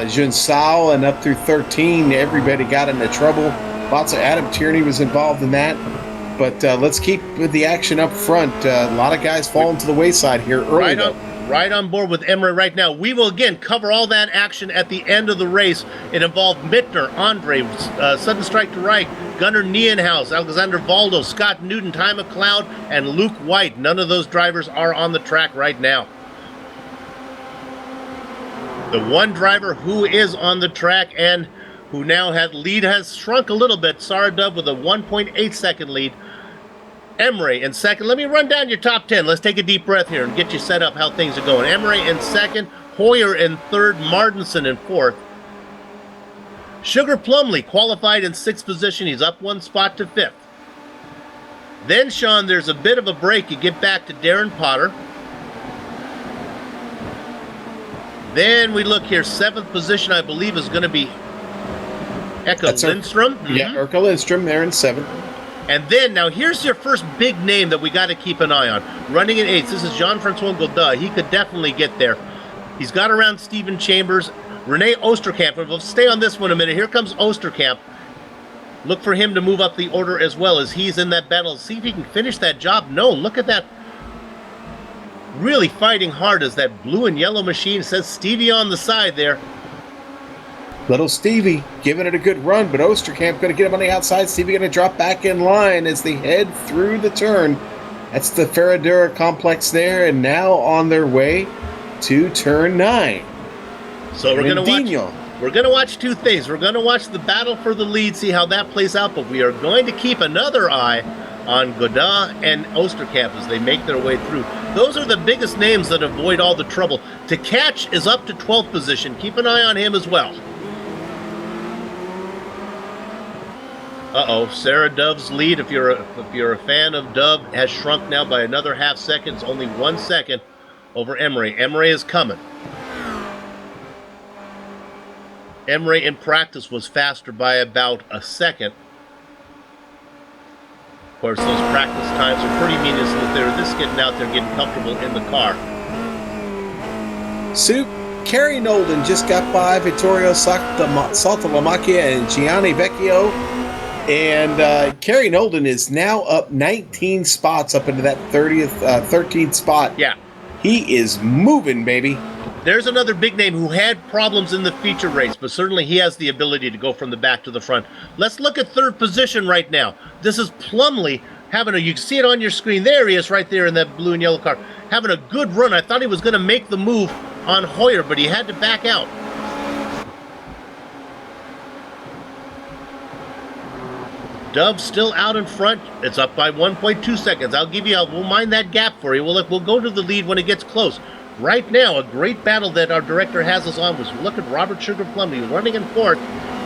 Junsao and up through 13. Everybody got into trouble. Lots of Adam Tierney was involved in that. But let's keep with the action up front. A lot of guys falling to the wayside here early, Right on board with Emre right now. We will again cover all that action at the end of the race. It involved Mittner, Andre, Sudden Strike to Reich, Gunnar Nienhaus, Alexander Valdo, Scott Newton, Ty McLeod, and Luke White. None of those drivers are on the track right now. The one driver who is on the track and who now has shrunk a little bit, Sarah Dove with a 1.8 second lead. Emre in second. Let me run down your top 10. Let's take a deep breath here and get you set up how things are going. Emre in second, Hoyer in third, Martinson in fourth. Sugar Plumley qualified in 6th position. He's up 1 spot to 5th. Then, Sean, there's a bit of a break. You get back to Darren Potter. Then we look here. 7th position, I believe, is going to be Eka Lindstrom. Yeah, Erka Lindstrom there in 7th. And then, now here's your first big name that we got to keep an eye on. Running in 8th, this is Jean-Francois Godin. He could definitely get there. He's got around Stephen Chambers. Rene Osterkamp. We'll stay on this one a minute. Here comes Osterkamp. Look for him to move up the order as well as he's in that battle. See if he can finish that job. No, look at that. Really fighting hard as that blue and yellow machine says Stevie on the side there. Little Stevie giving it a good run, but Osterkamp going to get him on the outside. Stevie going to drop back in line as they head through the turn. That's the Ferradura complex there, and now on their way to turn 9. So we're going to watch two things. We're going to watch the battle for the lead, see how that plays out, but we are going to keep another eye on Godin and Osterkamp as they make their way through. Those are the biggest names that avoid all the trouble. To catch is up to 12th position. Keep an eye on him as well. Sarah Dove's lead, if you're a fan of Dove, has shrunk now by another half second. It's only 1 second over Emre. Emre is coming. Emre in practice was faster by about a second. Of course, those practice times are pretty meaningless if they're just getting out there, getting comfortable in the car. Soup, Kerry Nolden just got by Vittorio Saltalamacchia and Gianni Vecchio. And Kerry Nolden is now up 19 spots up into that 13th spot. Yeah. He is moving, baby. There's another big name who had problems in the feature race, but certainly he has the ability to go from the back to the front. Let's look at 3rd position right now. This is Plumley you can see it on your screen. There he is right there in that blue and yellow car. Having a good run. I thought he was going to make the move on Hoyer, but he had to back out. Dove still out in front. It's up by 1.2 seconds. We'll mind that gap for you. We'll go to the lead when it gets close. Right now, a great battle that our director has us on was look at Robert Sugar Plumley running in 4th.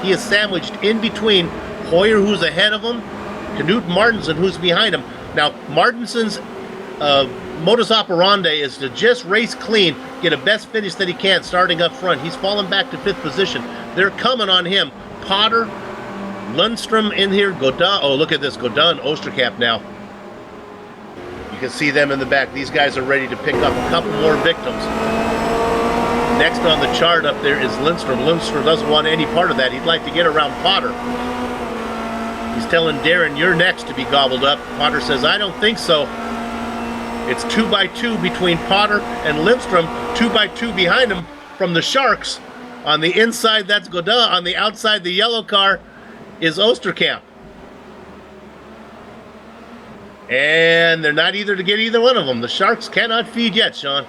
He is sandwiched in between Hoyer, who's ahead of him, Knut Martinsen, who's behind him. Now, Martinsen's modus operandi is to just race clean, get a best finish that he can starting up front. He's fallen back to 5th position. They're coming on him. Potter, Lundstrom in here, Godin. Oh, look at this, Godin, Osterkamp now. You can see them in the back. These guys are ready to pick up a couple more victims. Next on the chart up there is Lindstrom. Lindstrom doesn't want any part of that. He'd like to get around Potter. He's telling Darren, you're next to be gobbled up. Potter says, I don't think so. It's 2 by 2 between Potter and Lindstrom, 2 by 2 behind him from the Sharks. On the inside, that's Godin. On the outside, the yellow car is Osterkamp. And they're not either to get either one of them. The Sharks cannot feed yet, Sean.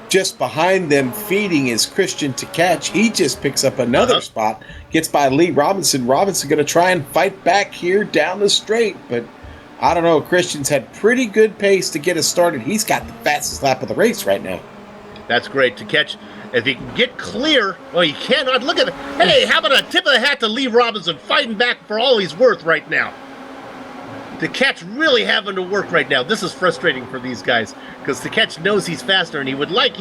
Just behind them feeding is Christian to catch. He just picks up another spot, gets by Lee Robinson. Robinson going to try and fight back here down the straight, but I don't know. Christian's had pretty good pace to get us started. He's got the fastest lap of the race right now. That's great to catch. If he can get clear, well, you cannot. Look at it. Hey, how about a tip of the hat to Lee Robinson fighting back for all he's worth right now. The catch really having to work right now. This is frustrating for these guys because the catch knows he's faster and he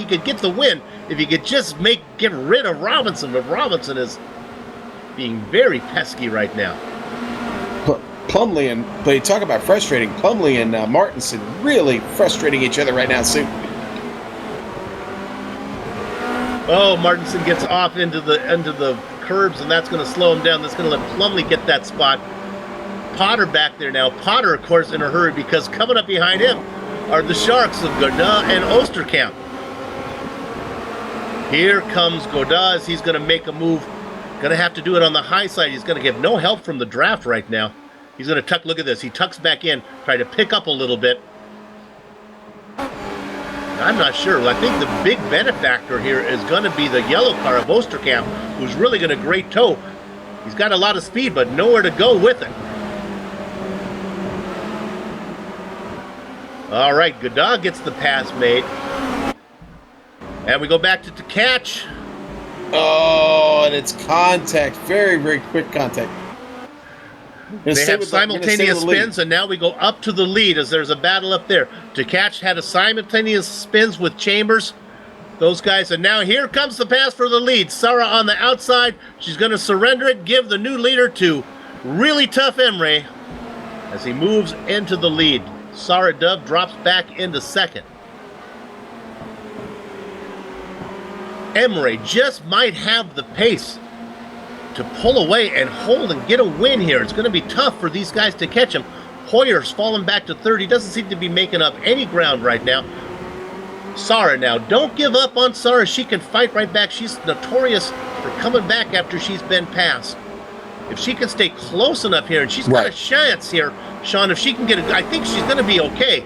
could get the win if he could just get rid of Robinson. But Robinson is being very pesky right now. Plumley but you talk about frustrating. Plumley and Martinson really frustrating each other right now, Sue. Oh, Martinson gets off into the curbs, and that's going to slow him down. That's going to let Plumley get that spot. Potter back there now. Potter, of course, in a hurry because coming up behind him are the Sharks of Godin and Osterkamp. Here comes Godin as he's going to make a move. Going to have to do it on the high side. He's going to get no help from the draft right now. He's going to tuck. Look at this. He tucks back in, try to pick up a little bit. I'm not sure. I think the big benefactor here is going to be the yellow car of Osterkamp, who's really going to great tow. He's got a lot of speed, but nowhere to go with it. All right, Godin gets the pass made. And we go back to catch. Oh, and it's contact. Very, very quick contact. They have simultaneous spins, and now we go up to the lead as there's a battle up there. Catch had a simultaneous spins with Chambers. Those guys, and now here comes the pass for the lead. Sarah on the outside. She's going to surrender it, give the new leader to really tough Emre as he moves into the lead. Sarah Dove drops back into second. Emre just might have the pace to pull away and hold and get a win here. It's going to be tough for these guys to catch him. Hoyer's fallen back to third. He doesn't seem to be making up any ground right now. Sarah now, don't give up on Sarah. She can fight right back. She's notorious for coming back after she's been passed. If she can stay close enough here, and she's got a chance here, Sean, if she can get I think she's going to be okay.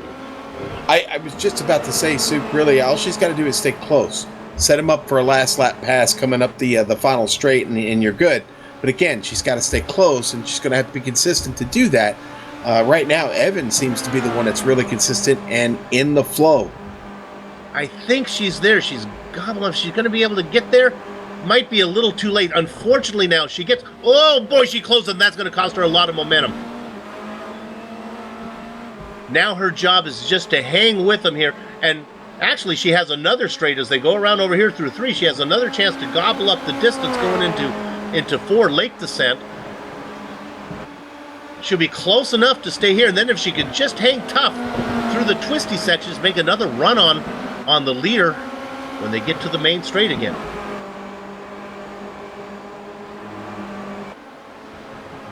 I was just about to say, Soup, really, all she's got to do is stay close. Set him up for a last lap pass coming up the final straight, and you're good. But again, she's got to stay close, and she's going to have to be consistent to do that. Right now, Evan seems to be the one that's really consistent and in the flow. I think she's there. She's gobbling. She's going to be able to get there. Might be a little too late. Unfortunately, now she gets. Oh boy, she closed, and that's going to cost her a lot of momentum. Now her job is just to hang with them here, and actually she has another straight as they go around over here through 3. She has another chance to gobble up the distance going into 4 lake descent. She'll be close enough to stay here, and then if she can just hang tough through the twisty sections, make another run on the leader when they get to the main straight again.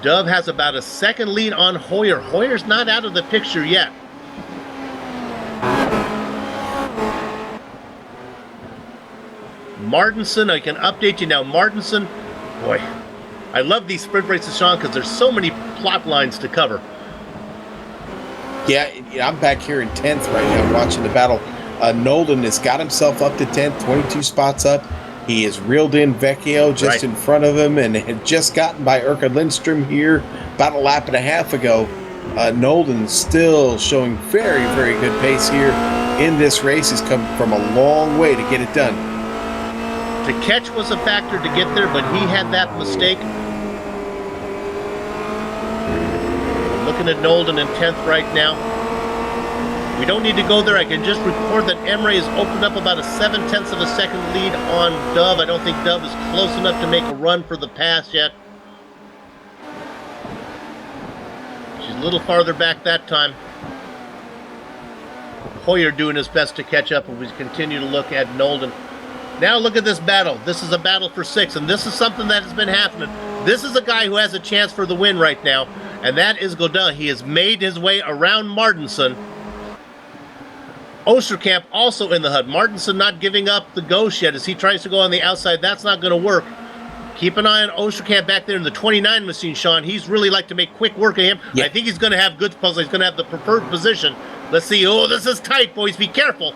Dove has about a second lead on Hoyer. Hoyer's not out of the picture yet. Martinson, I can update you now. Martinson, boy, I love these sprint races, Sean, because there's so many plot lines to cover. Yeah, I'm back here in 10th right now watching the battle. Nolden has got himself up to 10th, 22 spots up. He has reeled in Vecchio just in front of him and had just gotten by Urka Lindstrom here about a lap and a half ago. Nolden still showing very, very good pace here in this race. He's come from a long way to get it done. The catch was a factor to get there, but he had that mistake. Looking at Nolden in 10th right now. We don't need to go there. I can just report that Emre has opened up about a 7/10 of a second lead on Dove. I don't think Dove is close enough to make a run for the pass yet. She's a little farther back that time. Hoyer doing his best to catch up, and we continue to look at Nolden. Now look at this battle. This is a battle for 6, and this is something that has been happening. This is a guy who has a chance for the win right now, and that is Godin. He has made his way around Martinson. Osterkamp also in the HUD. Martinson not giving up the ghost yet as he tries to go on the outside. That's not going to work. Keep an eye on Osterkamp back there in the 29 machine, Sean. He's really like to make quick work of him. Yeah. I think he's going to have good puzzle. He's going to have the preferred position. Let's see. Oh, this is tight, boys. Be careful.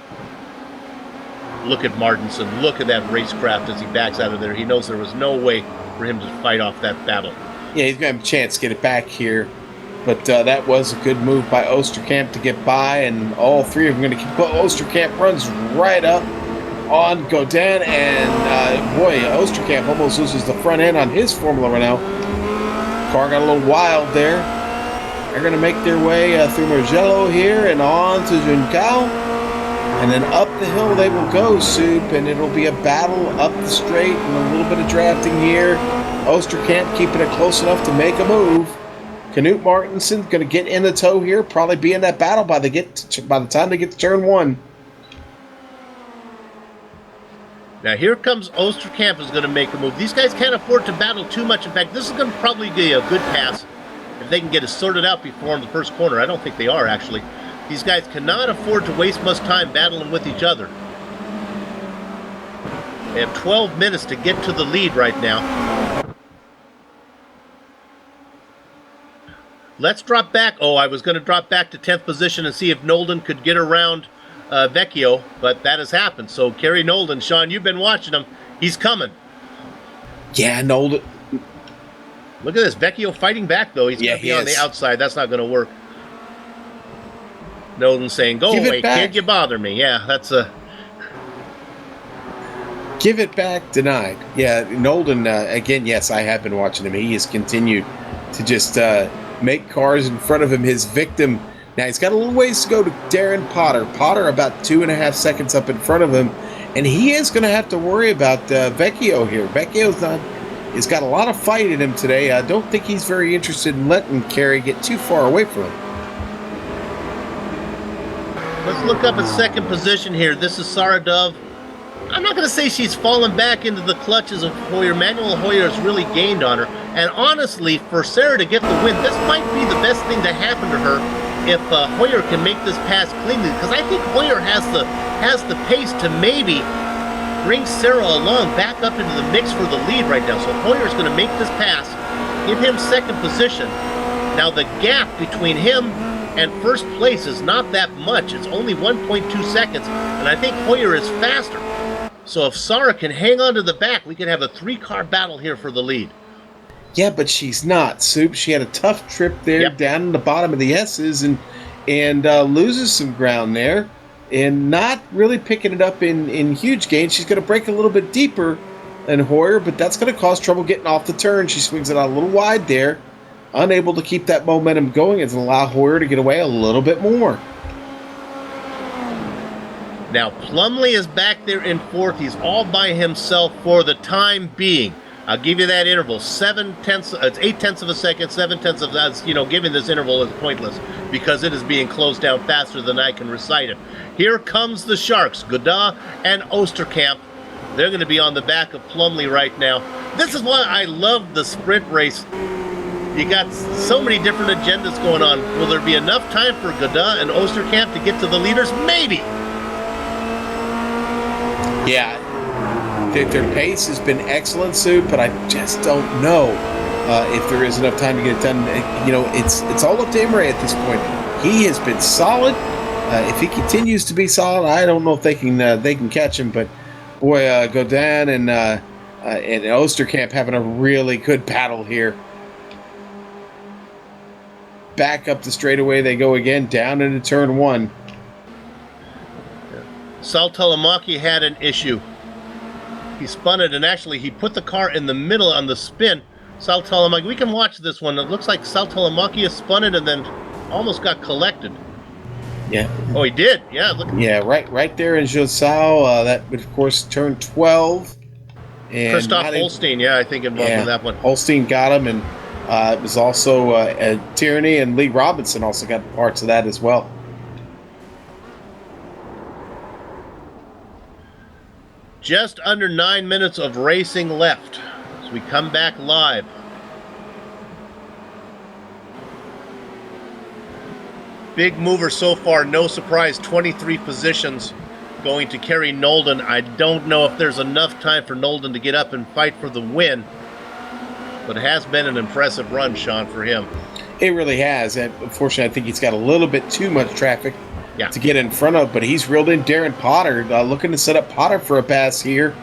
Look at Martinson. Look at that racecraft as he backs out of there. He knows there was no way for him to fight off that battle. Yeah, he's going to have a chance to get it back here. But that was a good move by Osterkamp to get by, and all three of them going to keep going. Osterkamp runs right up on Godin, and boy, Osterkamp almost loses the front end on his Formula Renault. Car got a little wild there. They're going to make their way through Mugello here and on to Juncal. And then up the hill they will go, Soup, and it'll be a battle up the straight and a little bit of drafting here. Osterkamp keeping it close enough to make a move. Knut Martinson going to get in the tow here, probably be in that battle by the time they get to turn 1. Now here comes Osterkamp is going to make a move. These guys can't afford to battle too much. In fact, this is going to probably be a good pass if they can get it sorted out before in the first corner. I don't think they are, actually. These guys cannot afford to waste much time battling with each other. They have 12 minutes to get to the lead right now. Let's drop back. Oh, I was going to drop back to 10th position and see if Nolden could get around Vecchio, but that has happened. So Kerry Nolden, Sean, you've been watching him. He's coming. Yeah, Nolden. Look at this. Vecchio fighting back, though. He's going to be on the outside. That's not going to work. Nolden saying, go away, kid. You bother me. Yeah, that's a... Give it back, denied. Yeah, Nolden, again, yes, I have been watching him. He has continued to just make cars in front of him his victim. Now, he's got a little ways to go to Darren Potter. Potter about 2.5 seconds up in front of him, and he is going to have to worry about Vecchio here. Vecchio's he's got a lot of fight in him today. I don't think he's very interested in letting Kerry get too far away from him. Let's look up at second position here. This is Sarah Dove. I'm not going to say she's fallen back into the clutches of Hoyer. Manuel Hoyer has really gained on her. And honestly, for Sarah to get the win, this might be the best thing to happen to her if Hoyer can make this pass cleanly. Because I think Hoyer has the pace to maybe bring Sarah along back up into the mix for the lead right now. So Hoyer's going to make this pass, give him second position. Now the gap between him and first place is not that much. It's only 1.2 seconds. And I think Hoyer is faster. So if Sarah can hang on to the back, we can have a 3-car battle here for the lead. Yeah, but she's not, Soup. She had a tough trip there down in the bottom of the S's and loses some ground there and not really picking it up in huge gains. She's going to break a little bit deeper than Hoyer, but that's going to cause trouble getting off the turn. She swings it out a little wide there, unable to keep that momentum going and allow Hoyer to get away a little bit more. Now, Plumley is back there in fourth. He's all by himself for the time being. I'll give you that interval. It's 0.8 of a second, 0.7 of that. Giving this interval is pointless because it is being closed down faster than I can recite it. Here comes the Sharks, Godin and Osterkamp. They're going to be on the back of Plumley right now. This is why I love the sprint race. You got so many different agendas going on. Will there be enough time for Godin and Osterkamp to get to the leaders? Maybe. Yeah, their pace has been excellent, Sue, but I just don't know if there is enough time to get it done. It's all up to Imre at this point. He has been solid. If he continues to be solid, I don't know if they can catch him. But boy, Godin and Osterkamp having a really good battle here. Back up the straightaway they go again, down into turn 1. Sal Telemacchi had an issue. He spun it, and actually he put the car in the middle on the spin. Sal Telemacchi, we can watch this one. It looks like Sal Telemacchi has spun it and then almost got collected. Yeah. Oh, he did. Yeah. Look. Yeah, right there in Josau. That would, of course, turn 12. And Christoph Holstein, I think involved in that one. Holstein got him, and it was also Tierney and Lee Robinson also got parts of that as well. Just under 9 minutes of racing left as we come back live. Big mover so far, no surprise, 23 positions going to Kerry Nolden. I don't know if there's enough time for Nolden to get up and fight for the win, but it has been an impressive run, Sean, for him. It really has. And unfortunately, I think he's got a little bit too much traffic to get in front of, but he's reeled in Darren Potter, looking to set up Potter for a pass here.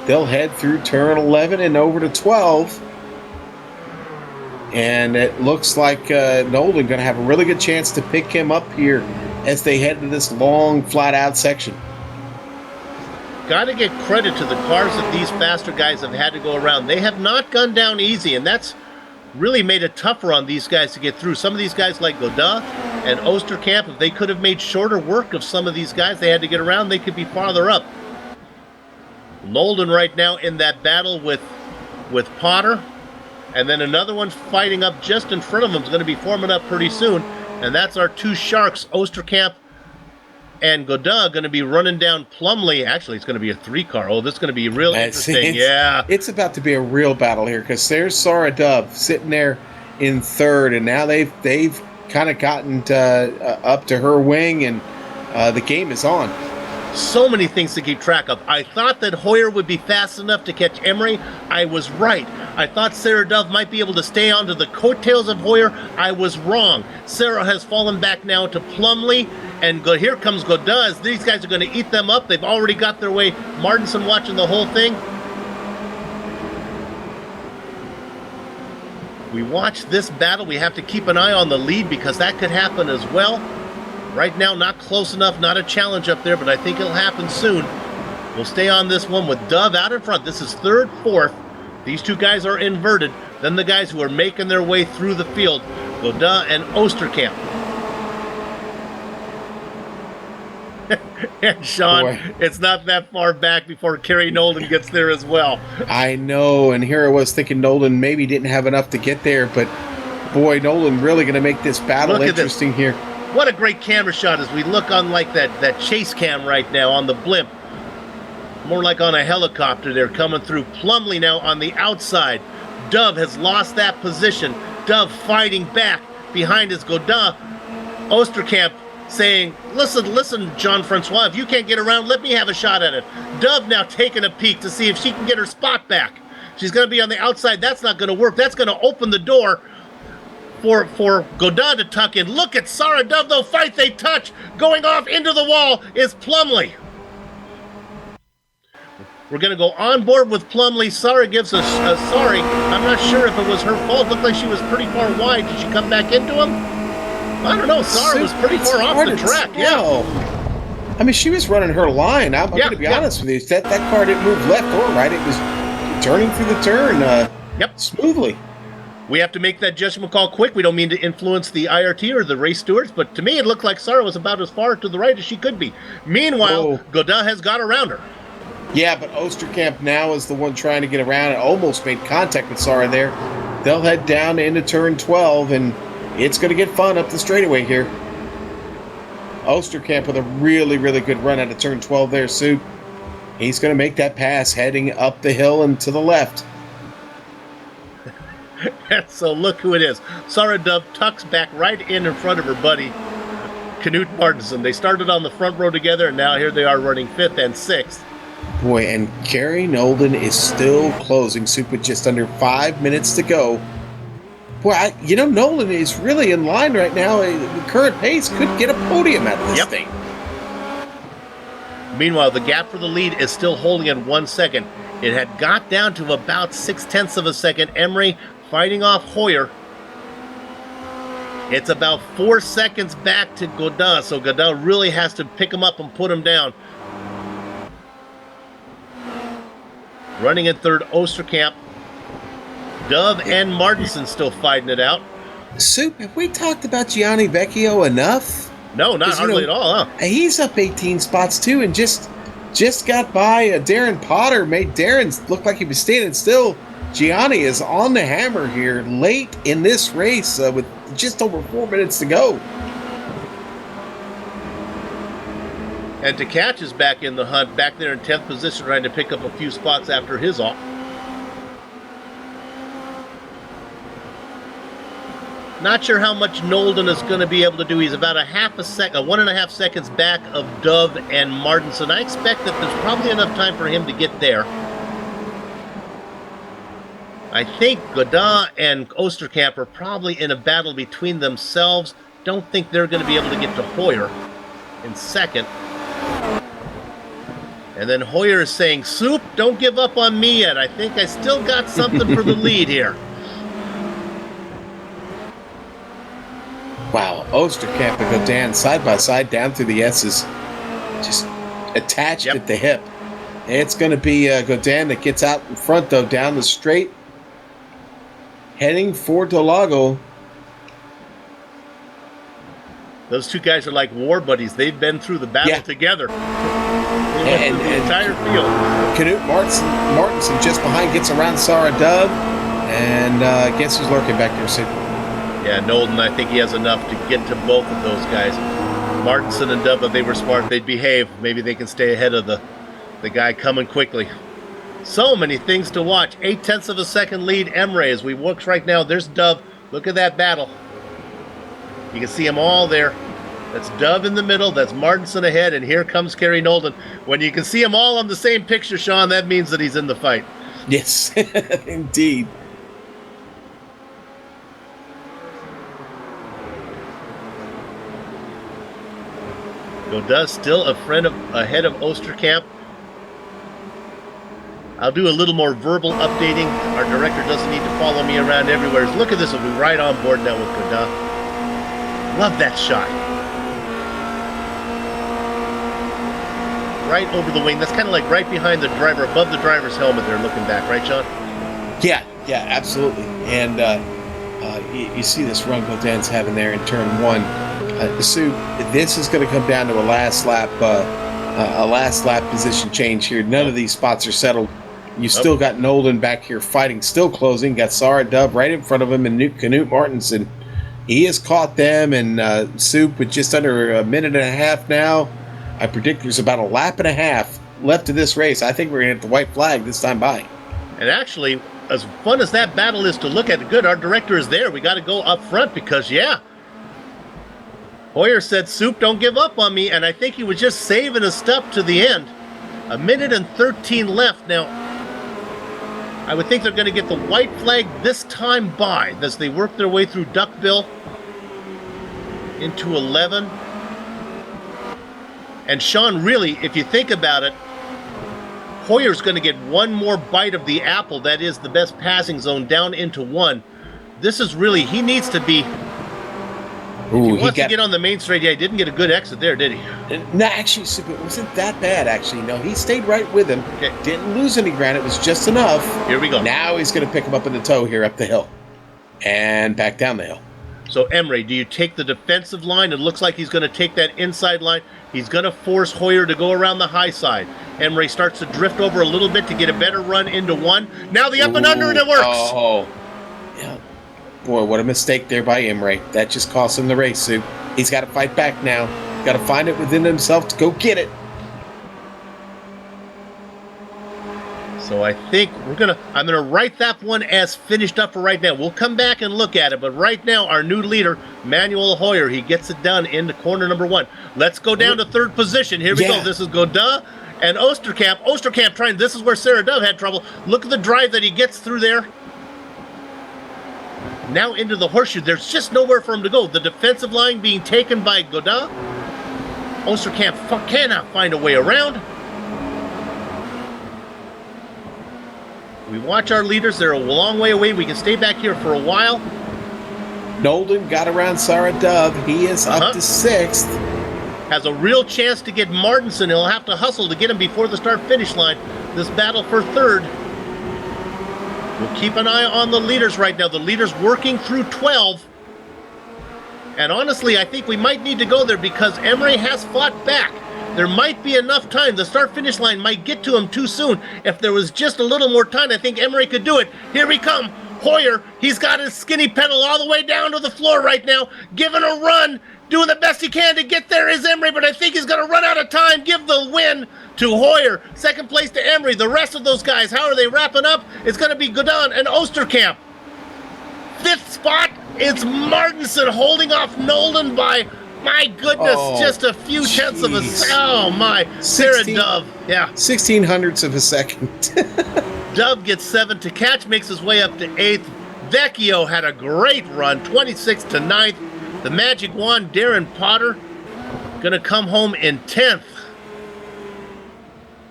They'll head through turn 11 and over to 12. And it looks like Nolden going to have a really good chance to pick him up here as they head to this long, flat-out section. Got to get credit to the cars that these faster guys have had to go around. They have not gone down easy, and that's really made it tougher on these guys to get through. Some of these guys like Godin and Osterkamp, if they could have made shorter work of some of these guys they had to get around, they could be farther up. Nolden right now in that battle with Potter. And then another one fighting up just in front of him is going to be forming up pretty soon. And that's our two sharks, Osterkamp and Godin, going to be running down Plumley. Actually, it's going to be a 3-car. Oh, this is going to be real interesting. It's about to be a real battle here because there's Sarah Dove sitting there in third. And now they've kind of gotten up to her wing, and the game is on. So many things to keep track of. I thought that Hoyer would be fast enough to catch Emery. I was right. I thought Sarah Dove might be able to stay onto the coattails of Hoyer. I was wrong. Sarah has fallen back now to Plumley, and here comes Godin. These guys are going to eat them up. They've already got their way. Martinson watching the whole thing. We watch this battle. We have to keep an eye on the lead because that could happen as well. Right now, not close enough, not a challenge up there, but I think it'll happen soon. We'll stay on this one with Dove out in front. This is third, fourth. These two guys are inverted. Then the guys who are making their way through the field, Godin and Osterkamp. And Sean, it's not that far back before Kerry Nolden gets there as well. I know, and here I was thinking Nolden maybe didn't have enough to get there, but boy, Nolden really going to make this battle interesting here. What a great camera shot as we look on like that chase cam right now on the blimp. More like on a helicopter there coming through. Plumley now on the outside. Dove has lost that position. Dove fighting back behind his Godin. Osterkamp saying, listen, Jean-Francois, if you can't get around, let me have a shot at it. Dove now taking a peek to see if she can get her spot back. She's going to be on the outside. That's not going to work. That's going to open the door for Godin to tuck in. Look at Sarah Dove, though, fight, they touch. Going off into the wall is Plumley. We're going to go on board with Plumley. Sarah gives us sorry. I'm not sure if it was her fault. Looked like she was pretty far wide. Did she come back into him? I don't know. Sarah was pretty far off the track. Yeah. I mean, she was running her line. I'm going to be honest with you. That car didn't move left or right. It was turning through the turn smoothly. We have to make that judgment call quick. We don't mean to influence the IRT or the race stewards, but to me it looked like Sarah was about as far to the right as she could be. Meanwhile, Godin has got around her. Yeah, but Osterkamp now is the one trying to get around and almost made contact with Sarah there. They'll head down into turn 12, and it's going to get fun up the straightaway here. Osterkamp with a really, really good run out of turn 12 there, Sue. He's going to make that pass heading up the hill and to the left. So look who it is. Sarah Dove tucks back right in front of her buddy, Knut Martinson. They started on the front row together, and now here they are running 5th and 6th. Boy, and Kerry Nolden is still closing, Soup, with just under 5 minutes to go. Boy, Nolden is really in line right now. The current pace could get a podium out of this thing. Meanwhile, the gap for the lead is still holding at 1 second. It had got down to about 0.6 of a second. Emery fighting off Hoyer. It's about 4 seconds back to Godin, so Godin really has to pick him up and put him down. Running in third, Osterkamp. Dove and Martinson still fighting it out. Soup, have we talked about Gianni Vecchio enough? No, not hardly at all, huh? He's up 18 spots too, and just got by Darren Potter, made Darren look like he was standing still. Gianni is on the hammer here late in this race with just over 4 minutes to go. And to catch is back in the hunt, back there in 10th position, trying to pick up a few spots after his off. Not sure how much Nolden is going to be able to do. He's about 1.5 seconds back of Dove and Martinson. I expect that there's probably enough time for him to get there. I think Godin and Osterkamp are probably in a battle between themselves. Don't think they're going to be able to get to Hoyer in second. And then Hoyer is saying, Soup, don't give up on me yet. I think I still got something for the lead here. Wow, Osterkamp and Godin side by side down through the S's, just attached at the hip. It's going to be Godin that gets out in front, though, down the straight, heading for Interlagos. Those two guys are like war buddies. They've been through the battle together. They went through the entire field. Knut Martinson just behind gets around Sarah Dove, and guess who's lurking back there, Sid? Yeah, Nolden, I think he has enough to get to both of those guys. Martinson and Dove, if they were smart, they'd behave. Maybe they can stay ahead of the guy coming quickly. So many things to watch. 0.8 of a second lead, Emre, as we watch right now. There's Dove. Look at that battle. You can see them all there. That's Dove in the middle. That's Martinson ahead. And here comes Kerry Nolden. When you can see them all on the same picture, Sean, that means that he's in the fight. Yes, indeed. Godin still ahead of Osterkamp. I'll do a little more verbal updating. Our director doesn't need to follow me around everywhere. Look at this. We'll be right on board now with Godin. Love that shot. Right over the wing. That's kind of like right behind the driver, above the driver's helmet there, looking back. Right, Sean? Yeah, absolutely. And you see this run Godin's having there in turn one. So this is going to come down to a last lap position change here. None of these spots are settled. You still got Nolden back here fighting, still closing. Got Sarah Dove right in front of him, and Knut Martinson. He has caught them, and Soup with just under a minute and a half now. I predict there's about a lap and a half left of this race. I think we're going to get the white flag this time by. And actually, as fun as that battle is to look at, good, our director is there. We got to go up front because, Hoyer said, Soup, don't give up on me, and I think he was just saving his stuff to the end. 1:13 left. Now, I would think they're going to get the white flag this time by as they work their way through Duckbill into 11. And Sean, really, if you think about it, Hoyer's going to get one more bite of the apple, that is the best passing zone, down into 1. This is really, he needs to be... If he wants to get on the main straight, he didn't get a good exit there, did he? No, actually, it wasn't that bad, actually. No, he stayed right with him. Okay. Didn't lose any ground. It was just enough. Here we go. Now he's going to pick him up in the toe here up the hill. And back down the hill. So, Emre, do you take the defensive line? It looks like he's going to take that inside line. He's going to force Hoyer to go around the high side. Emre starts to drift over a little bit to get a better run into 1. Now the up and under, and it works. Oh, yeah. Boy, what a mistake there by Emre. That just cost him the race, Sue. He's got to fight back now. Got to find it within himself to go get it. So I think I'm gonna write that one as finished up for right now. We'll come back and look at it, but right now our new leader, Manuel Hoyer, he gets it done into corner number 1. Let's go down to third position. Here we go. This is Godin and Osterkamp. Osterkamp trying. This is where Sarah Dove had trouble. Look at the drive that he gets through there. Now into the horseshoe. There's just nowhere for him to go. The defensive line being taken by Godin. Osterkamp cannot find a way around. We watch our leaders. They're a long way away. We can stay back here for a while. Nolden got around Sarah Dove. He is up to 6th. Has a real chance to get Martinson. He'll have to hustle to get him before the start-finish line. This battle for 3rd. We'll keep an eye on the leaders right now. The leaders working through 12. And honestly, I think we might need to go there because Emre has fought back. There might be enough time. The start-finish line might get to him too soon. If there was just a little more time, I think Emre could do it. Here we come. Hoyer, he's got his skinny pedal all the way down to the floor right now, giving a run. doing the best he can to get there is Emery, but I think he's going to run out of time. Give the win to Hoyer. Second place to Emery. The rest of those guys, how are they wrapping up? It's going to be Godin and Osterkamp. Fifth spot, it's Martinson holding off Nolan by, my goodness, just a few tenths of a... Oh, my. Sarah Dove. Yeah. 1600ths of a second. Dove gets 7th. To catch makes his way up to 8th. Vecchio had a great run, 26th to 9th. The Magic Wand, Darren Potter, going to come home in 10th.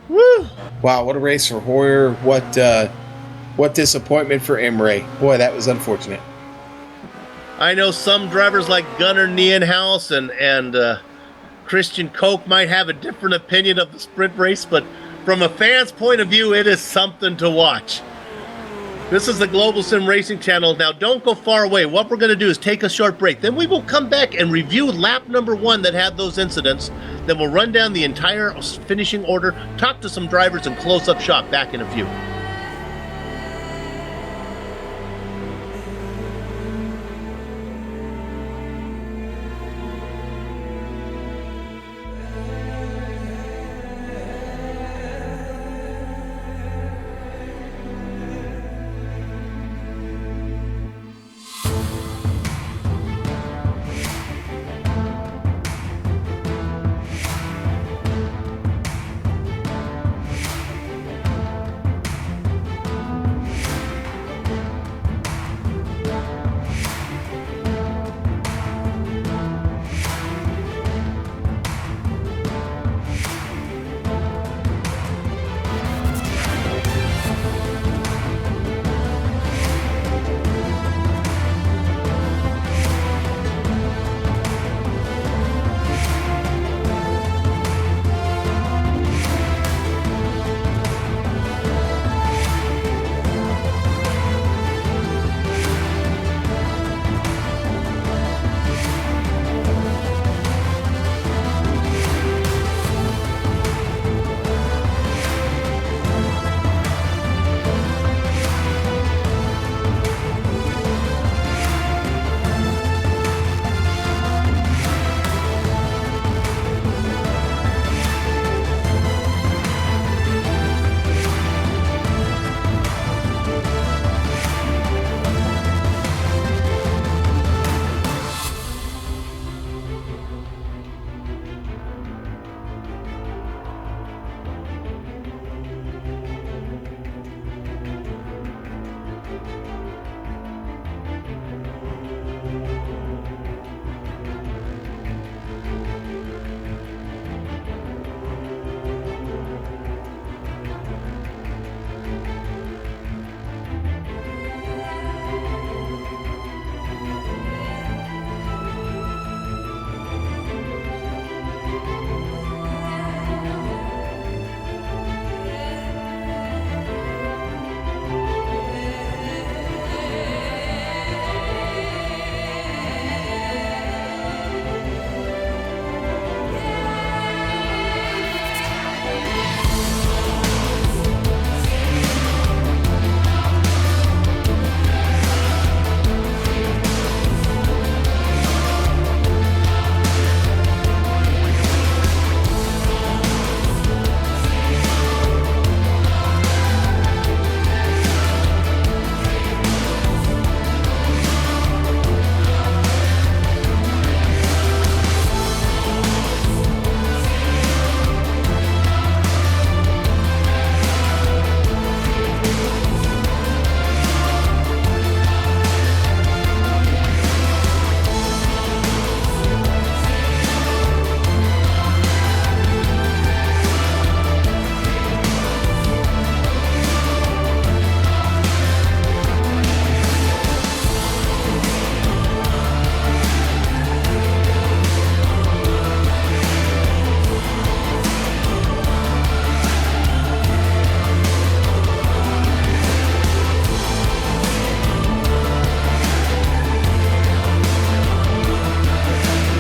Woo! Wow, what a race for Hoyer. What disappointment for Emery. Boy, that was unfortunate. I know some drivers like Gunnar Nienhaus and Christian Koch might have a different opinion of the sprint race, but from a fan's point of view, it is something to watch. This is the Global Sim Racing Channel. Now, don't go far away. What we're going to do is take a short break. Then we will come back and review lap number 1 that had those incidents. Then we'll run down the entire finishing order, talk to some drivers, and close up shop. Back in a few.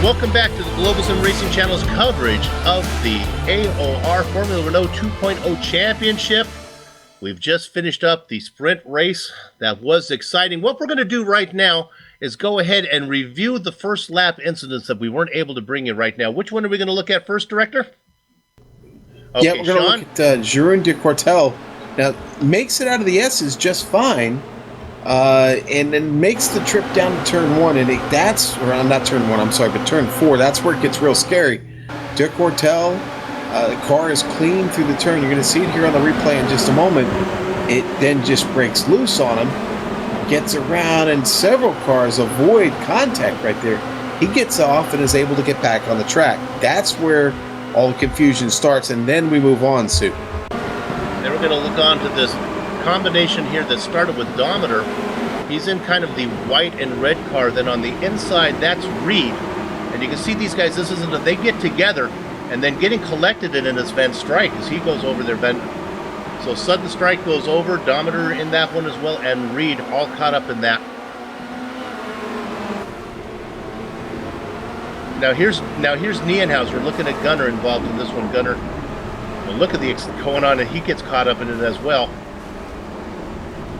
Welcome back to the Global Sim Racing Channel's coverage of the AOR Formula Renault 2.0 Championship. We've just finished up the sprint race. That was exciting. What we're going to do right now is go ahead and review the first lap incidents that we weren't able to bring you right now. Which one are we going to look at first, Director? Okay, yeah, we're going to look at Giron de Cortel. Now, makes it out of the S's just fine, and then makes the trip down to turn 1, and not turn 1, I'm sorry, but turn 4. That's where it gets real scary. De Cortel, the car is clean through the turn. You're going to see it here on the replay in just a moment. It then just breaks loose on him, gets around, and several cars avoid contact right there. He gets off and is able to get back on the track. That's where all the confusion starts, and then we move on, Sue. Then we're going to look on to this combination here that started with Dometer. He's in kind of the white and red car. Then on the inside, that's Reed. And you can see these guys, they get together, and then getting collected in his Van Strike as he goes over their Van. So Sudden Strike goes over, Dometer in that one as well, and Reed all caught up in that. Now here's Nienhaus. We're looking at Gunnar involved in this one. Gunnar, well, look at the going on, and he gets caught up in it as well.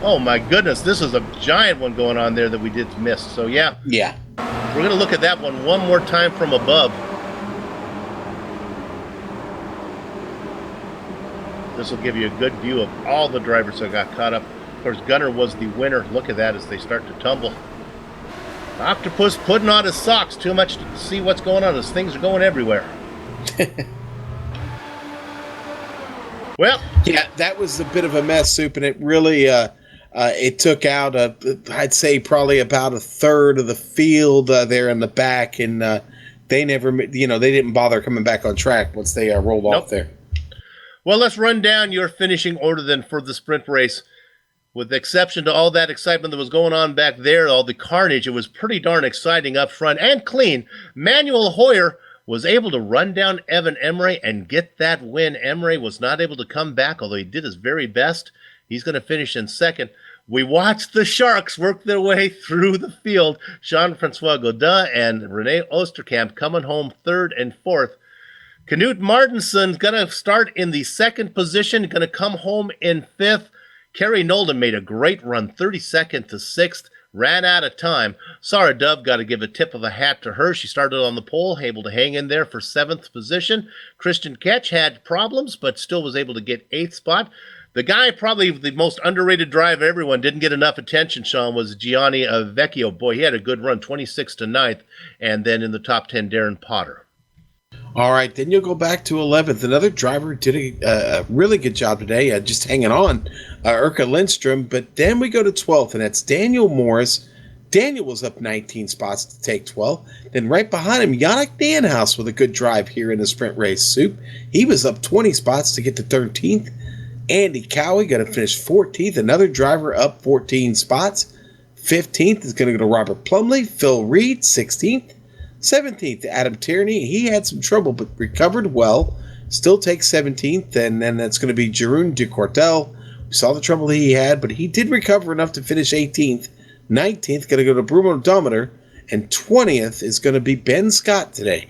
Oh my goodness, this is a giant one going on there that we did miss. So yeah, we're going to look at that one more time from above. This will give you a good view of all the drivers that got caught up. Of course, Gunnar was the winner. Look at that as they start to tumble. Octopus putting on his socks. Too much to see what's going on as things are going everywhere. Well, yeah, that was a bit of a mess, Soup, and it really it took out I'd say probably about a third of the field there in the back, and they never, they didn't bother coming back on track once they rolled off there. Well, let's run down your finishing order then for the sprint race. With the exception to all that excitement that was going on back there, all the carnage, it was pretty darn exciting up front and clean. Manuel Hoyer was able to run down Evan Emre and get that win. Emre was not able to come back, although he did his very best. He's going to finish in second. We watched the Sharks work their way through the field. Jean-Francois Godin and Rene Osterkamp coming home third and fourth. Knut Martinson's going to start in the second position, going to come home in fifth. Kerry Nolden made a great run, 32nd to 6th, ran out of time. Sarah Dove, got to give a tip of a hat to her. She started on the pole, able to hang in there for 7th position. Christian Ketch had problems, but still was able to get 8th spot. The guy, probably the most underrated driver everyone didn't get enough attention, Sean, was Gianni Vecchio. Boy, he had a good run, 26th to 9th, and then in the top 10, Darren Potter. All right, then you'll go back to 11th. Another driver did a really good job today, just hanging on, Urka Lindstrom. But then we go to 12th, and that's Daniel Morris. Daniel was up 19 spots to take 12. Then right behind him, Yannick Nienhaus with a good drive here in the sprint race. Soup. He was up 20 spots to get to 13th. Andy Cowie going to finish 14th. Another driver up 14 spots. 15th is going to go to Robert Plumley. Phil Reed, 16th. 17th, Adam Tierney. He had some trouble, but recovered well. Still takes 17th, and then that's going to be Giron de Cortel. We saw the trouble he had, but he did recover enough to finish 18th. 19th, going to go to Bruno Dometer, and 20th is going to be Ben Scott today.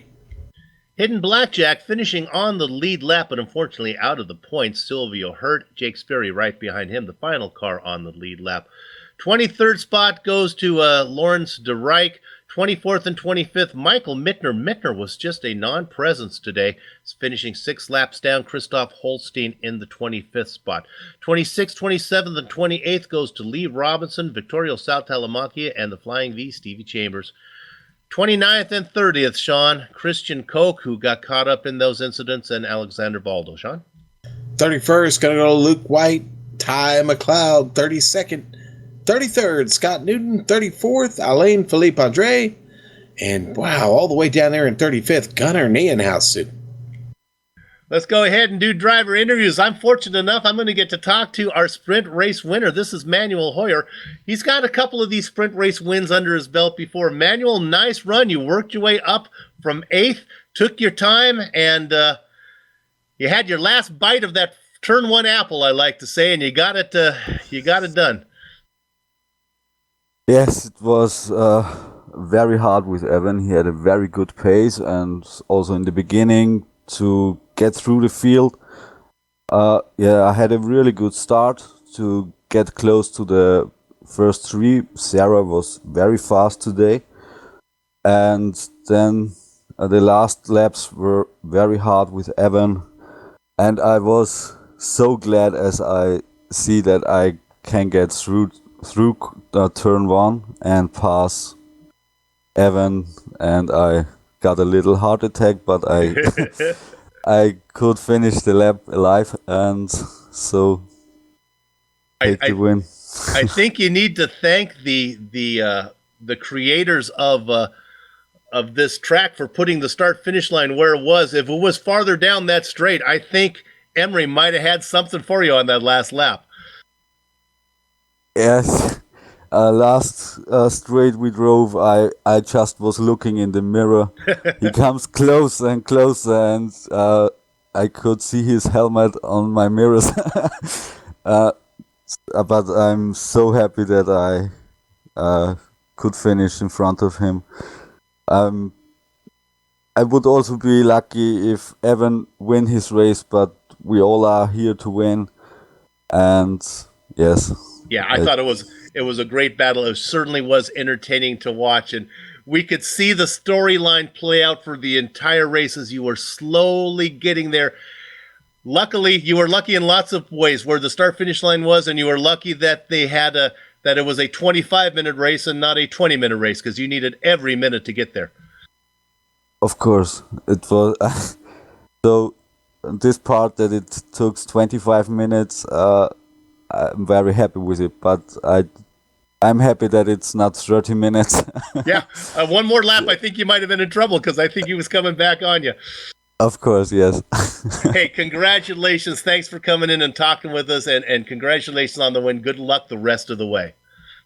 Hidden Blackjack finishing on the lead lap, but unfortunately out of the points. Silvio Hurt, Jake Sperry right behind him, the final car on the lead lap. 23rd spot goes to Lawrence de Rijk. 24th and 25th, Michael Mittner. Mittner was just a non-presence today. He's finishing 6 laps down. Christoph Holstein in the 25th spot. 26th, 27th, and 28th goes to Lee Robinson, Vittorio Saltalamacchia, and the Flying V, Stevie Chambers. 29th and 30th, Sean, Christian Koch, who got caught up in those incidents, and Alexander Baldo. Sean? 31st, going to go to Luke White, Ty McLeod, 32nd. 33rd, Scott Newton. 34th, Alain Philippe Andre. And wow, all the way down there in 35th, Gunnar Nienhaus. Let's go ahead and do driver interviews. I'm fortunate enough, I'm going to get to talk to our sprint race winner. This is Manuel Hoyer. He's got a couple of these sprint race wins under his belt before. Manuel, nice run. You worked your way up from 8th, took your time, and you had your last bite of that turn 1 apple, I like to say, and you got it done. Yes, it was very hard with Evan. He had a very good pace, and also in the beginning to get through the field. I had a really good start to get close to the first three. Sarah was very fast today. And then the last laps were very hard with Evan. And I was so glad as I see that I can get through turn one and pass Evan, and I got a little heart attack, but I could finish the lap alive, and so take the win. I think you need to thank the creators of this track for putting the start-finish line where it was. If it was farther down that straight, I think Emery might have had something for you on that last lap. Yes, last straight we drove, I just was looking in the mirror. He comes closer and closer, and I could see his helmet on my mirrors. But I'm so happy that I could finish in front of him. I would also be lucky if Evan win his race, but we all are here to win, and yes. Yeah, I thought it was a great battle. It certainly was entertaining to watch, and we could see the storyline play out for the entire race as you were slowly getting there. Luckily, you were lucky in lots of ways where the start-finish line was, and you were lucky that they had that it was a 25-minute race and not a 20-minute race, because you needed every minute to get there. Of course, it was. So this part that it took 25 minutes, I'm very happy with it, but I'm happy that it's not 30 minutes. Yeah, one more lap, I think you might have been in trouble, because I think he was coming back on you. Of course, yes. Hey, congratulations. Thanks for coming in and talking with us, and congratulations on the win. Good luck the rest of the way.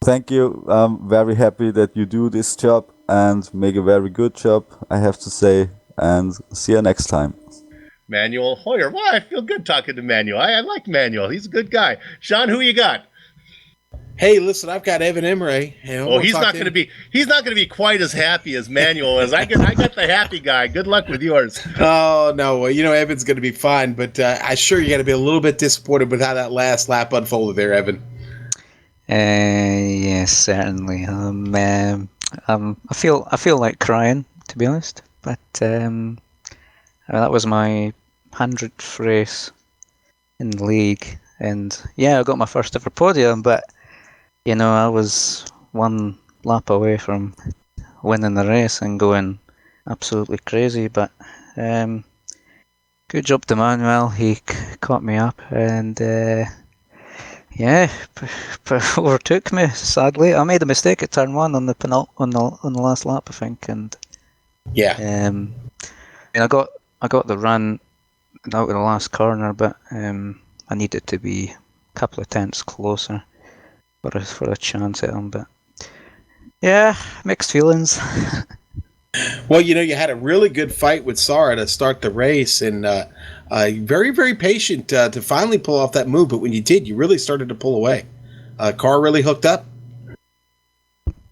Thank you. I'm very happy that you do this job and make a very good job, I have to say, and see you next time. Manuel Hoyer. Well, I feel good talking to Manuel. I like Manuel. He's a good guy. Sean, who you got? Hey, listen, I've got Evan Emery. He's not going to be quite as happy as Manuel is. I got the happy guy. Good luck with yours. Oh no, Evan's going to be fine, but I'm sure you got to be a little bit disappointed with how that last lap unfolded there, Evan. Yes, certainly. I feel like crying, to be honest. But that was my 100th race in the league, and yeah, I got my first ever podium. But I was one lap away from winning the race and going absolutely crazy. But good job to Manuel. He caught me up and. Overtook me. Sadly, I made a mistake at turn one on the last lap, I think, and I got the run out of the last corner, but I needed to be a couple of tenths closer for a chance at him. But yeah, mixed feelings. Well, you had a really good fight with Sarah to start the race, and very, very patient to finally pull off that move. But when you did, you really started to pull away. Car really hooked up.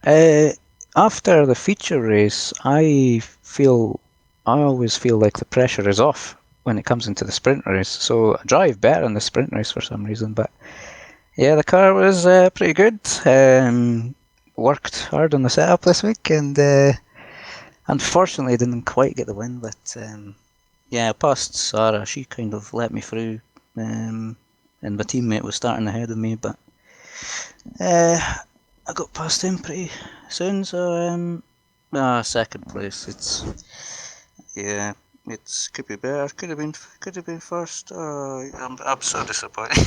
After the feature race, I always feel like the pressure is off when it comes into the sprint race. So I drive better in the sprint race for some reason. But yeah, the car was pretty good. Worked hard on the setup this week, and unfortunately didn't quite get the win. But I passed Sarah. She kind of let me through, and my teammate was starting ahead of me, but I got past him pretty soon. So second place. It's could be better. Could have been first. I'm so disappointed.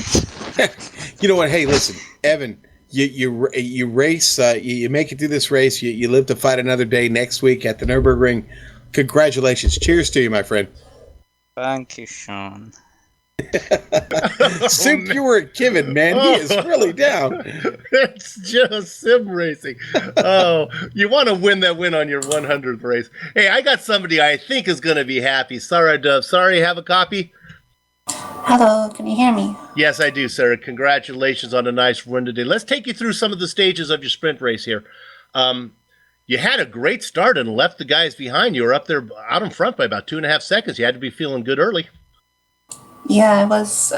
You know what? Hey, listen, Evan. You race. You make it through this race. You live to fight another day next week at the Nürburgring. Congratulations! Cheers to you, my friend. Thank you, Sean. Soup, you were given, man. He is really down. It's just sim racing. Oh, you want to win that win on your 100th race. Hey, I got somebody I think is going to be happy. Sarah Dove. Sorry, have a copy? Hello, can you hear me? Yes, I do, Sarah. Congratulations on a nice run today. Let's take you through some of the stages of your sprint race here. You had a great start and left the guys behind. You were up there out in front by about 2.5 seconds. You had to be feeling good early. Yeah, I was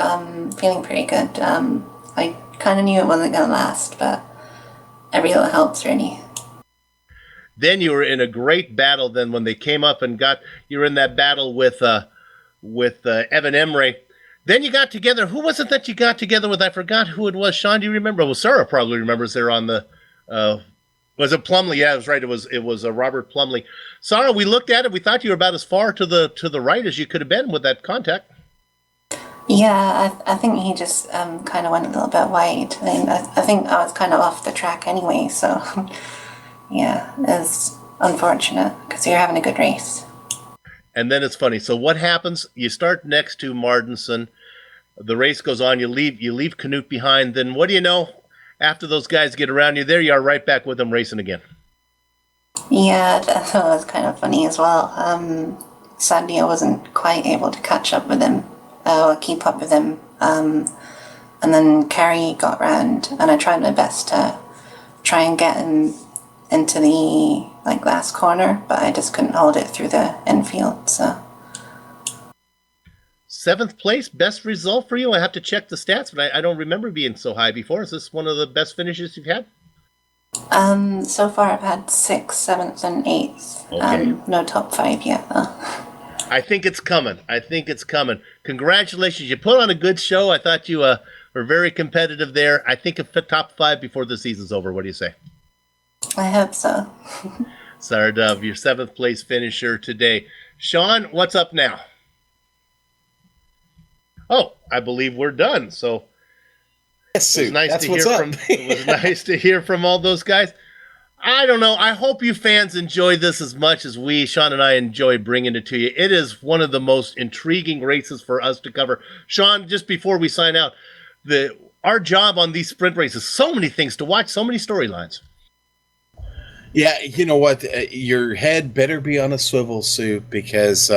feeling pretty good. I kind of knew it wasn't going to last, but every little helps, really. Then you were in a great battle. Then when they came up and you were in that battle with Evan Emre. Then you got together. Who was it that you got together with? I forgot who it was. Sean, do you remember? Well, Sarah probably remembers. There on the. Was it Plumley? Yeah, it was right. It was Robert Plumley. Sarah, we looked at it. We thought you were about as far to the right as you could have been with that contact. Yeah, I think he just kind of went a little bit wide. And I think I was kind of off the track anyway, so yeah, it's unfortunate because you're having a good race. And then it's funny. So what happens? You start next to Martinson. The race goes on. You leave Canute behind. Then what do you know? After those guys get around you, there you are right back with them racing again. Yeah, that was kind of funny as well. Sadly, I wasn't quite able to catch up with him or keep up with him. And then Kerry got round, and I tried my best to try and get him into the last corner, but I just couldn't hold it through the infield. So 7th place, best result for you. I have to check the stats, but I don't remember being so high before. Is this one of the best finishes you've had? So far I've had 6th, 7th, and 8th. Okay. No top 5 yet, though. I think it's coming. Congratulations. You put on a good show. I thought you were very competitive there. I think a top 5 before the season's over. What do you say? I hope so. Sarah Dove, your 7th place finisher today. Sean, what's up now? Oh, I believe we're done. So yes, it was nice that's to what's hear up. from. It was nice to hear from all those guys. I don't know. I hope you fans enjoy this as much as Sean and I enjoy bringing it to you. It is one of the most intriguing races for us to cover. Sean, just before we sign out, our job on these sprint races, so many things to watch, so many storylines. Yeah, you know what? Your head better be on a swivel, Sue, because,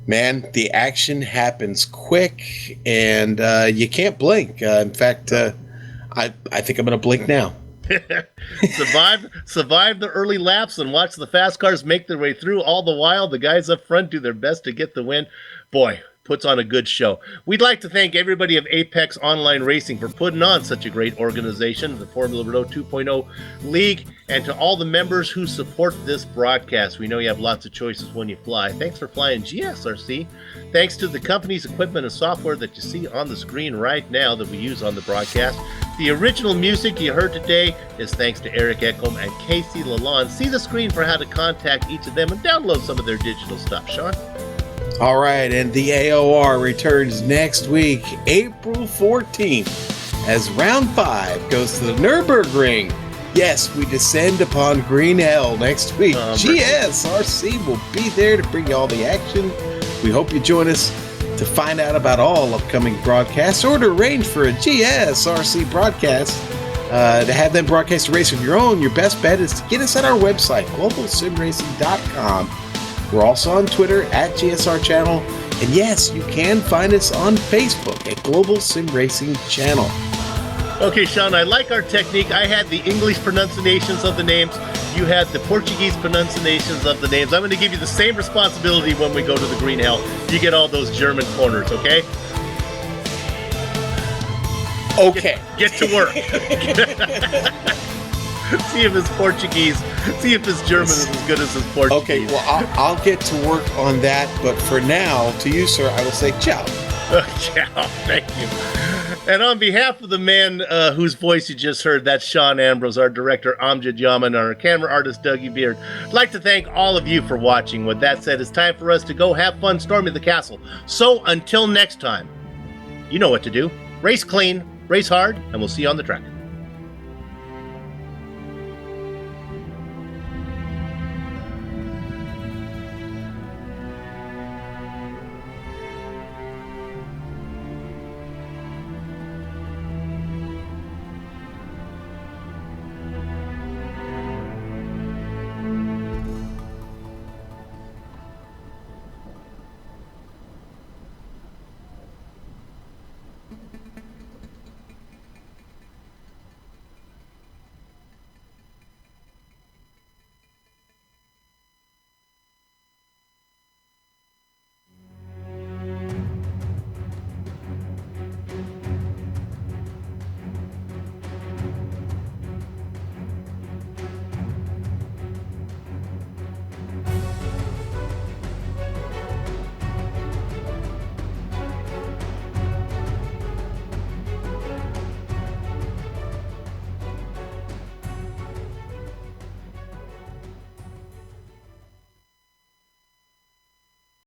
man, the action happens quick, and you can't blink. In fact, I think I'm going to blink now. Survive the early laps and watch the fast cars make their way through. All the while, the guys up front do their best to get the win. Boy, puts on a good show. We'd like to thank everybody of Apex Online Racing for putting on such a great organization, the Formula Renault 2.0 League, and to all the members who support this broadcast. We know you have lots of choices when you fly. Thanks for flying GSRC. Thanks to the company's equipment and software that you see on the screen right now that we use on the broadcast. The original music you heard today is thanks to Eric Echolm and Casey Lalonde. See the screen for how to contact each of them and download some of their digital stuff. Sean? All right, and the AOR returns next week, April 14th, as Round 5 goes to the Nürburgring. Yes, we descend upon Green Hell next week. GSRC will be there to bring you all the action. We hope you join us to find out about all upcoming broadcasts or to arrange for a GSRC broadcast. To have them broadcast a race of your own, your best bet is to get us at our website, globalsimracing.com. We're also on Twitter at GSR Channel. And yes, you can find us on Facebook at Global Sim Racing Channel. Okay, Sean, I like our technique. I had the English pronunciations of the names. You had the Portuguese pronunciations of the names. I'm going to give you the same responsibility when we go to the Green Hell. You get all those German corners, okay? Okay. Get to work. See if his Portuguese, see if his German is as good as his Portuguese. Okay, well, I'll get to work on that. But for now, to you, sir, I will say ciao. Ciao. Thank you. And on behalf of the man whose voice you just heard, that's Sean Ambrose, our director, Amjad Yaman, our camera artist, Dougie Beard. I'd like to thank all of you for watching. With that said, it's time for us to go have fun storming the castle. So until next time, you know what to do. Race clean, race hard, and we'll see you on the track.